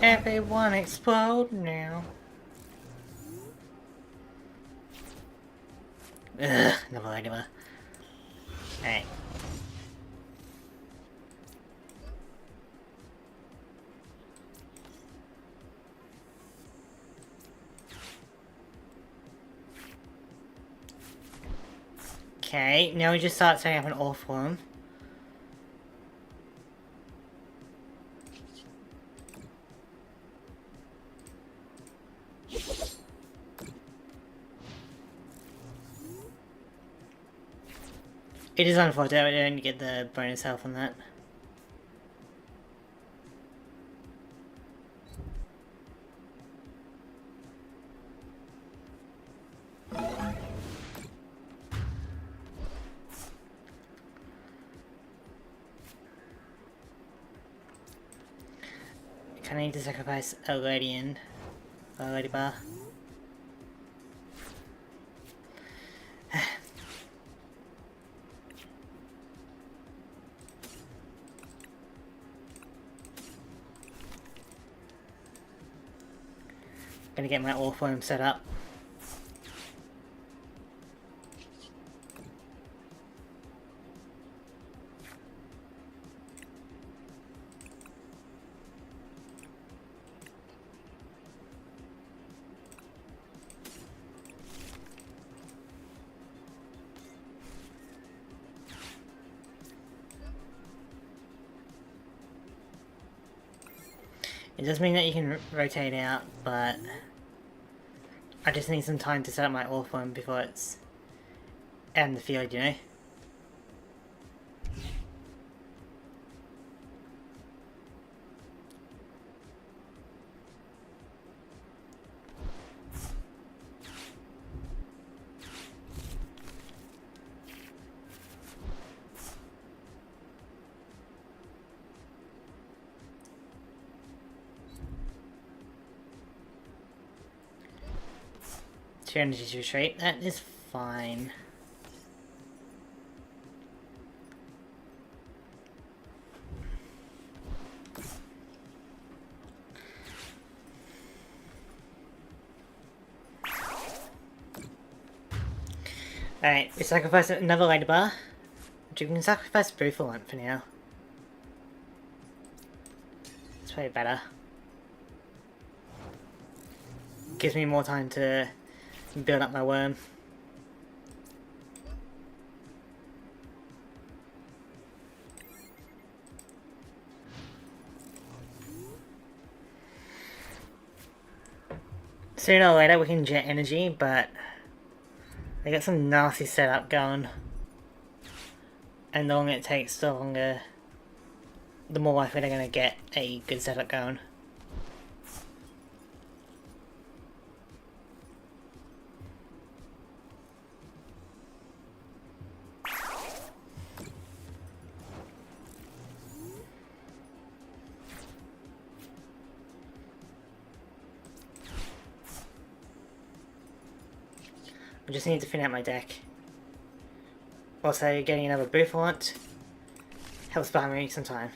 A: Everyone explode now. Ugh, never mind. Alright. Okay, now we just start setting up an all form. It is unfortunate I didn't get the bonus health on that. I need to sacrifice a ledian. A lady bar. Gonna get my all form set up. It does mean that you can rotate out, but I just need some time to set up my all form before it's out in the field, you know? Two energy to retreat, that is fine. Alright, we sacrifice another lighter bar. Which we can sacrifice both for one for now. It's probably better. Gives me more time to build up my worm. Sooner or later we can jet energy, but They got some nasty setup going. And the longer it takes, the more likely they're going to get a good setup going. I just need to thin out my deck. Also, getting another Bouffant helps buy me some time.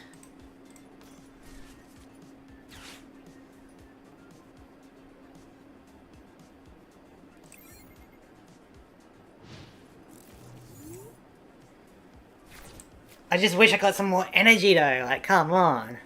A: I just wish I got some more energy though, like come on.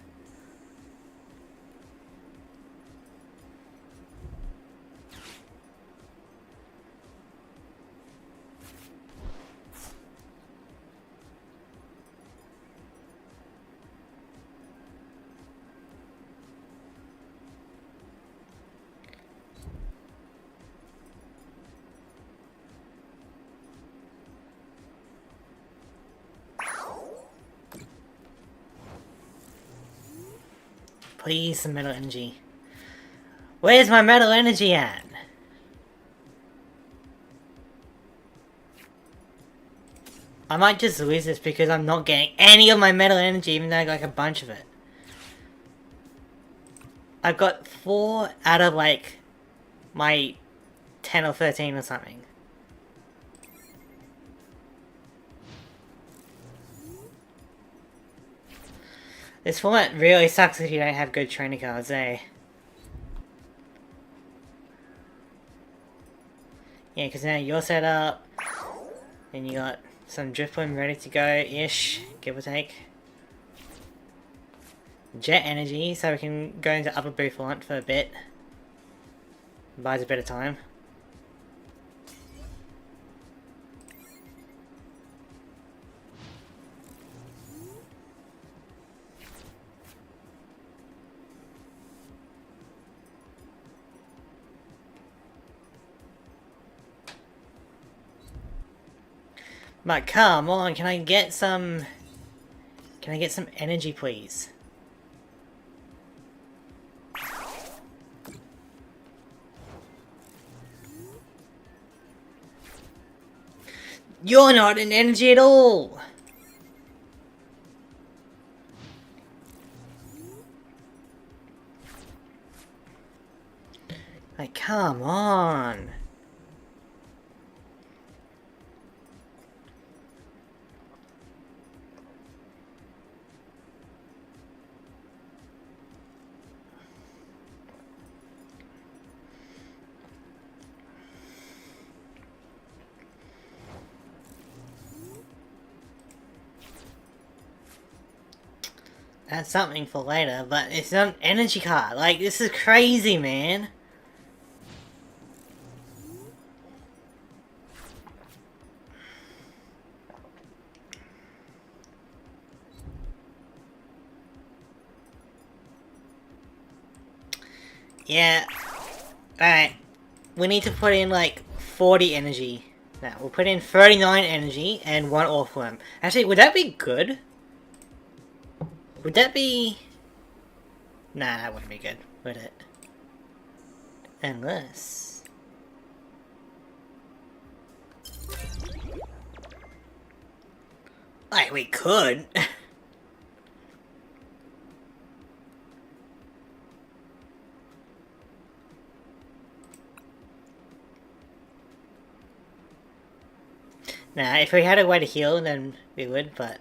A: Please, some metal energy. Where's my metal energy at? I might just lose this because I'm not getting any of my metal energy, even though I got like a bunch of it. I've got 4 out of like my 10 or 13 or something. This format really sucks if you don't have good trainer cards, eh? Yeah, because now you're set up, and you got some Drifloon ready to go-ish, give or take. Jet energy, so we can go into upper Bouffant for a bit. Buys a bit of time. But come on, can I get some energy, please? You're not in energy at all! Like, come on! That's something for later, but it's not an energy card. Like, this is crazy, man. Yeah. Alright. We need to put in, like, 40 energy. Now, we'll put in 39 energy and 1 Orpheum. Actually, would that be good? Would that be... Nah, that wouldn't be good, would it? Unless... Like, we could. Nah, if we had a way to heal, then we would, but...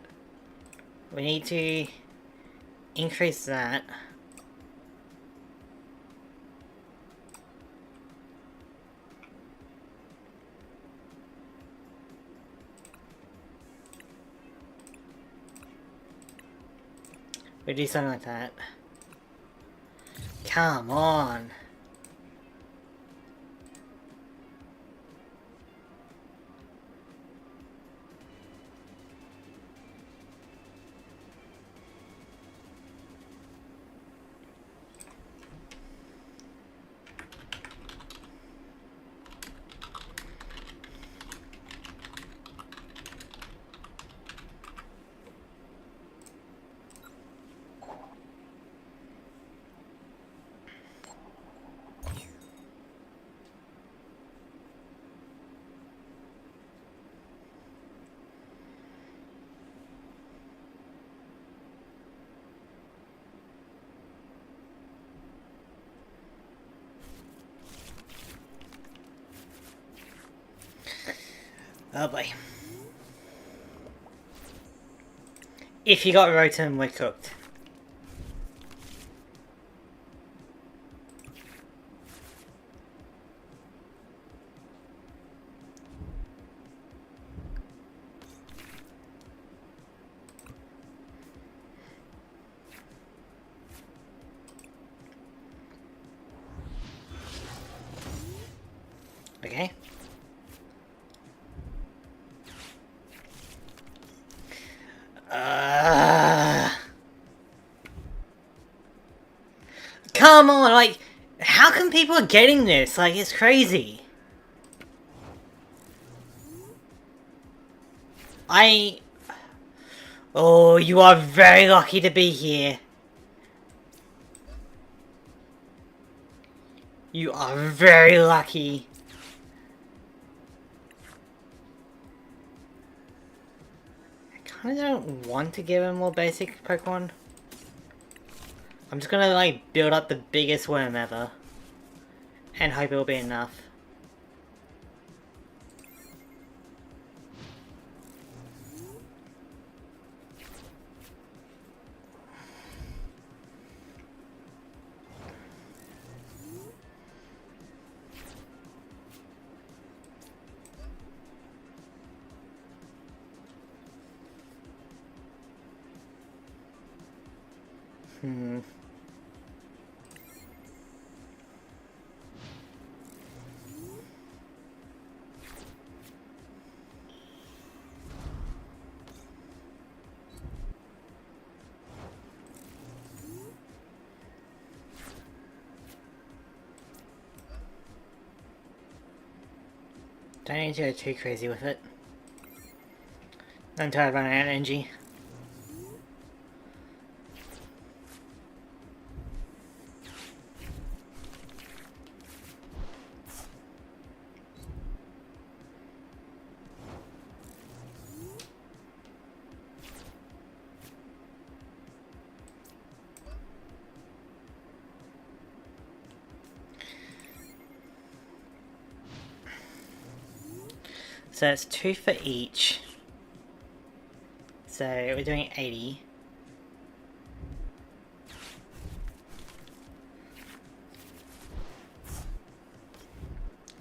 A: We need to... increase that. We do something like that. Come on. Oh boy. If you got Rotom, we're cooked. Okay. Come on, like, how come people are getting this? Like, it's crazy. Oh, you are very lucky to be here. You are very lucky. I kinda don't want to give him more basic Pokemon. I'm just gonna, like, build up the biggest worm ever. And hope it'll be enough. Don't need to go too crazy with it. I'm tired of running out of energy. So it's 2 for each. So we're doing 80.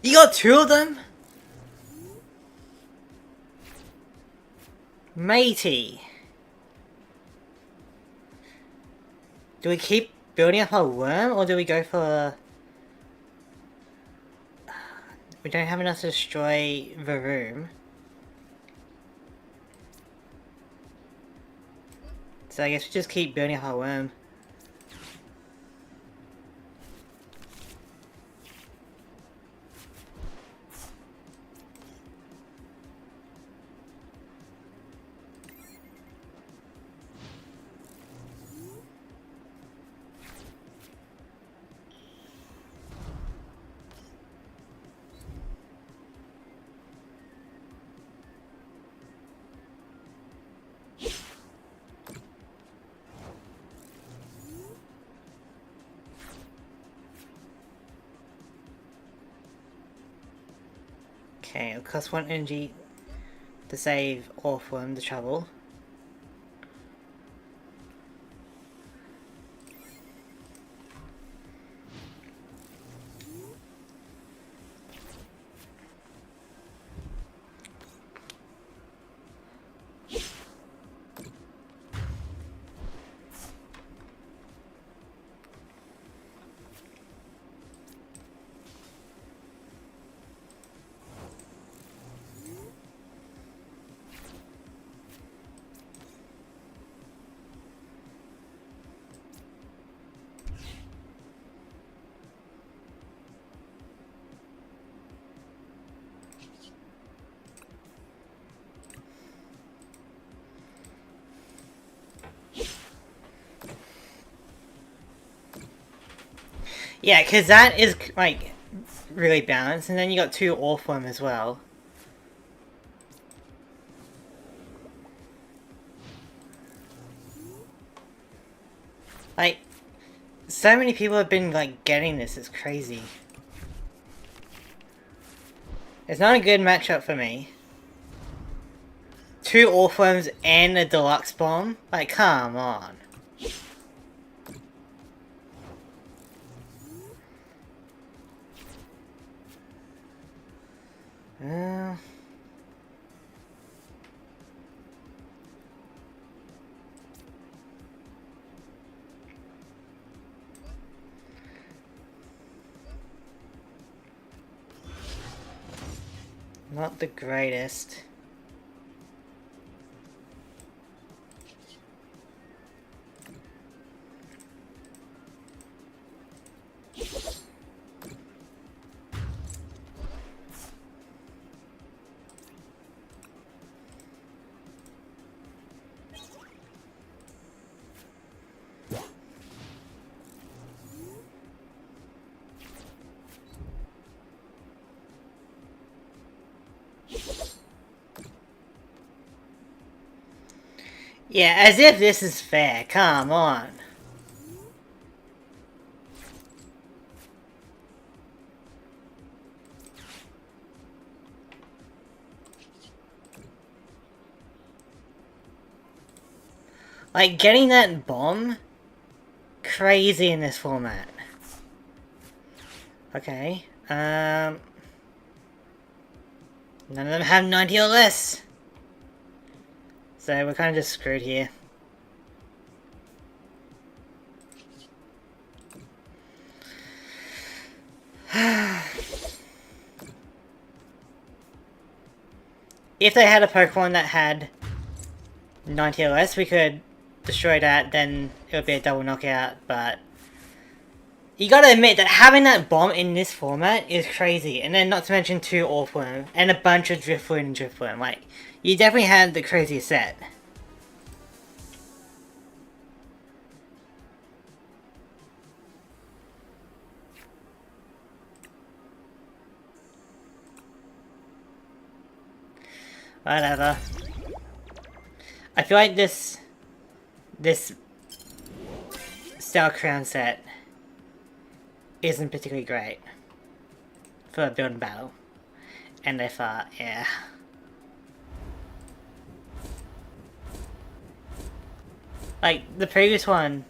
A: You got 2 of them? Matey. Do we keep building up our worm, or do we go for... We don't have enough to destroy the room. So I guess we just keep building up our worm. Okay, it'll cost 1 energy to save Orphan the trouble. Yeah, because that is, like, really balanced, and then you got 2 Orphan as well. Like, so many people have been, like, getting this, it's crazy. It's not a good matchup for me. 2 Orpheums and a deluxe bomb? Like, come on. Not the greatest. Yeah, as if this is fair, come on. Like, getting that bomb? Crazy in this format. Okay, none of them have 90 or less. So we're kind of just screwed here. If they had a Pokemon that had 90 or less, we could destroy that, then it would be a double knockout, but you gotta admit that having that bomb in this format is crazy, and then not to mention 2 Orpheum, and a bunch of Driftwood and Driftwood, like, you definitely had the craziest set. Whatever. I feel like this Star Crown set isn't particularly great for a build and battle. And if, yeah. Like, the previous one,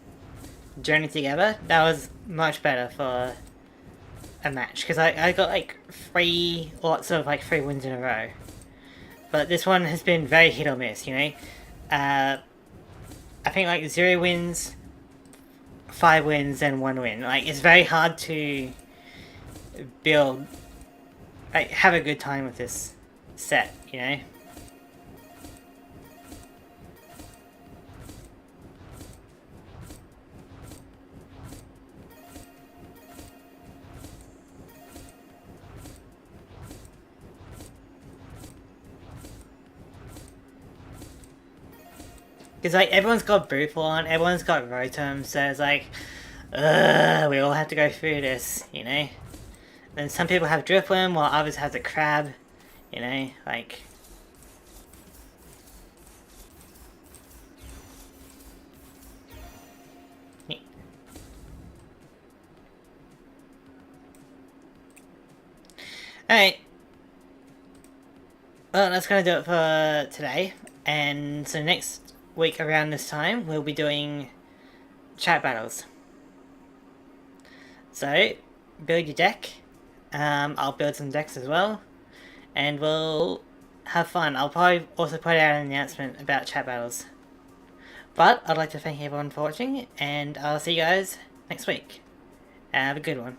A: Journey Together, that was much better for a match. Because I got, like, lots of, like, 3 wins in a row. But this one has been very hit or miss, you know? I think, like, 0 wins, 5 wins, and 1 win. Like, it's very hard to build, like, have a good time with this set, you know? Because, like, everyone's got Buffalan, everyone's got Rotom, so it's like, we all have to go through this, you know? And some people have Drifloon, while others have the Crab, you know? Like... Alright. Well, that's gonna do it for today. And so next week around this time, we'll be doing chat battles. So, build your deck. I'll build some decks as well. And we'll have fun. I'll probably also put out an announcement about chat battles. But, I'd like to thank everyone for watching, and I'll see you guys next week. Have a good one.